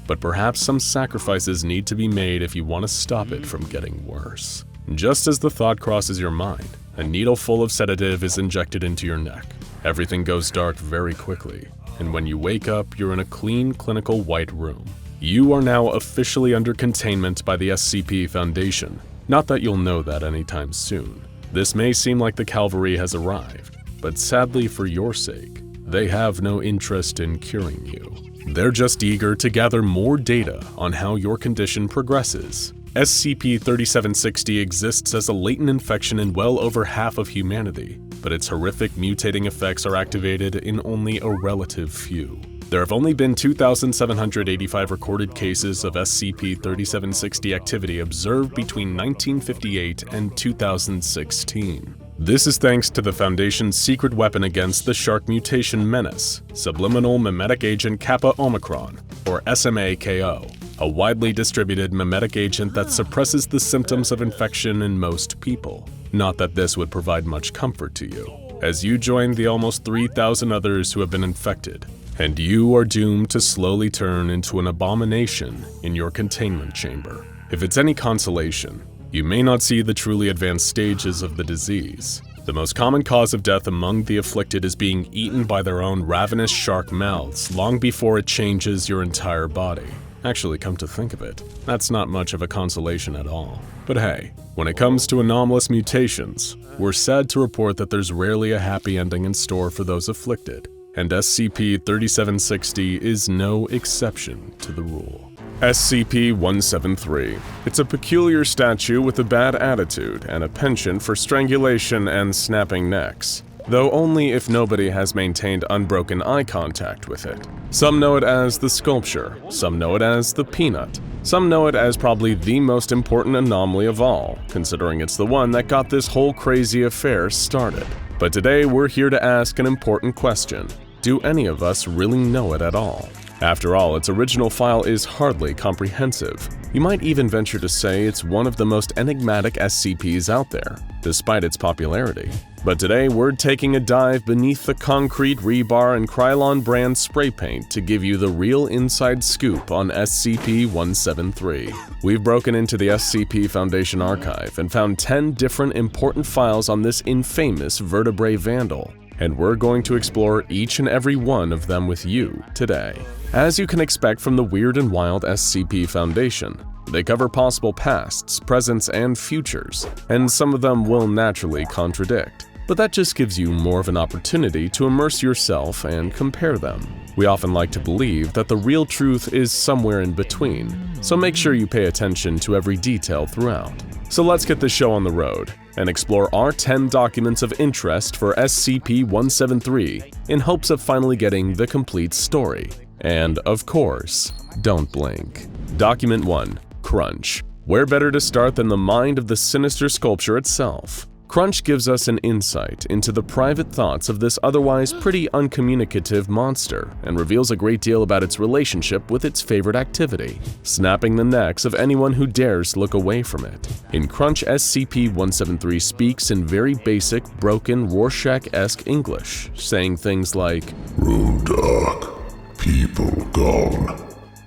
But perhaps some sacrifices need to be made if you want to stop it from getting worse. Just as the thought crosses your mind, a needle full of sedative is injected into your neck. Everything goes dark very quickly, and when you wake up, you're in a clean, clinical white room. You are now officially under containment by the SCP Foundation. Not that you'll know that anytime soon. This may seem like the cavalry has arrived, but sadly for your sake, they have no interest in curing you. They're just eager to gather more data on how your condition progresses. SCP-3760 exists as a latent infection in well over half of humanity, but its horrific mutating effects are activated in only a relative few. There have only been 2,785 recorded cases of SCP-3760 activity observed between 1958 and 2016. This is thanks to the Foundation's secret weapon against the shark mutation menace, Subliminal Mimetic Agent Kappa Omicron, or SMA-KO, a widely distributed mimetic agent that suppresses the symptoms of infection in most people. Not that this would provide much comfort to you, as you join the almost 3,000 others who have been infected, and you are doomed to slowly turn into an abomination in your containment chamber. If it's any consolation, you may not see the truly advanced stages of the disease. The most common cause of death among the afflicted is being eaten by their own ravenous shark mouths long before it changes your entire body. Actually, come to think of it, that's not much of a consolation at all. But hey, when it comes to anomalous mutations, we're sad to report that there's rarely a happy ending in store for those afflicted, and SCP-3760 is no exception to the rule. SCP-173. It's a peculiar statue with a bad attitude and a penchant for strangulation and snapping necks, though only if nobody has maintained unbroken eye contact with it. Some know it as the sculpture, some know it as the peanut, Some know it as probably the most important anomaly of all, considering it's the one that got this whole crazy affair started. But today we're here to ask an important question. Do any of us really know it at all? After all, its original file is hardly comprehensive. You might even venture to say it's one of the most enigmatic SCPs out there, despite its popularity. But today we're taking a dive beneath the concrete, rebar, and Krylon brand spray paint to give you the real inside scoop on SCP-173. We've broken into the SCP Foundation archive and found 10 different important files on this infamous vertebrate vandal, and we're going to explore each and every one of them with you today. As you can expect from the Weird and Wild SCP Foundation, they cover possible pasts, presents, and futures, and some of them will naturally contradict. But that just gives you more of an opportunity to immerse yourself and compare them. We often like to believe that the real truth is somewhere in between, so make sure you pay attention to every detail throughout. So let's get the show on the road and explore our 10 documents of interest for SCP-173 in hopes of finally getting the complete story. And, of course, don't blink. Document 1. Crunch. Where better to start than the mind of the sinister sculpture itself? Crunch gives us an insight into the private thoughts of this otherwise pretty uncommunicative monster and reveals a great deal about its relationship with its favorite activity, snapping the necks of anyone who dares look away from it. In Crunch, SCP-173 speaks in very basic, broken, Rorschach-esque English, saying things like, "Room dark, people gone,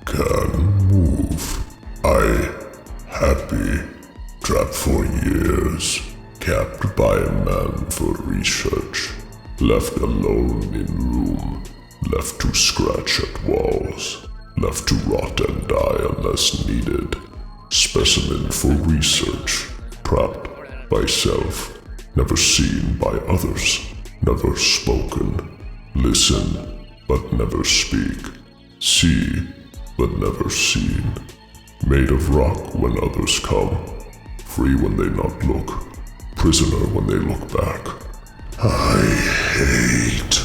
can move. I happy, trapped for years. Kept by a man for research, left alone in room, left to scratch at walls, left to rot and die unless needed. Specimen for research, trapped by self, never seen by others, never spoken. Listen, but never speak. See, but never seen. Made of rock when others come, free when they not look. Prisoner when they look back. I hate."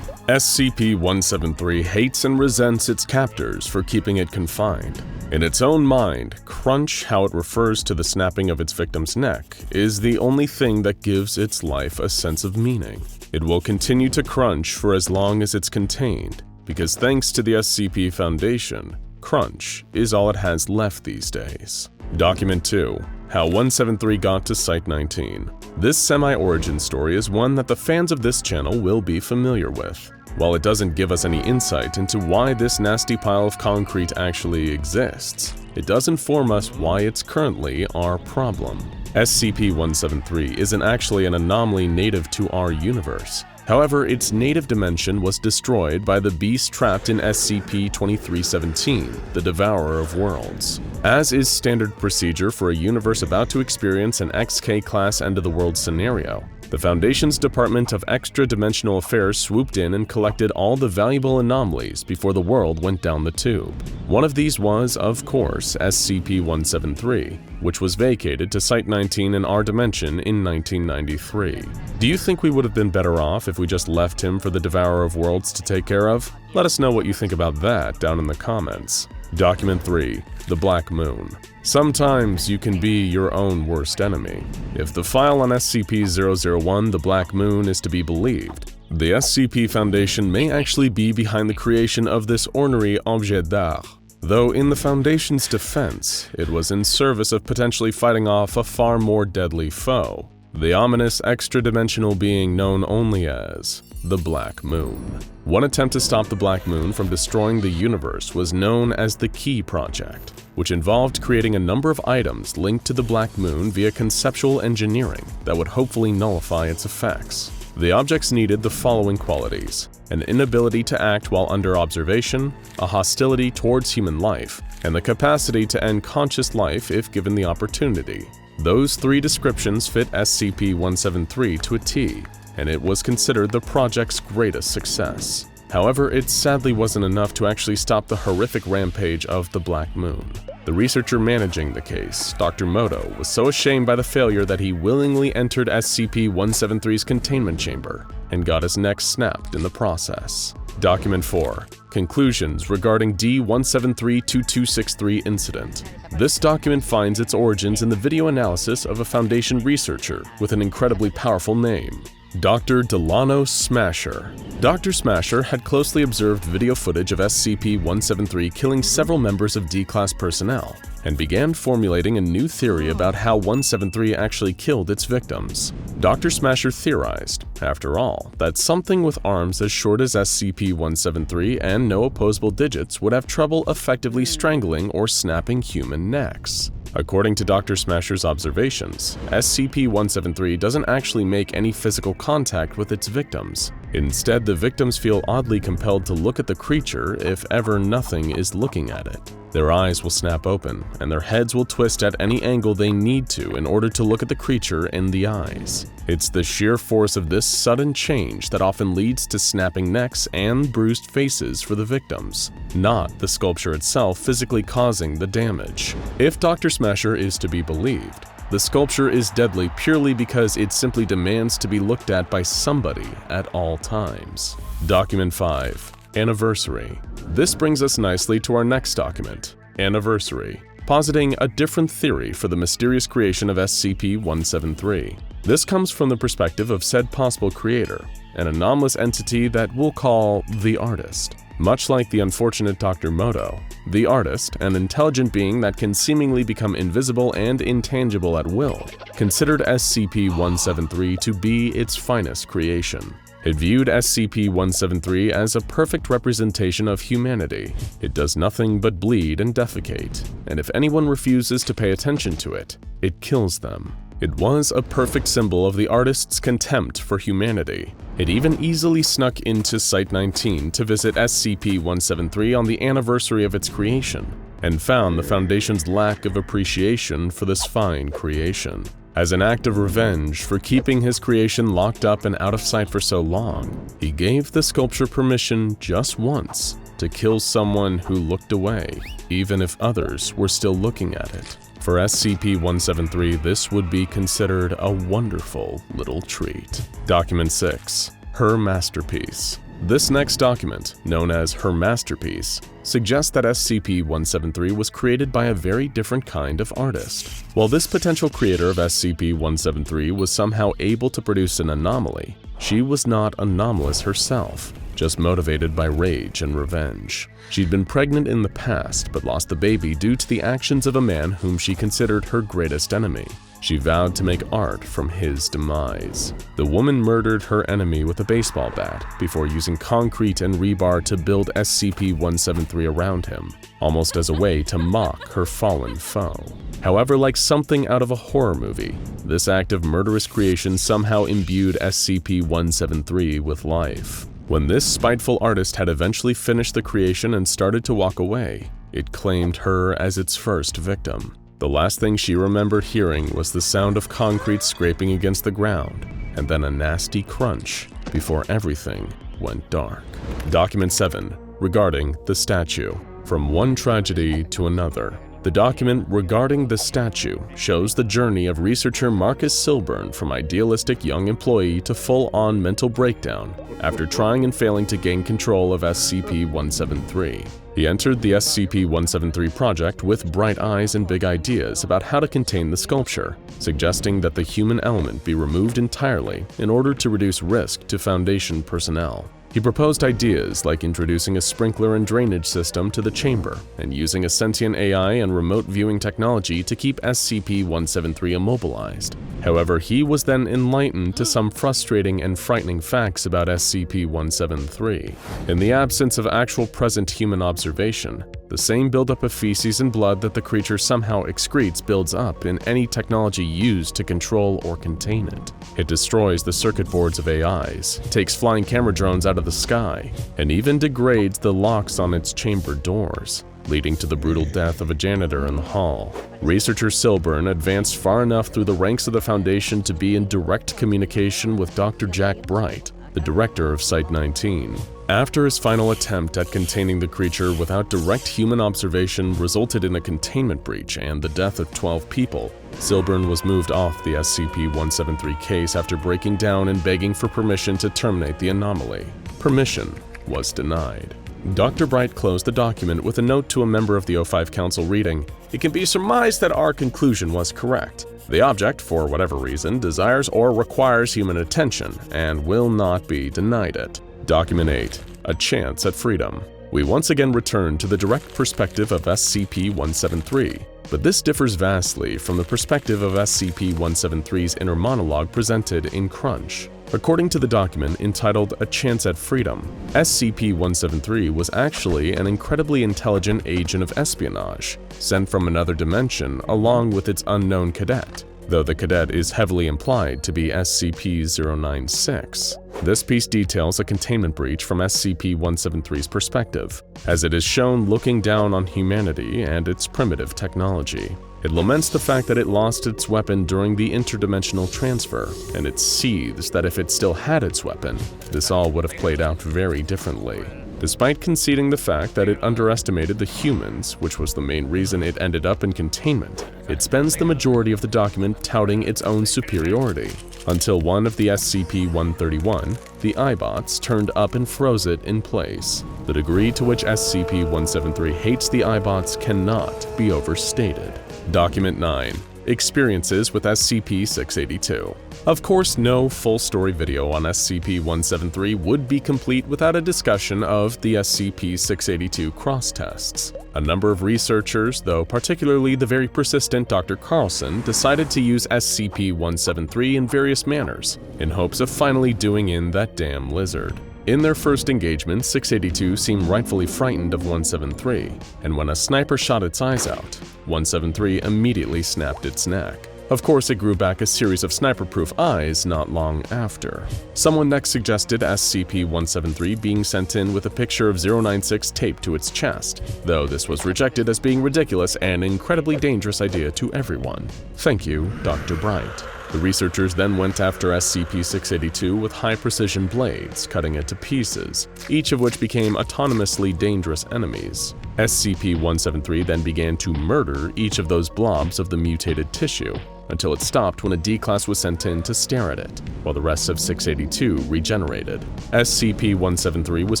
SCP-173 hates and resents its captors for keeping it confined. In its own mind, crunch, how it refers to the snapping of its victim's neck, is the only thing that gives its life a sense of meaning. It will continue to crunch for as long as it's contained, because thanks to the SCP Foundation, crunch is all it has left these days. Document 2. How 173 got to Site-19. This semi-origin story is one that the fans of this channel will be familiar with. While it doesn't give us any insight into why this nasty pile of concrete actually exists, it does inform us why it's currently our problem. SCP-173 isn't actually an anomaly native to our universe. However, its native dimension was destroyed by the beast trapped in SCP-2317, the Devourer of Worlds. As is standard procedure for a universe about to experience an XK-class end-of-the-world scenario, the Foundation's Department of Extra-Dimensional Affairs swooped in and collected all the valuable anomalies before the world went down the tube. One of these was, of course, SCP-173, which was vacated to Site-19 in our dimension in 1993. Do you think we would have been better off if we just left him for the Devourer of Worlds to take care of? Let us know what you think about that down in the comments. Document 3. The Black Moon. Sometimes you can be your own worst enemy. If the file on SCP-001, the Black Moon, is to be believed, the SCP Foundation may actually be behind the creation of this ornery objet d'art. Though in the Foundation's defense, it was in service of potentially fighting off a far more deadly foe, the ominous extra-dimensional being known only as the Black Moon. One attempt to stop the Black Moon from destroying the universe was known as the Key Project, which involved creating a number of items linked to the Black Moon via conceptual engineering that would hopefully nullify its effects. The objects needed the following qualities: an inability to act while under observation, a hostility towards human life, and the capacity to end conscious life if given the opportunity. Those three descriptions fit SCP-173 to a T, and it was considered the project's greatest success. However, it sadly wasn't enough to actually stop the horrific rampage of the Black Moon. The researcher managing the case, Dr. Moto, was so ashamed by the failure that he willingly entered SCP-173's containment chamber and got his neck snapped in the process. Document 4. Conclusions regarding D-173-2263 incident. This document finds its origins in the video analysis of a Foundation researcher with an incredibly powerful name, Dr. Delano Smasher. Dr. Smasher had closely observed video footage of SCP-173 killing several members of D-Class personnel, and began formulating a new theory about how 173 actually killed its victims. Dr. Smasher theorized, after all, that something with arms as short as SCP-173 and no opposable digits would have trouble effectively strangling or snapping human necks. According to Dr. Smasher's observations, SCP-173 doesn't actually make any physical contact with its victims. Instead, the victims feel oddly compelled to look at the creature if ever nothing is looking at it. Their eyes will snap open, and their heads will twist at any angle they need to in order to look at the creature in the eyes. It's the sheer force of this sudden change that often leads to snapping necks and bruised faces for the victims, not the sculpture itself physically causing the damage. If Dr. Smasher is to be believed, the sculpture is deadly purely because it simply demands to be looked at by somebody at all times. Document 5. Anniversary. This brings us nicely to our next document, Anniversary, positing a different theory for the mysterious creation of SCP-173. This comes from the perspective of said possible creator, an anomalous entity that we'll call the Artist. Much like the unfortunate Dr. Moto, the Artist, an intelligent being that can seemingly become invisible and intangible at will, considered SCP-173 to be its finest creation. It viewed SCP-173 as a perfect representation of humanity. It does nothing but bleed and defecate, and if anyone refuses to pay attention to it, it kills them. It was a perfect symbol of the Artist's contempt for humanity. It even easily snuck into Site-19 to visit SCP-173 on the anniversary of its creation, and found the Foundation's lack of appreciation for this fine creation. As an act of revenge for keeping his creation locked up and out of sight for so long, he gave the sculpture permission just once to kill someone who looked away, even if others were still looking at it. For SCP-173, this would be considered a wonderful little treat. Document 6. Her Masterpiece. This next document, known as Her Masterpiece, suggests that SCP-173 was created by a very different kind of artist. While this potential creator of SCP-173 was somehow able to produce an anomaly, she was not anomalous herself, just motivated by rage and revenge. She'd been pregnant in the past, but lost the baby due to the actions of a man whom she considered her greatest enemy. She vowed to make art from his demise. The woman murdered her enemy with a baseball bat before using concrete and rebar to build SCP-173 around him, almost as a way to mock her fallen foe. However, like something out of a horror movie, this act of murderous creation somehow imbued SCP-173 with life. When this spiteful artist had eventually finished the creation and started to walk away, it claimed her as its first victim. The last thing she remembered hearing was the sound of concrete scraping against the ground, and then a nasty crunch before everything went dark. Document 7. Regarding the statue. From one tragedy to another. The document regarding the statue shows the journey of researcher Marcus Silburn from idealistic young employee to full-on mental breakdown after trying and failing to gain control of SCP-173. He entered the SCP-173 project with bright eyes and big ideas about how to contain the sculpture, suggesting that the human element be removed entirely in order to reduce risk to Foundation personnel. He proposed ideas like introducing a sprinkler and drainage system to the chamber and using a sentient AI and remote viewing technology to keep SCP-173 immobilized. However, he was then enlightened to some frustrating and frightening facts about SCP-173. In the absence of actual present human observation, the same buildup of feces and blood that the creature somehow excretes builds up in any technology used to control or contain it. It destroys the circuit boards of AIs, takes flying camera drones out of the sky, and even degrades the locks on its chamber doors, leading to the brutal death of a janitor in the hall. Researcher Silburn advanced far enough through the ranks of the Foundation to be in direct communication with Dr. Jack Bright, the director of Site-19. After his final attempt at containing the creature without direct human observation resulted in a containment breach and the death of 12 people, Silburn was moved off the SCP-173 case after breaking down and begging for permission to terminate the anomaly. Permission was denied. Dr. Bright closed the document with a note to a member of the O5 Council reading, "It can be surmised that our conclusion was correct. The object, for whatever reason, desires or requires human attention and will not be denied it." Document 8. A Chance at Freedom. We once again return to the direct perspective of SCP-173, but this differs vastly from the perspective of SCP-173's inner monologue presented in Crunch. According to the document entitled A Chance at Freedom, SCP-173 was actually an incredibly intelligent agent of espionage, sent from another dimension along with its unknown cadet, though the cadet is heavily implied to be SCP-096. This piece details a containment breach from SCP-173's perspective, as it is shown looking down on humanity and its primitive technology. It laments the fact that it lost its weapon during the interdimensional transfer, and it seethes that if it still had its weapon, this all would have played out very differently. Despite conceding the fact that it underestimated the humans, which was the main reason it ended up in containment, it spends the majority of the document touting its own superiority, until one of the SCP-131, the iBots, turned up and froze it in place. The degree to which SCP-173 hates the iBots cannot be overstated. Document 9. Experiences with SCP-682. Of course, no full-story video on SCP-173 would be complete without a discussion of the SCP-682 cross-tests. A number of researchers, though particularly the very persistent Dr. Carlson, decided to use SCP-173 in various manners, in hopes of finally doing in that damn lizard. In their first engagement, 682 seemed rightfully frightened of 173, and when a sniper shot its eyes out, 173 immediately snapped its neck. Of course, it grew back a series of sniper-proof eyes not long after. Someone next suggested SCP-173 being sent in with a picture of 096 taped to its chest, though this was rejected as being ridiculous and an incredibly dangerous idea to everyone. Thank you, Dr. Bright. The researchers then went after SCP-682 with high-precision blades, cutting it to pieces, each of which became autonomously dangerous enemies. SCP-173 then began to murder each of those blobs of the mutated tissue, until it stopped when a D-Class was sent in to stare at it, while the rest of 682 regenerated. SCP-173 was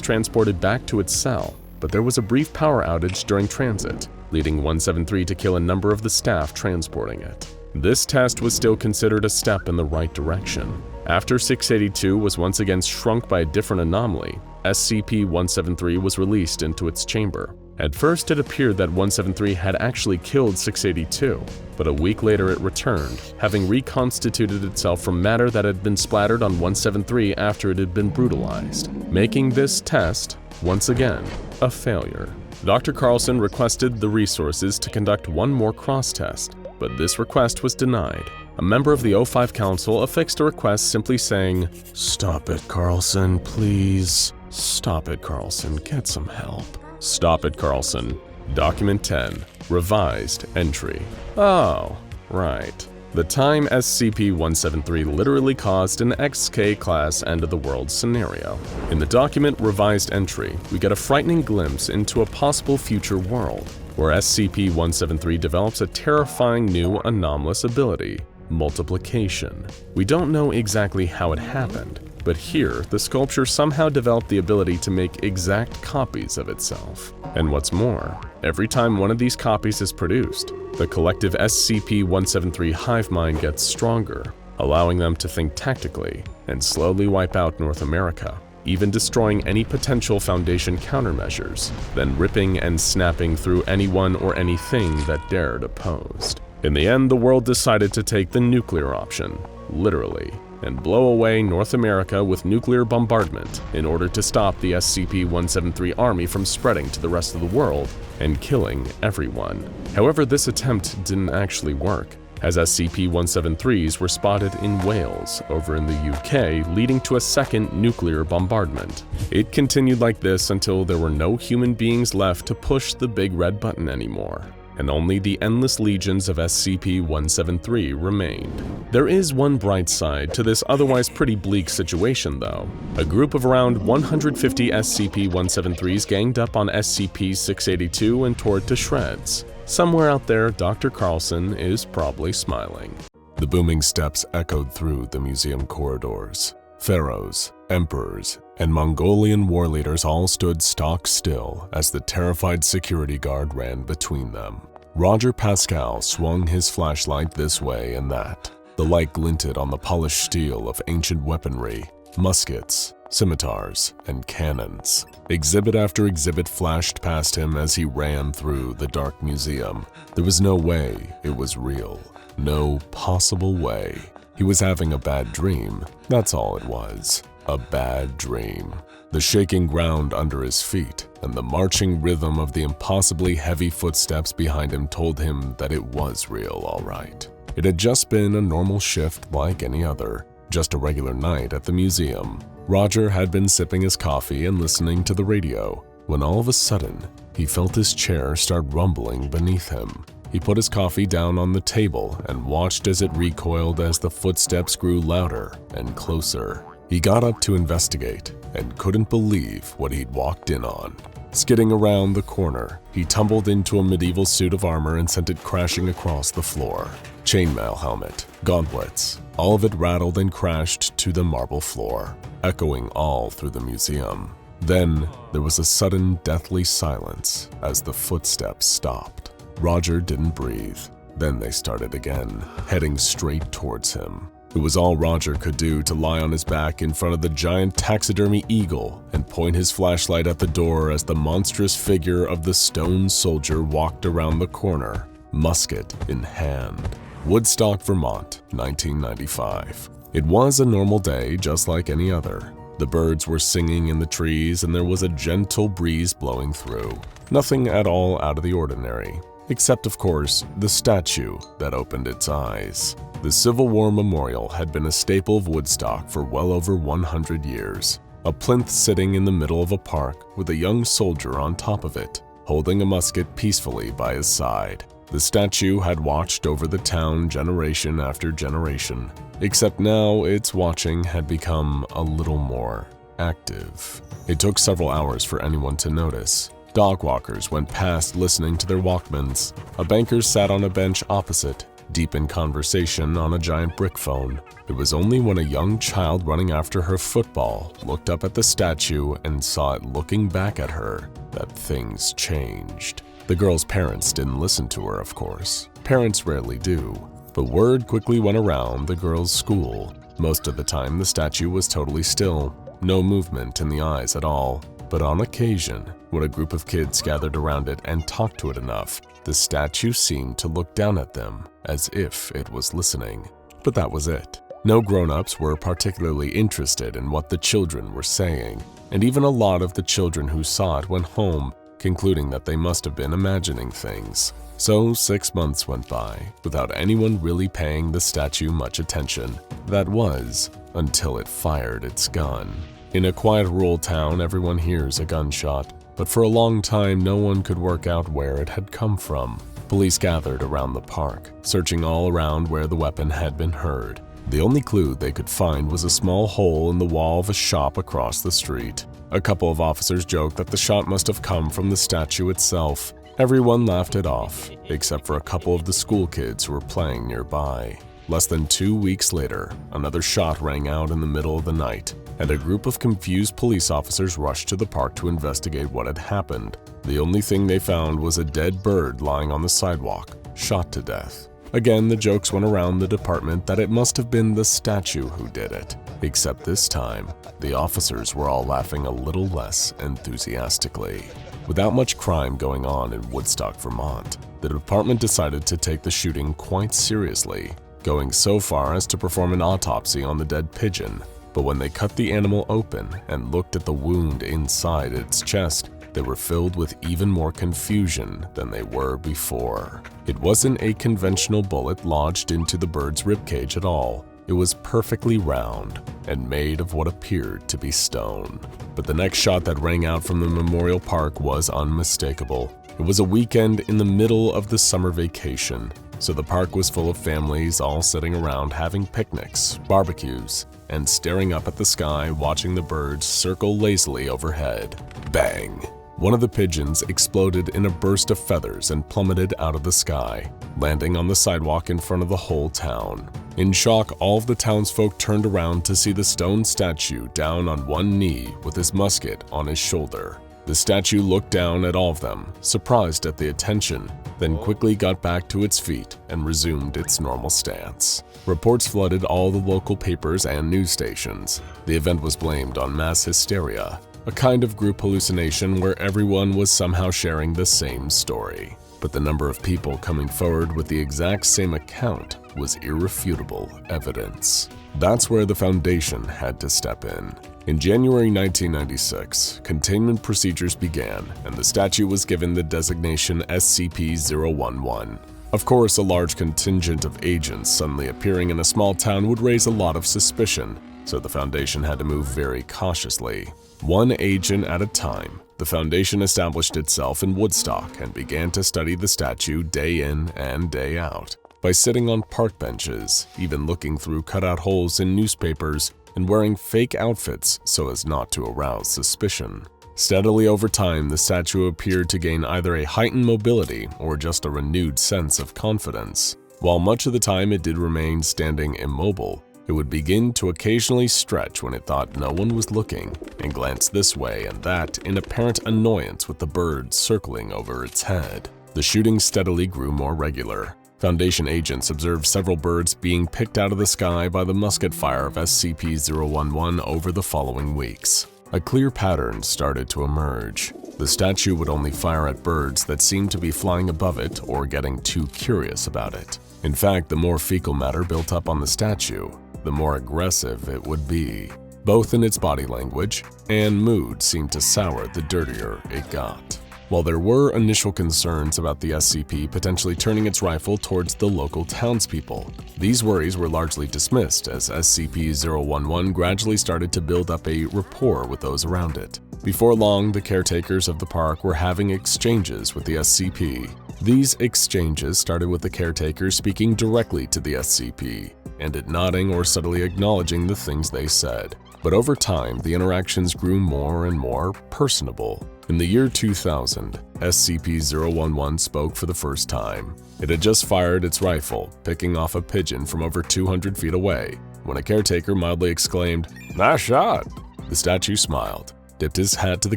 transported back to its cell, but there was a brief power outage during transit, leading 173 to kill a number of the staff transporting it. This test was still considered a step in the right direction. After 682 was once again shrunk by a different anomaly, SCP-173 was released into its chamber. At first, it appeared that 173 had actually killed 682, but a week later it returned, having reconstituted itself from matter that had been splattered on 173 after it had been brutalized, making this test, once again, a failure. Dr. Carlson requested the resources to conduct one more cross-test, but this request was denied. A member of the O5 Council affixed a request simply saying, "Stop it, Carlson, please. Stop it, Carlson, get some help. Stop it, Carlson." Document 10. Revised Entry. Oh, right. The time SCP-173 literally caused an XK-class end-of-the-world scenario. In the document Revised Entry, we get a frightening glimpse into a possible future world, where SCP-173 develops a terrifying new anomalous ability, multiplication. We don't know exactly how it happened, but here, the sculpture somehow developed the ability to make exact copies of itself. And what's more, every time one of these copies is produced, the collective SCP-173 hive mind gets stronger, allowing them to think tactically and slowly wipe out North America, even destroying any potential Foundation countermeasures, then ripping and snapping through anyone or anything that dared oppose. In the end, the world decided to take the nuclear option, literally, and blow away North America with nuclear bombardment in order to stop the SCP-173 army from spreading to the rest of the world and killing everyone. However, this attempt didn't actually work, as SCP-173s were spotted in Wales over in the UK, leading to a second nuclear bombardment. It continued like this until there were no human beings left to push the big red button anymore, and only the endless legions of SCP-173 remained. There is one bright side to this otherwise pretty bleak situation though. A group of around 150 SCP-173s ganged up on SCP-682 and tore it to shreds. Somewhere out there, Dr. Carlson is probably smiling. The booming steps echoed through the museum corridors. Pharaohs, emperors, and Mongolian war leaders all stood stock still as the terrified security guard ran between them. Roger Pascal swung his flashlight this way and that. The light glinted on the polished steel of ancient weaponry, muskets, scimitars, and cannons. Exhibit after exhibit flashed past him as he ran through the dark museum. There was no way it was real. No possible way. He was having a bad dream. That's all it was. A bad dream. The shaking ground under his feet and the marching rhythm of the impossibly heavy footsteps behind him told him that it was real, all right. It had just been a normal shift like any other, just a regular night at the museum. Roger had been sipping his coffee and listening to the radio when all of a sudden he felt his chair start rumbling beneath him. He put his coffee down on the table and watched as it recoiled as the footsteps grew louder and closer. He got up to investigate and couldn't believe what he'd walked in on. Skidding around the corner, he tumbled into a medieval suit of armor and sent it crashing across the floor. Chainmail helmet, gauntlets, all of it rattled and crashed to the marble floor, echoing all through the museum. Then there was a sudden deathly silence as the footsteps stopped. Roger didn't breathe. Then they started again, heading straight towards him. It was all Roger could do to lie on his back in front of the giant taxidermy eagle and point his flashlight at the door as the monstrous figure of the stone soldier walked around the corner, musket in hand. Woodstock, Vermont, 1995. It was a normal day just like any other. The birds were singing in the trees and there was a gentle breeze blowing through. Nothing at all out of the ordinary, except of course the statue that opened its eyes. The Civil War Memorial had been a staple of Woodstock for well over 100 years. A plinth sitting in the middle of a park with a young soldier on top of it, holding a musket peacefully by his side. The statue had watched over the town generation after generation, except now its watching had become a little more active. It took several hours for anyone to notice. Dog walkers went past listening to their Walkmans. A banker sat on a bench opposite, deep in conversation on a giant brick phone. It was only when a young child running after her football looked up at the statue and saw it looking back at her that things changed. The girl's parents didn't listen to her, of course. Parents rarely do. But word quickly went around the girl's school. Most of the time, the statue was totally still, no movement in the eyes at all. But on occasion, when a group of kids gathered around it and talked to it enough, the statue seemed to look down at them as if it was listening. But that was it. No grown-ups were particularly interested in what the children were saying, and even a lot of the children who saw it went home, concluding that they must have been imagining things. So 6 months went by without anyone really paying the statue much attention. That was until it fired its gun. In a quiet rural town, everyone hears a gunshot, but for a long time no one could work out where it had come from. Police gathered around the park, searching all around where the weapon had been heard. The only clue they could find was a small hole in the wall of a shop across the street. A couple of officers joked that the shot must have come from the statue itself. Everyone laughed it off, except for a couple of the school kids who were playing nearby. Less than 2 weeks later, another shot rang out in the middle of the night, and a group of confused police officers rushed to the park to investigate what had happened. The only thing they found was a dead bird lying on the sidewalk, shot to death. Again, the jokes went around the department that it must have been the statue who did it. Except this time, the officers were all laughing a little less enthusiastically. Without much crime going on in Woodstock, Vermont, the department decided to take the shooting quite seriously, going so far as to perform an autopsy on the dead pigeon. But when they cut the animal open and looked at the wound inside its chest, they were filled with even more confusion than they were before. It wasn't a conventional bullet lodged into the bird's ribcage at all. It was perfectly round and made of what appeared to be stone. But the next shot that rang out from the memorial park was unmistakable. It was a weekend in the middle of the summer vacation, so the park was full of families all sitting around having picnics, barbecues, and staring up at the sky watching the birds circle lazily overhead. Bang! One of the pigeons exploded in a burst of feathers and plummeted out of the sky, landing on the sidewalk in front of the whole town. In shock, all of the townsfolk turned around to see the stone statue down on one knee with his musket on his shoulder. The statue looked down at all of them, surprised at the attention, then quickly got back to its feet and resumed its normal stance. Reports flooded all the local papers and news stations. The event was blamed on mass hysteria, a kind of group hallucination where everyone was somehow sharing the same story. But the number of people coming forward with the exact same account was irrefutable evidence. That's where the Foundation had to step in. In January 1996, containment procedures began, and the statue was given the designation SCP-011. Of course, a large contingent of agents suddenly appearing in a small town would raise a lot of suspicion, so the Foundation had to move very cautiously. One agent at a time, the Foundation established itself in Woodstock and began to study the statue day in and day out. By sitting on park benches, even looking through cutout holes in newspapers, and wearing fake outfits so as not to arouse suspicion. Steadily over time, the statue appeared to gain either a heightened mobility or just a renewed sense of confidence. While much of the time it did remain standing immobile, it would begin to occasionally stretch when it thought no one was looking and glance this way and that in apparent annoyance with the birds circling over its head. The shooting steadily grew more regular. Foundation agents observed several birds being picked out of the sky by the musket fire of SCP-011 over the following weeks. A clear pattern started to emerge. The statue would only fire at birds that seemed to be flying above it or getting too curious about it. In fact, the more fecal matter built up on the statue, the more aggressive it would be. Both in its body language and mood seemed to sour the dirtier it got. While there were initial concerns about the SCP potentially turning its rifle towards the local townspeople, these worries were largely dismissed as SCP-011 gradually started to build up a rapport with those around it. Before long, the caretakers of the park were having exchanges with the SCP. These exchanges started with the caretakers speaking directly to the SCP, and it nodding or subtly acknowledging the things they said. But over time, the interactions grew more and more personable. In the year 2000, SCP-011 spoke for the first time. It had just fired its rifle, picking off a pigeon from over 200 feet away, when a caretaker mildly exclaimed, "Nice shot!" The statue smiled, dipped his hat to the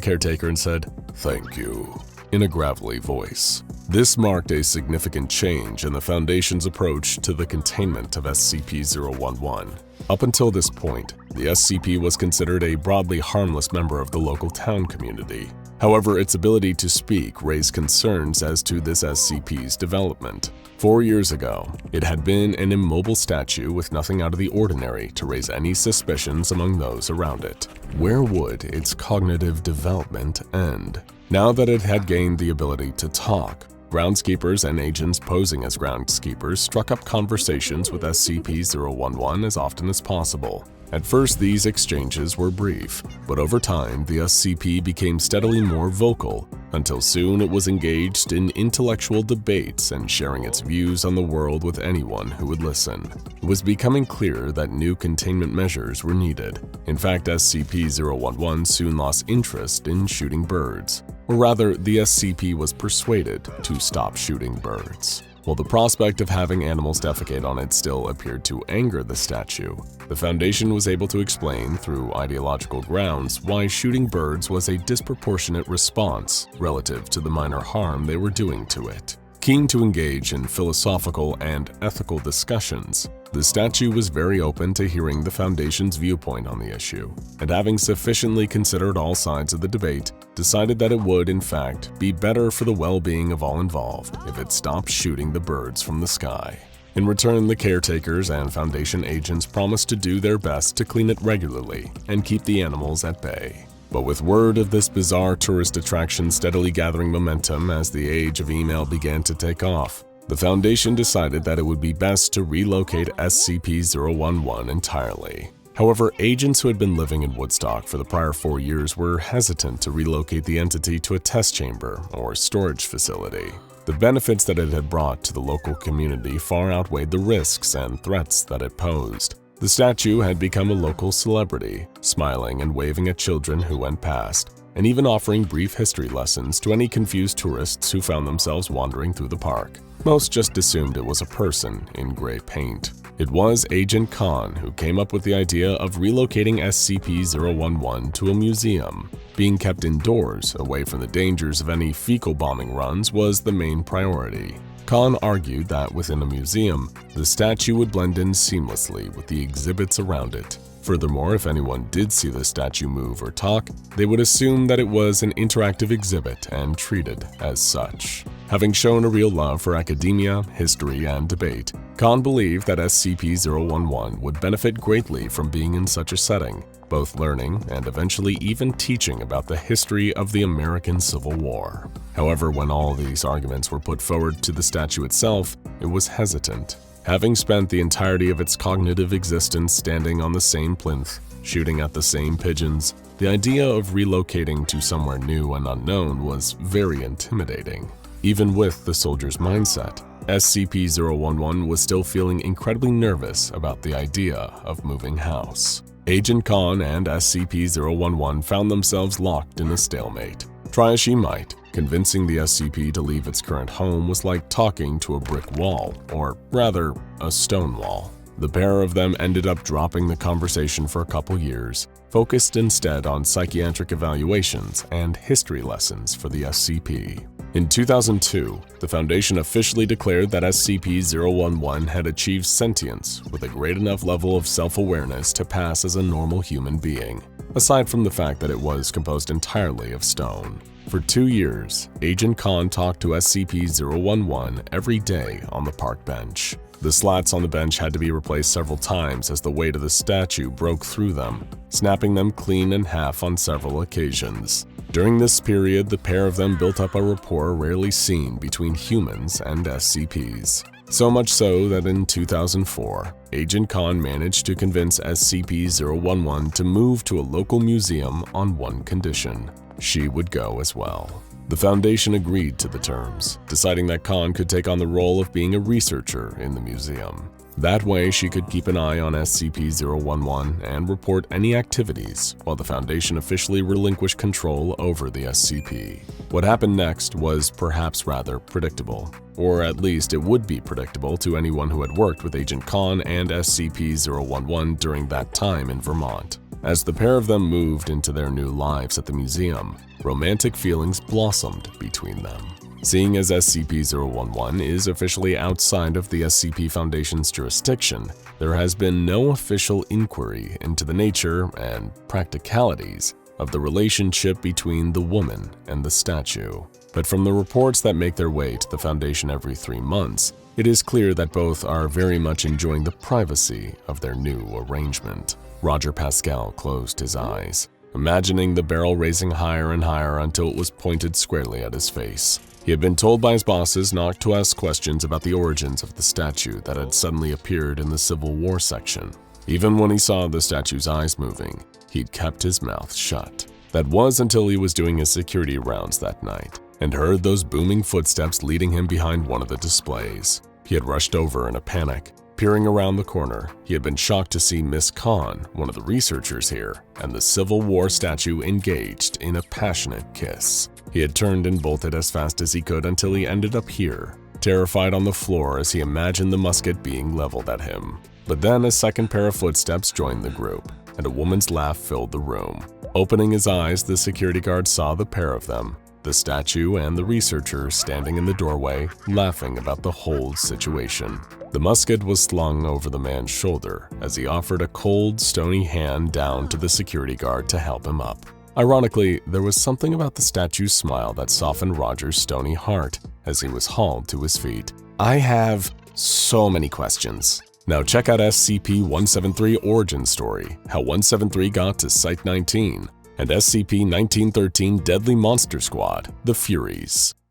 caretaker and said, "Thank you," in a gravelly voice. This marked a significant change in the Foundation's approach to the containment of SCP-011. Up until this point, the SCP was considered a broadly harmless member of the local town community. However, its ability to speak raised concerns as to this SCP's development. 4 years ago, it had been an immobile statue with nothing out of the ordinary to raise any suspicions among those around it. Where would its cognitive development end? Now that it had gained the ability to talk, groundskeepers and agents posing as groundskeepers struck up conversations with SCP-011 as often as possible. At first, these exchanges were brief, but over time, the SCP became steadily more vocal, until soon it was engaged in intellectual debates and sharing its views on the world with anyone who would listen. It was becoming clear that new containment measures were needed. In fact, SCP-011 soon lost interest in shooting birds. Or rather, the SCP was persuaded to stop shooting birds. While the prospect of having animals defecate on it still appeared to anger the statue, the Foundation was able to explain through ideological grounds why shooting birds was a disproportionate response relative to the minor harm they were doing to it. Keen to engage in philosophical and ethical discussions, the statue was very open to hearing the Foundation's viewpoint on the issue, and having sufficiently considered all sides of the debate, decided that it would, in fact, be better for the well-being of all involved if it stopped shooting the birds from the sky. In return, the caretakers and Foundation agents promised to do their best to clean it regularly and keep the animals at bay. But with word of this bizarre tourist attraction steadily gathering momentum as the age of email began to take off, the Foundation decided that it would be best to relocate SCP-011 entirely. However, agents who had been living in Woodstock for the prior 4 years were hesitant to relocate the entity to a test chamber or storage facility. The benefits that it had brought to the local community far outweighed the risks and threats that it posed. The statue had become a local celebrity, smiling and waving at children who went past. and even offering brief history lessons to any confused tourists who found themselves wandering through the park. Most just assumed it was a person in gray paint. It was Agent Khan who came up with the idea of relocating SCP-011 to a museum. Being kept indoors, away from the dangers of any fecal bombing runs, was the main priority. Khan argued that within a museum, the statue would blend in seamlessly with the exhibits around it. Furthermore, if anyone did see the statue move or talk, they would assume that it was an interactive exhibit and treated as such. Having shown a real love for academia, history, and debate, Khan believed that SCP-011 would benefit greatly from being in such a setting, both learning and eventually even teaching about the history of the American Civil War. However, when all these arguments were put forward to the statue itself, it was hesitant. Having spent the entirety of its cognitive existence standing on the same plinth, shooting at the same pigeons, the idea of relocating to somewhere new and unknown was very intimidating. Even with the soldier's mindset, SCP-011 was still feeling incredibly nervous about the idea of moving house. Agent Khan and SCP-011 found themselves locked in a stalemate. Try as she might, convincing the SCP to leave its current home was like talking to a brick wall, or rather, a stone wall. The pair of them ended up dropping the conversation for a couple years, focused instead on psychiatric evaluations and history lessons for the SCP. In 2002, the Foundation officially declared that SCP-011 had achieved sentience with a great enough level of self-awareness to pass as a normal human being, aside from the fact that it was composed entirely of stone. For 2 years, Agent Khan talked to SCP-011 every day on the park bench. The slats on the bench had to be replaced several times as the weight of the statue broke through them, snapping them clean in half on several occasions. During this period, the pair of them built up a rapport rarely seen between humans and SCPs. So much so that in 2004, Agent Khan managed to convince SCP-011 to move to a local museum on one condition: she would go as well. The Foundation agreed to the terms, deciding that Khan could take on the role of being a researcher in the museum. That way, she could keep an eye on SCP-011 and report any activities, while the Foundation officially relinquished control over the SCP. What happened next was perhaps rather predictable, or at least it would be predictable to anyone who had worked with Agent Khan and SCP-011 during that time in Vermont. As the pair of them moved into their new lives at the museum, romantic feelings blossomed between them. Seeing as SCP-011 is officially outside of the SCP Foundation's jurisdiction, there has been no official inquiry into the nature and practicalities of the relationship between the woman and the statue. But from the reports that make their way to the Foundation every 3 months, it is clear that both are very much enjoying the privacy of their new arrangement. Roger Pascal closed his eyes, imagining the barrel raising higher and higher until it was pointed squarely at his face. He had been told by his bosses not to ask questions about the origins of the statue that had suddenly appeared in the Civil War section. Even when he saw the statue's eyes moving, he'd kept his mouth shut. That was until he was doing his security rounds that night and heard those booming footsteps leading him behind one of the displays. He had rushed over in a panic. Peering around the corner, he had been shocked to see Miss Khan, one of the researchers here, and the Civil War statue engaged in a passionate kiss. He had turned and bolted as fast as he could until he ended up here, terrified on the floor as he imagined the musket being leveled at him. But then a second pair of footsteps joined the group, and a woman's laugh filled the room. Opening his eyes, the security guard saw the pair of them, the statue and the researcher standing in the doorway, laughing about the whole situation. The musket was slung over the man's shoulder as he offered a cold, stony hand down to the security guard to help him up. Ironically, there was something about the statue's smile that softened Roger's stony heart as he was hauled to his feet. I have so many questions. Now check out SCP-173 Origin Story, how 173 got to Site-19, and SCP-1913 Deadly Monster Squad, The Furies.